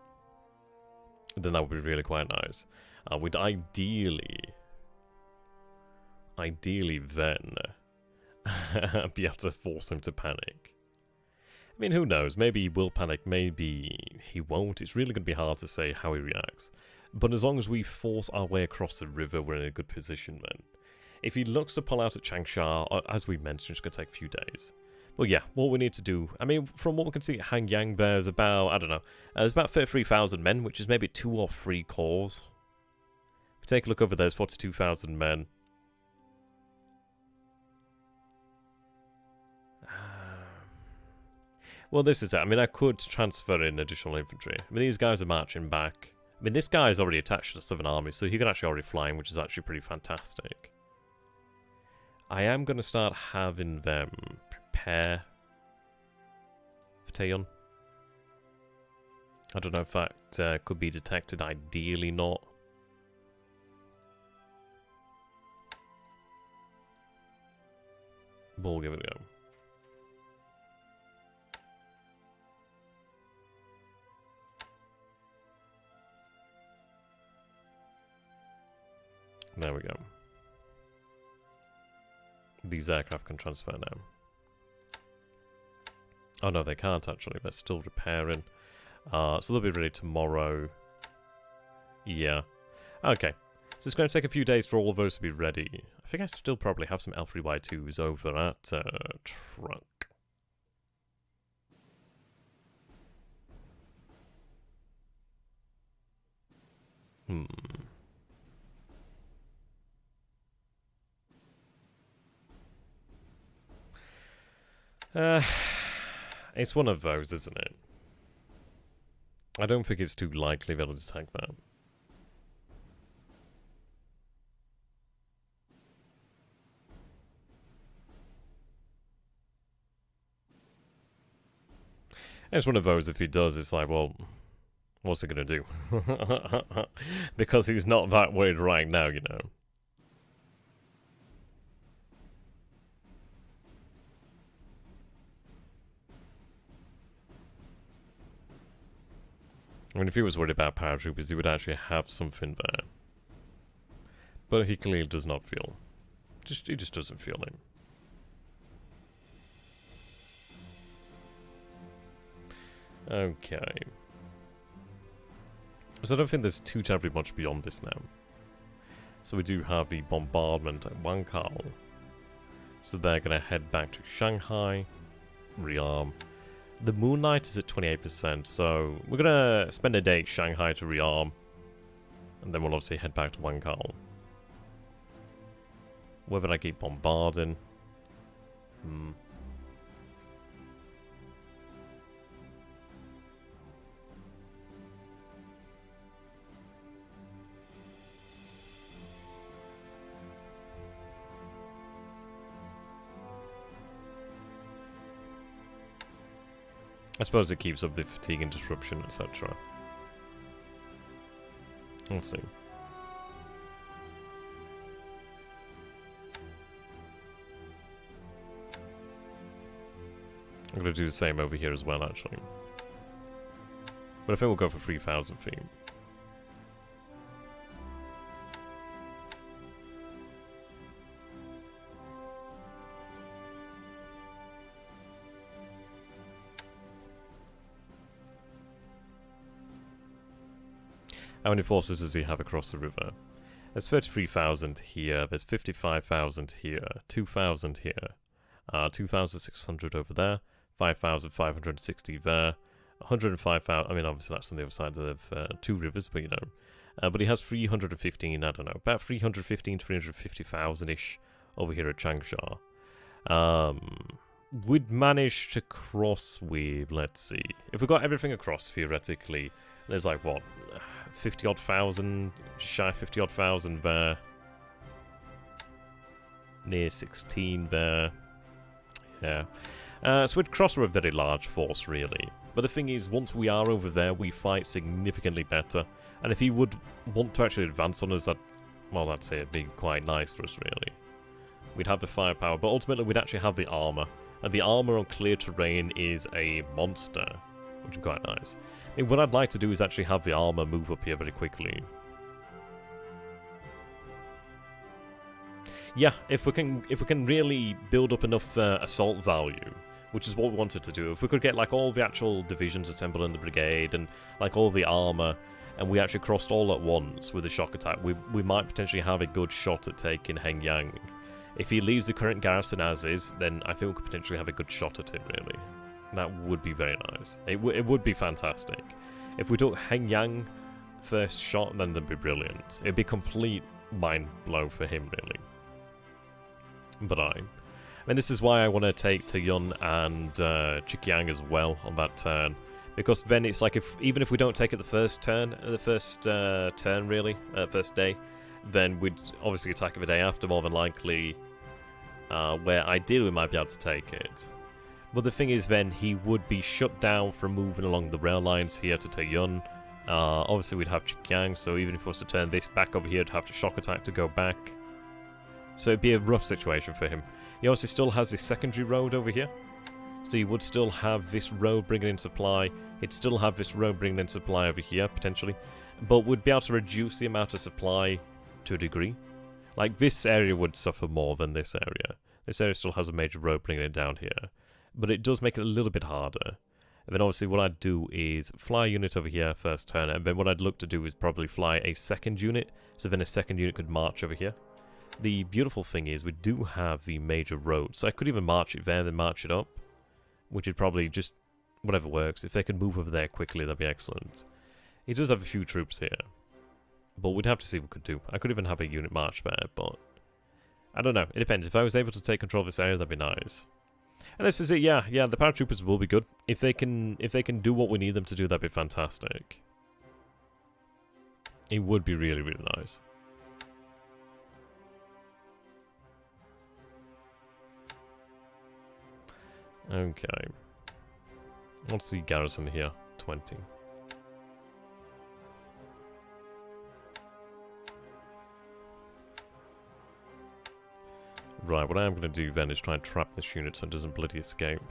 then that would be really quite nice. We'd ideally then be able to force him to panic. I mean, who knows? Maybe he will panic, maybe he won't. It's really going to be hard to say how he reacts. But as long as we force our way across the river, we're in a good position then. If he looks to pull out at Changsha, as we mentioned, it's going to take a few days. But yeah, what we need to do, I mean, from what we can see at Hanyang, there's about, I don't know, there's about 33,000 men, which is maybe 2 or 3 corps. If we take a look over there, there's 42,000 men. Well, this is it. I mean, I could transfer in additional infantry. I mean, these guys are marching back. I mean, this guy is already attached to the Southern Army, so he can actually already fly in, which is actually pretty fantastic. I am going to start having them prepare for Taeyong. I don't know if that could be detected. Ideally not. But we'll give it a go. There we go. These aircraft can transfer now. Oh no, they can't actually. They're still repairing. So they'll be ready tomorrow. Yeah. Okay. So it's going to take a few days for all of those to be ready. I think I still probably have some L3Y2s over at Trunk. Hmm. It's one of those, isn't it? I don't think it's too likely they'll attack that. It's one of those, if he does, it's like, well, what's he gonna do? Because he's not that worried right now, you know. I mean, if he was worried about paratroopers, he would actually have something there. But he clearly does not feel. He just doesn't feel it. Okay. So I don't think there's too terribly much beyond this now. So we do have the bombardment at Wankal. So they're going to head back to Shanghai, rearm. The Moon Knight is at 28%, so we're going to spend a day at Shanghai to rearm. And then we'll obviously head back to Wankal. Whether I keep bombarding... I suppose it keeps up the fatigue and disruption, etc. We'll see. I'm going to do the same over here as well, actually. But I think we'll go for 3,000 feet. How many forces does he have across the river? There's 33,000 here, there's 55,000 here, 2,000 here, 2,600 over there, 5,560 there, 105,000, I mean obviously that's on the other side of two rivers, but you know. But he has 315, I don't know, about 315, 350,000-ish over here at Changsha. We'd manage to cross with, let's see, if we got everything across theoretically, there's like what, 50-odd thousand, shy 50-odd thousand there. Near 16 there. Yeah. So we'd cross with a very large force, really. But the thing is, once we are over there, we fight significantly better. And if he would want to actually advance on us, that, well, that's it, it'd be quite nice for us, really. We'd have the firepower, but ultimately we'd actually have the armor. And the armor on clear terrain is a monster, which is quite nice. I mean, what I'd like to do is actually have the armor move up here very quickly. Yeah, if we can really build up enough assault value, which is what we wanted to do. If we could get like all the actual divisions assembled in the brigade and like all the armor, and we actually crossed all at once with a shock attack, we might potentially have a good shot at taking Hengyang. If he leaves the current garrison as is, then I think we could potentially have a good shot at it, really. That would be very nice. It would be fantastic. If we took Hengyang first shot, then that'd be brilliant. It'd be complete mind blow for him, really. But I mean, this is why I want to take Taeyun and Chikyang as well on that turn. Because then it's like, even if we don't take it the first turn really, first day, then we'd obviously attack it the day after, more than likely, where ideally we might be able to take it. But the thing is then, he would be shut down from moving along the rail lines here to Taeyun. Obviously we'd have Chikyang, so even if we was to turn this back over here, it'd have to shock attack to go back. So it'd be a rough situation for him. He also still has this secondary road over here. So he would still have this road bringing in supply. He'd still have this road bringing in supply over here, potentially. But would be able to reduce the amount of supply to a degree. Like, this area would suffer more than this area. This area still has a major road bringing it down here. But it does make it a little bit harder. And then obviously what I'd do is fly a unit over here first turn. And then what I'd look to do is probably fly a second unit. So then a second unit could march over here. The beautiful thing is we do have the major road. So I could even march it there and then march it up. Which would probably just, whatever works. If they could move over there quickly, that'd be excellent. He does have a few troops here. But we'd have to see what we could do. I could even have a unit march there, but I don't know. It depends. If I was able to take control of this area, that'd be nice. And this is it. Yeah, the paratroopers will be good. If they can do what we need them to do, that'd be fantastic. It would be really, really nice. Okay. What's the garrison here? 20. Right, what I am going to do then is try and trap this unit so it doesn't bloody escape.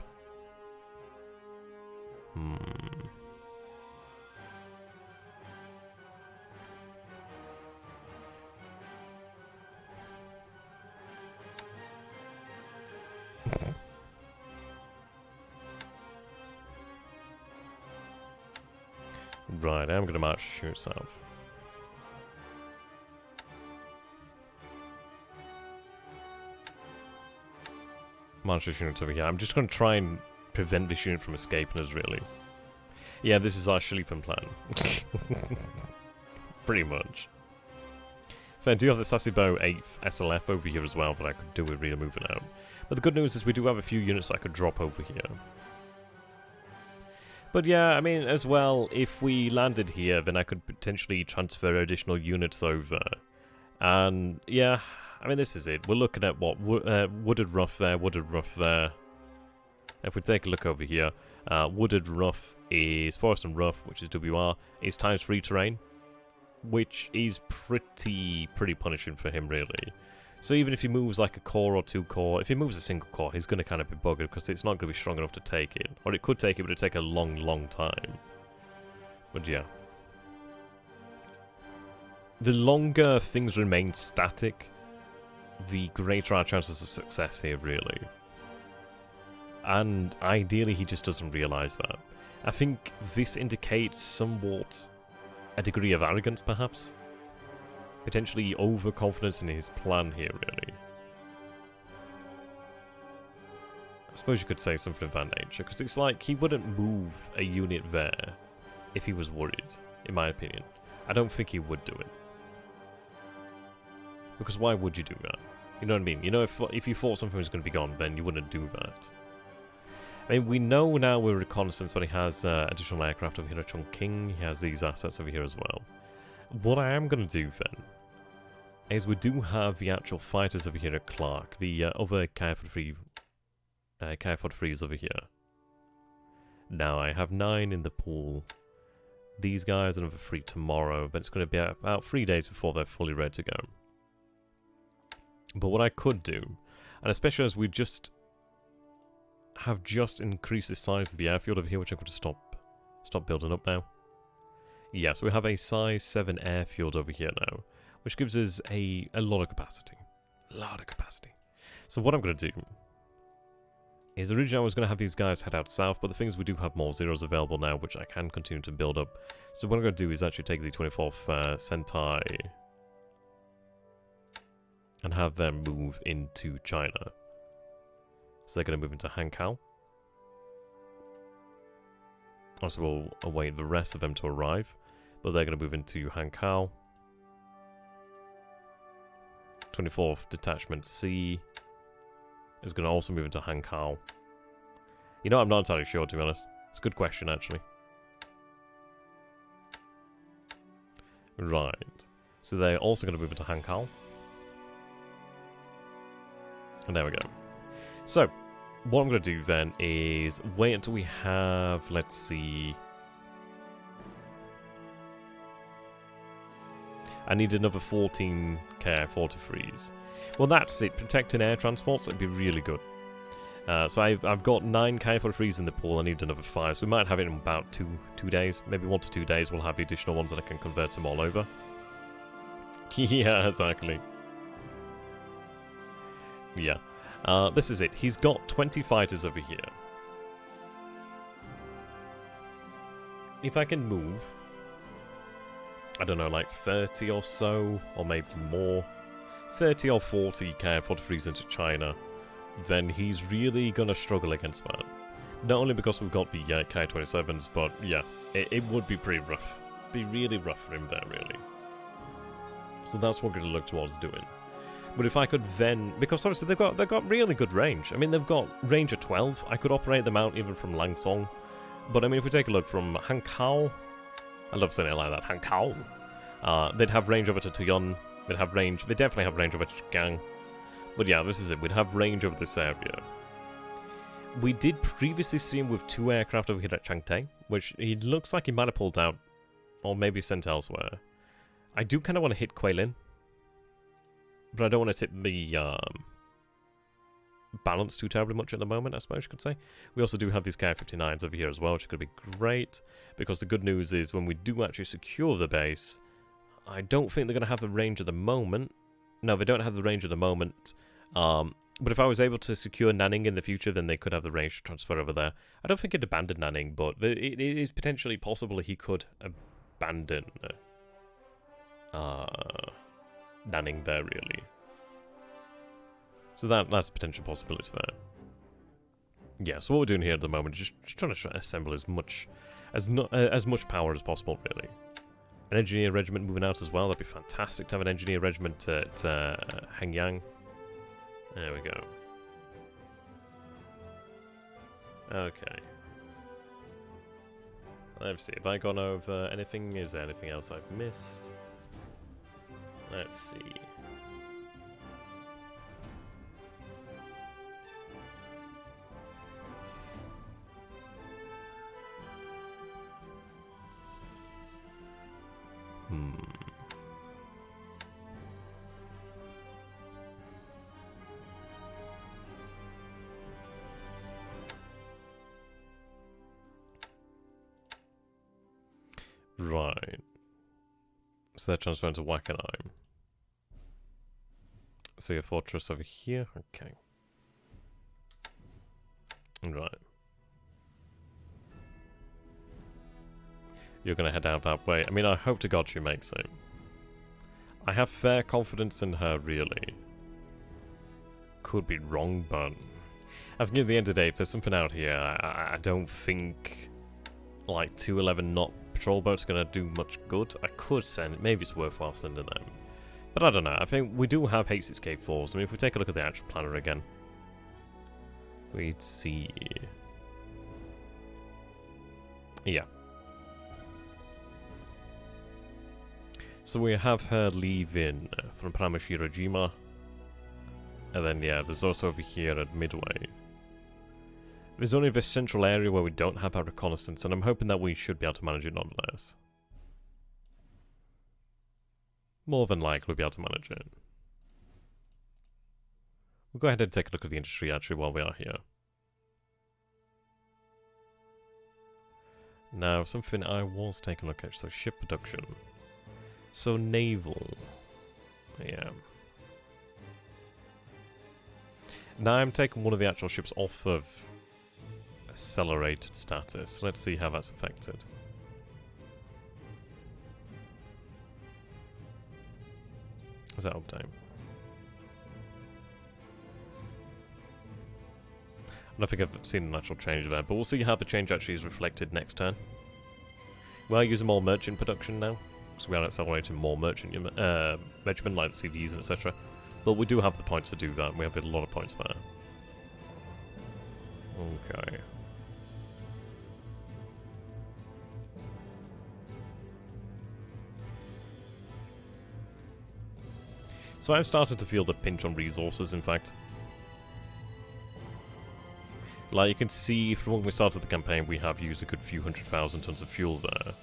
Right, I'm going to march the unit south. March this unit over here. I'm just going to try and prevent this unit from escaping us, really. Yeah, this is our Schlieffen plan. Pretty much. So I do have the Sasebo 8th SLF over here as well, but I could do with really moving out. But the good news is we do have a few units that I could drop over here. But yeah, I mean, as well, if we landed here, then I could potentially transfer additional units over. And yeah, I mean, this is it. We're looking at what? Wooded Rough there, Wooded Rough there. If we take a look over here, Wooded Rough is Forest and Rough, which is WR, is ×3 terrain, which is pretty punishing for him, really. So even if he moves like a core or 2 core, if he moves a single core, he's going to kind of be buggered because it's not going to be strong enough to take it. Or it could take it, but it'd take a long time. But yeah. The longer things remain static, the greater our chances of success here, really. And ideally, he just doesn't realise that. I think this indicates somewhat a degree of arrogance, perhaps. Potentially overconfidence in his plan here, really. I suppose you could say something of that nature, because it's like he wouldn't move a unit there if he was worried, in my opinion. I don't think he would do it. Because why would you do that? You know what I mean? You know, if you thought something was going to be gone, then you wouldn't do that. I mean, we know now with reconnaissance when he has additional aircraft over here at Chongqing. He has these assets over here as well. What I am going to do then is we do have the actual fighters over here at Clark. The other K-43s over here. Now, I have 9 in the pool. These guys, another 3 tomorrow. But it's going to be about 3 days before they're fully ready to go. But what I could do, and especially as we have just increased the size of the airfield over here, which I'm going to stop building up now. Yeah, so we have a size 7 airfield over here now, which gives us a lot of capacity. So what I'm going to do is originally I was going to have these guys head out south, but the thing is we do have more zeros available now, which I can continue to build up. So what I'm going to do is actually take the 24th Sentai and have them move into China. So they're going to move into Hankow. Also, we'll await the rest of them to arrive, but they're going to move into Hankow. 24th Detachment C is going to also move into Hankow. You know, I'm not entirely sure, to be honest. It's a good question, actually. Right. So they're also going to move into Hankow. And there we go. So, what I'm going to do then is wait until we have, let's see... I need another 14 Ki-43s. Well, that's it. Protecting air transports, it'd be really good. So I've got 9 Ki-43s in the pool. I need another 5, so we might have it in about 2 days. Maybe 1 to 2 days we'll have the additional ones that I can convert them all over. Yeah, exactly. Yeah. This is it. He's got 20 fighters over here. If I can move, I don't know, like 30 or so, or maybe more, 30 or 40 Ki-43s into China, then he's really gonna struggle against that. Not only because we've got the Ki-27s, but yeah, it would be pretty rough. Be really rough for him there, really. So that's what we're going to look towards doing. But if I could then... Because obviously they've got really good range. I mean, they've got range of 12. I could operate them out even from Langsong. But I mean, if we take a look from Hankao... I love saying it like that, Hankao. They'd have range over to Tuyon. They'd have range... They definitely have range over to Gang. But yeah, this is it. We'd have range over this area. We did previously see him with 2 aircraft over here at Changte, which he looks like he might have pulled out. Or maybe sent elsewhere. I do kind of want to hit Quailin. But I don't want to tip the balance too terribly much at the moment, I suppose you could say. We also do have these Ki-59s over here as well, which could be great. Because the good news is when we do actually secure the base, I don't think they're going to have the range at the moment. No, they don't have the range at the moment. But if I was able to secure Nanning in the future, then they could have the range to transfer over there. I don't think he'd abandon Nanning, but it is potentially possible he could abandon Nanning there, really. So that's a potential possibility there. Yeah, so what we're doing here at the moment is just trying to assemble as much power as possible, really. An engineer regiment moving out as well. That'd be fantastic to have an engineer regiment at Hengyang. There we go. Okay. Let's see. Have I gone over anything? Is there anything else I've missed? Let's see. Right. So they're transferring to Wackenheim. So your fortress over here? Okay. Right. You're going to head out that way. I mean, I hope to God she makes it. I have fair confidence in her, really. Could be wrong, but... I think at the end of the day, if there's something out here, I don't think... like 211 knot patrol boats are going to do much good. I could send it. Maybe it's worthwhile sending them. But I don't know. I think we do have H6K4s. I mean, if we take a look at the actual planner again, we'd see... Yeah. So we have her leaving from Pramashirojima. And then, yeah, there's also over here at Midway. There's only this central area where we don't have our reconnaissance, and I'm hoping that we should be able to manage it nonetheless. More than likely we'll be able to manage it. We'll go ahead and take a look at the industry, actually, while we are here. Now, something I was taking a look at, so ship production. So, naval. Yeah. Now I'm taking one of the actual ships off of accelerated status. Let's see how that's affected. Is that update? I don't think I've seen an actual change there, but we'll see how the change actually is reflected next turn. We are using more merchant production now, so we are accelerating more merchant regiment like CVs and etc. But we do have the points to do that, and we have a lot of points there. Okay. So I've started to feel the pinch on resources, in fact. Like you can see from when we started the campaign, we have used a good few 100,000 tons of fuel there.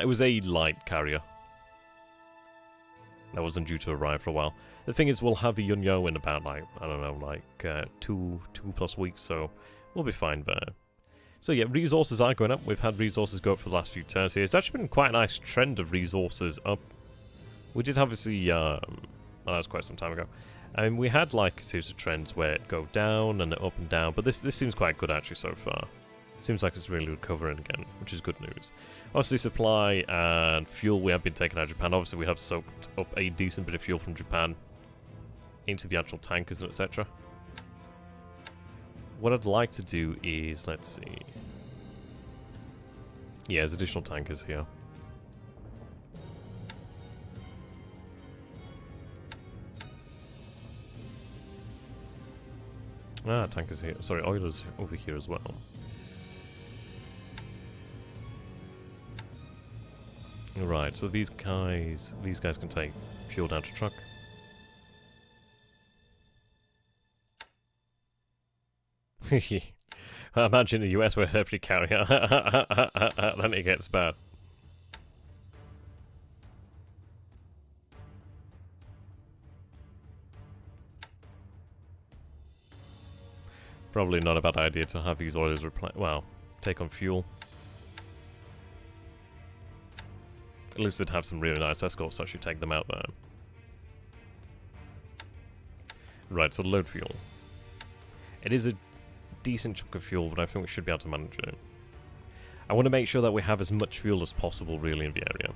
It was a light carrier. That wasn't due to arrive for a while. The thing is, we'll have a Yunyo in about, like, I don't know, like, two plus weeks, so we'll be fine there. So yeah, resources are going up. We've had resources go up for the last few turns here. It's actually been quite a nice trend of resources up. We did obviously, well, that was quite some time ago. I mean, we had, like, a series of trends where it go down and up and down, but this seems quite good, actually, so far. Seems like it's really recovering again, which is good news. Obviously, supply and fuel we have been taken out of Japan. Obviously, we have soaked up a decent bit of fuel from Japan into the actual tankers and etc. What I'd like to do is, let's see. Yeah, there's additional tankers here. Ah, tankers here. Sorry, oilers over here as well. Right, so these guys can take fuel down to truck. I imagine the US where every carrier then it gets bad. Probably not a bad idea to have these oilers take on fuel. At least they'd have some really nice escorts, so I should take them out there. Right, so load fuel. It is a decent chunk of fuel, but I think we should be able to manage it. I want to make sure that we have as much fuel as possible, really, in the area.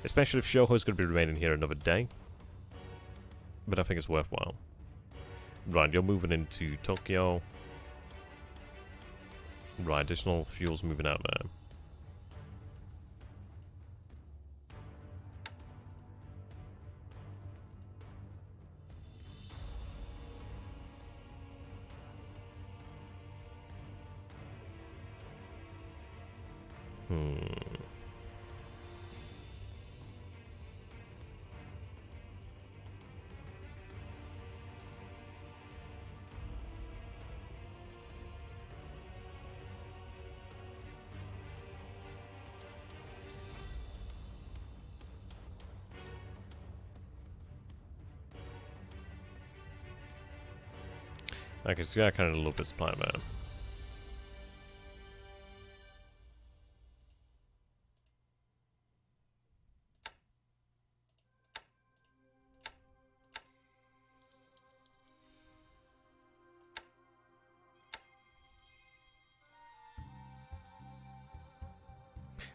Especially if Shoho's going to be remaining here another day. But I think it's worthwhile. Right, you're moving into Tokyo. Right, additional fuel's moving out there. Okay, so yeah, kind of a little bit supply there.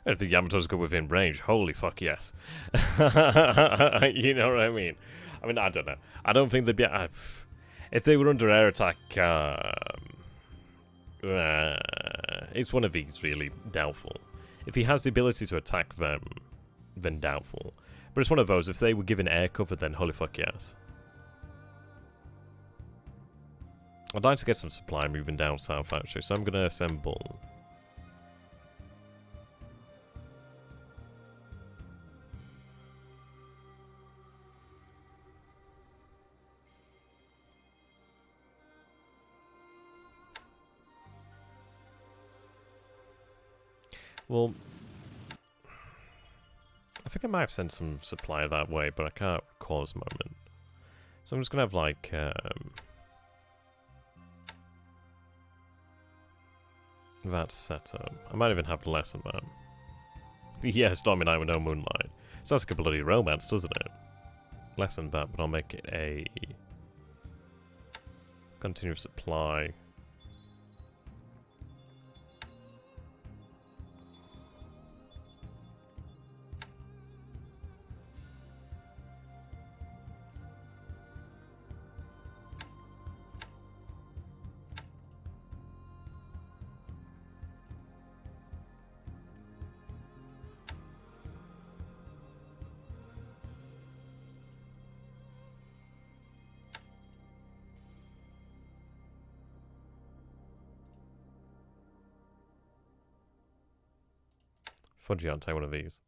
If the Yamatos go within range, holy fuck yes. You know what I mean? I mean, I don't know. I don't think they'd be... if they were under air attack, it's one of these, really. Doubtful. If he has the ability to attack them, then doubtful. But it's one of those, if they were given air cover, then holy fuck yes. I'd like to get some supply moving down south, actually, so I'm going to assemble... Well, I think I might have sent some supply that way, but I can't recall this moment. So I'm just gonna have like that set up. I might even have less than that. Yeah, Stormy Night with no moonlight. Sounds like a bloody romance, doesn't it? Less than that, but I'll make it a continuous supply. Fudgy, I'll take one of these.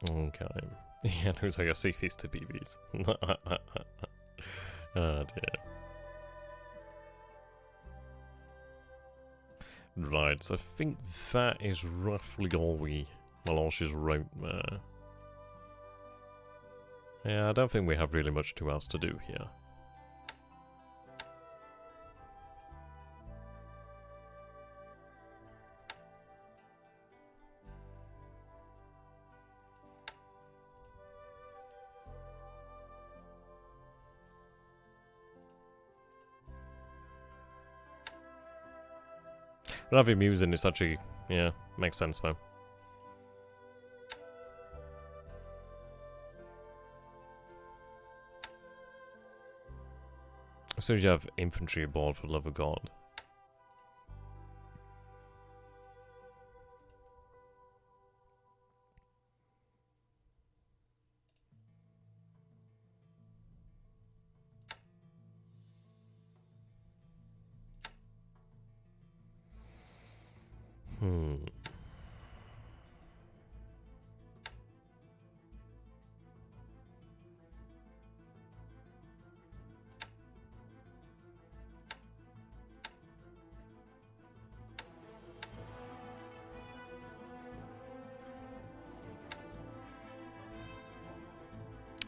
Okay. Yeah, looks like a sea feast to BBs. Oh dear. Right, so I think that is roughly all Melange's wrote there. Yeah, I don't think we have really much else to do here. But I've been musing, it's actually, yeah, makes sense though. soon as you have infantry aboard, for the love of God.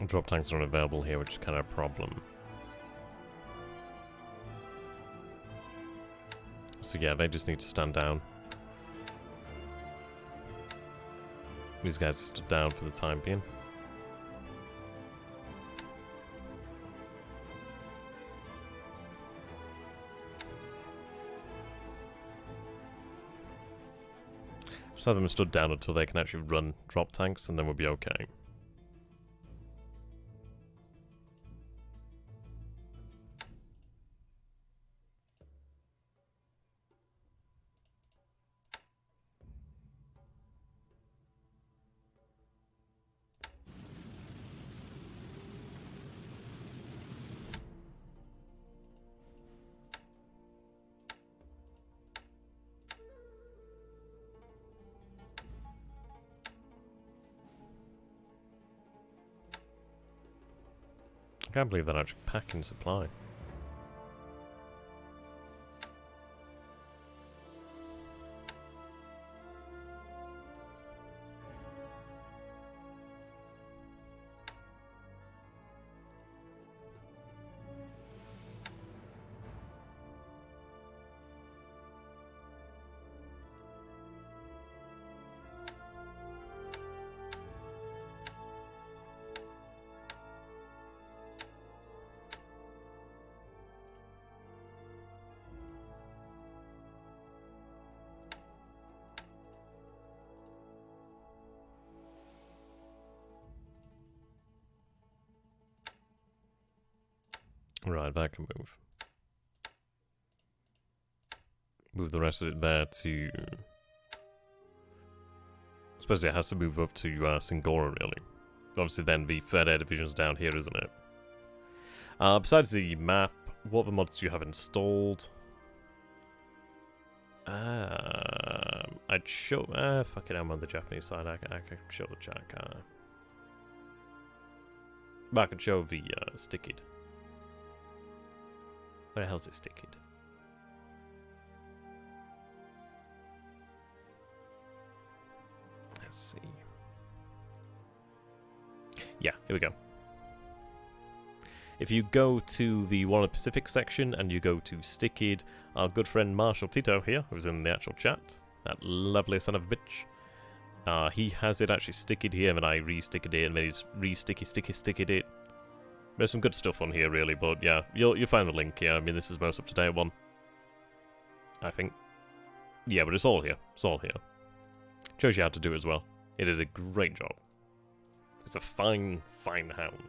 Drop tanks are unavailable here, which is kind of a problem. So yeah, they just need to stand down. These guys are stood down for the time being. Just have them stood down until they can actually run drop tanks, and then we'll be okay. I can't believe they're actually packing supply. Right, that can move. Move the rest of it there to... I suppose it has to move up to Singora, really. Obviously then the third air division's down here, isn't it? Besides the map, what other mods do you have installed? I'd show... fuck it, I'm on the Japanese side. I can show the chat, can't I? But I can show the Stickid. Where the hell's it Stickid? Let's see. Yeah, here we go. If you go to the War of the Pacific section and you go to Stickid, our good friend Marshall Tito here, who's in the actual chat, that lovely son of a bitch, he has it actually Stickid here, and I re-sticked it, and then he's re-sticked it. There's some good stuff on here, really, but yeah, you'll find the link. Yeah, I mean, this is the most up-to-date one, I think. Yeah, but it's all here. It's all here. Shows you how to do it as well. It did a great job. It's a fine, fine hound.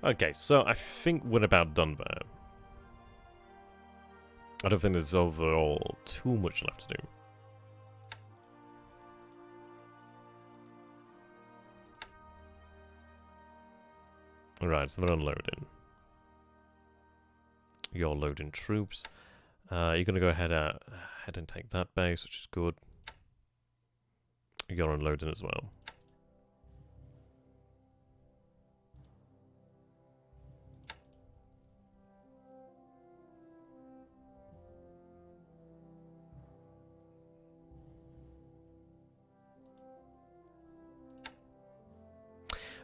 Okay, so I think we're about done there. I don't think there's overall too much left to do. Alright, so they're unloading. You're loading troops. You're going to go ahead and take that base, which is good. You're unloading as well.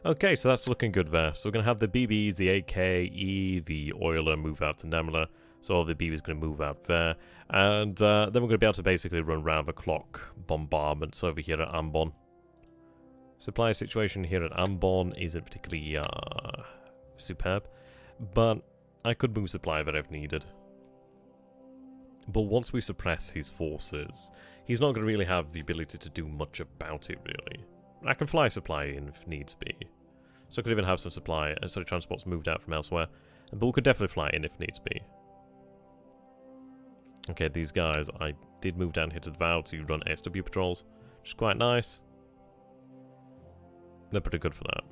Okay, so that's looking good there. So we're going to have the BBs, the AKE, the Oiler move out to Namla. So all the BBs going to move out there. And then we're going to be able to basically run round the clock bombardments over here at Ambon. Supply situation here at Ambon isn't particularly superb. But I could move supply there if needed. But once we suppress his forces, he's not going to really have the ability to do much about it, really. I can fly supply in if needs be. So I could even have some supply, transports moved out from elsewhere. But we could definitely fly in if needs be. Okay, these guys, I did move down here to the Vow to run SW patrols, which is quite nice. They're pretty good for that.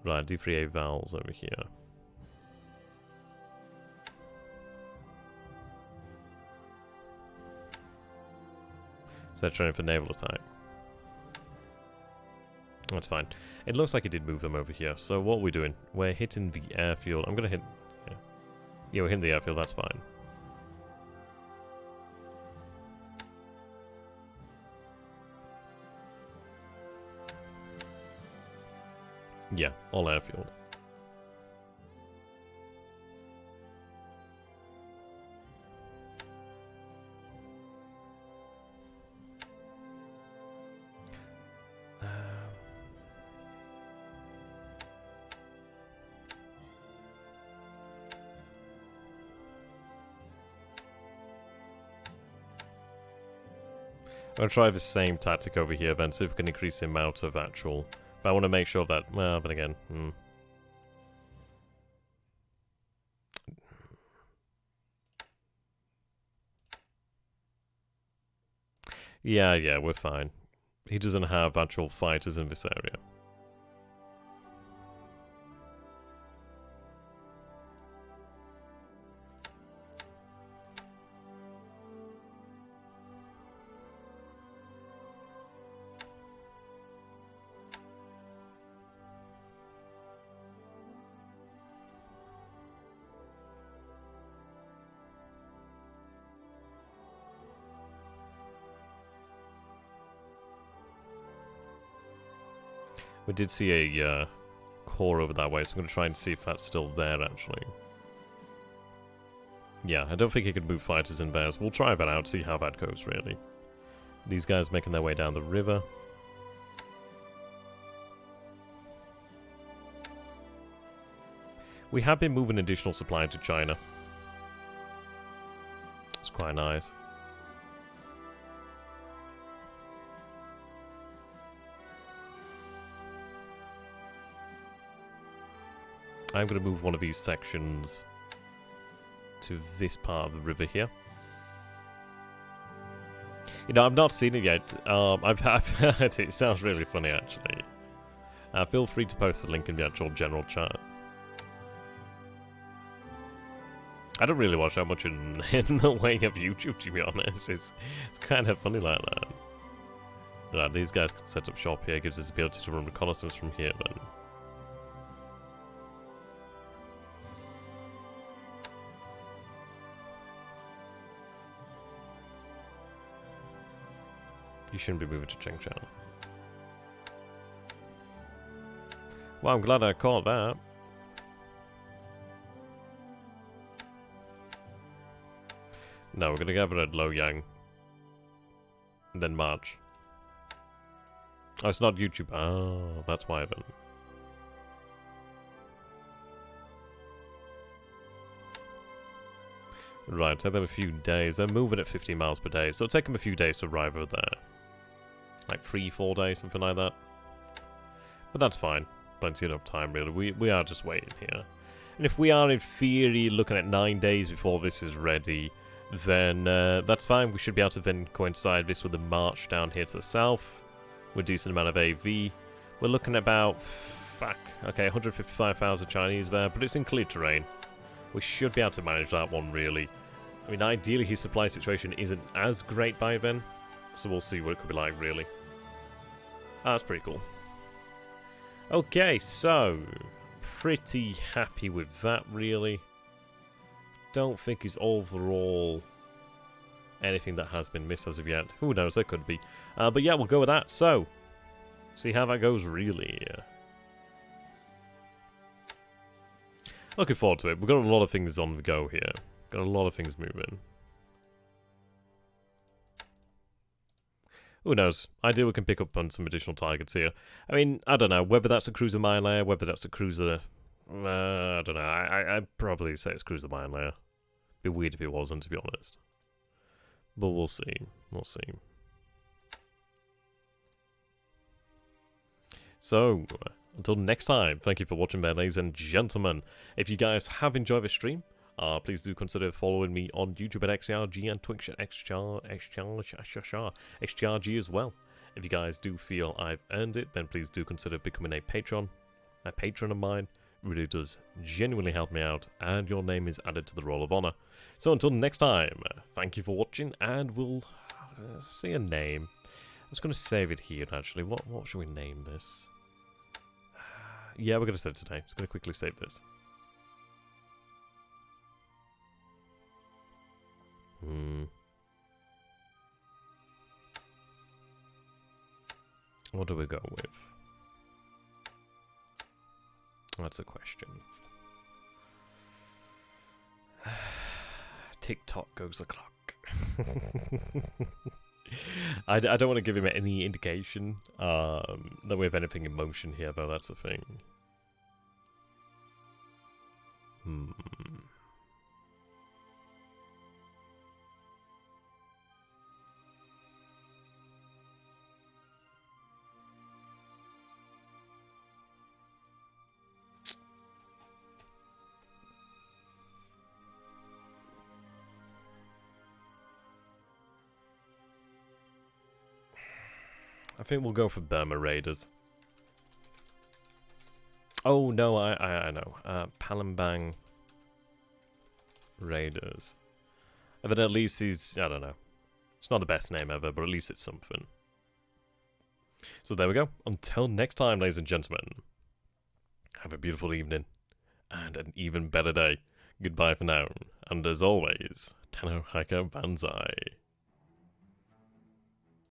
Right, D3A Vowels over here. So they're training for naval attack. That's fine. It looks like it did move them over here. So what are we doing? We're hitting the airfield. I'm going to hit... Yeah, we're hitting the airfield. That's fine. Yeah, all airfield. I'm going to try the same tactic over here then, see if we can increase the amount of actual... But I want to make sure that... Well, but again... Yeah, we're fine. He doesn't have actual fighters in this area. We did see a core over that way, so I'm going to try and see if that's still there, actually. Yeah, I don't think he could move fighters in there, so we'll try that out, see how that goes, really. These guys making their way down the river. We have been moving additional supply to China. It's quite nice. I'm going to move one of these sections to this part of the river here. You know, I've not seen it yet. I've heard it. It sounds really funny, actually. Feel free to post the link in the actual general chat. I don't really watch that much in the way of YouTube, to be honest. It's kind of funny like that. Right, these guys can set up shop here. Gives us the ability to run reconnaissance from here, then. You shouldn't be moving to Chengchao. Well, I'm glad I caught that. No, we're going to gather at Loyang. And then march. Oh, it's not YouTube. Oh, that's why then. Right, take them a few days. They're moving at 50 miles per day, so it'll take them a few days to arrive over there. Like 3-4 days, something like that. But that's fine. Plenty enough time, really. We are just waiting here. And if we are, in theory, looking at 9 days before this is ready, then that's fine. We should be able to then coincide this with the march down here to the south with a decent amount of AV. We're looking at about... Okay, 155,000 Chinese there, but it's in clear terrain. We should be able to manage that one, really. I mean, ideally, his supply situation isn't as great by then, so we'll see what it could be like, really. That's pretty cool. Okay, so... pretty happy with that, really. Don't think it's overall anything that has been missed as of yet. Who knows, there could be. But yeah, we'll go with that. So, see how that goes, really. Looking forward to it. We've got a lot of things on the go here. Got a lot of things moving. Who knows? Ideally, we can pick up on some additional targets here. I mean, I don't know. Whether that's a cruiser mine layer, whether that's a cruiser... I don't know. I'd probably say it's cruiser mine layer. Be weird if it wasn't, to be honest. But we'll see. We'll see. So, until next time, thank you for watching there, ladies and gentlemen. If you guys have enjoyed this stream, please do consider following me on YouTube at XTRG and Twitch at XTRG as well. If you guys do feel I've earned it, then please do consider becoming a patron. A patron of mine really does genuinely help me out, and your name is added to the Roll of Honor. So until next time, thank you for watching, and we'll see a name. I was going to save it here, actually. What should we name this? Yeah, we're going to save it today. Just going to quickly save this. What do we go with? That's a question. Tick-tock goes the clock. I don't want to give him any indication that we have anything in motion here, though. That's the thing. I think we'll go for Burma Raiders. Oh no, I know. Palembang Raiders. And then at least he's, I don't know. It's not the best name ever, but at least it's something. So there we go. Until next time, ladies and gentlemen. Have a beautiful evening. And an even better day. Goodbye for now. And as always, Tenno, Heika, Banzai.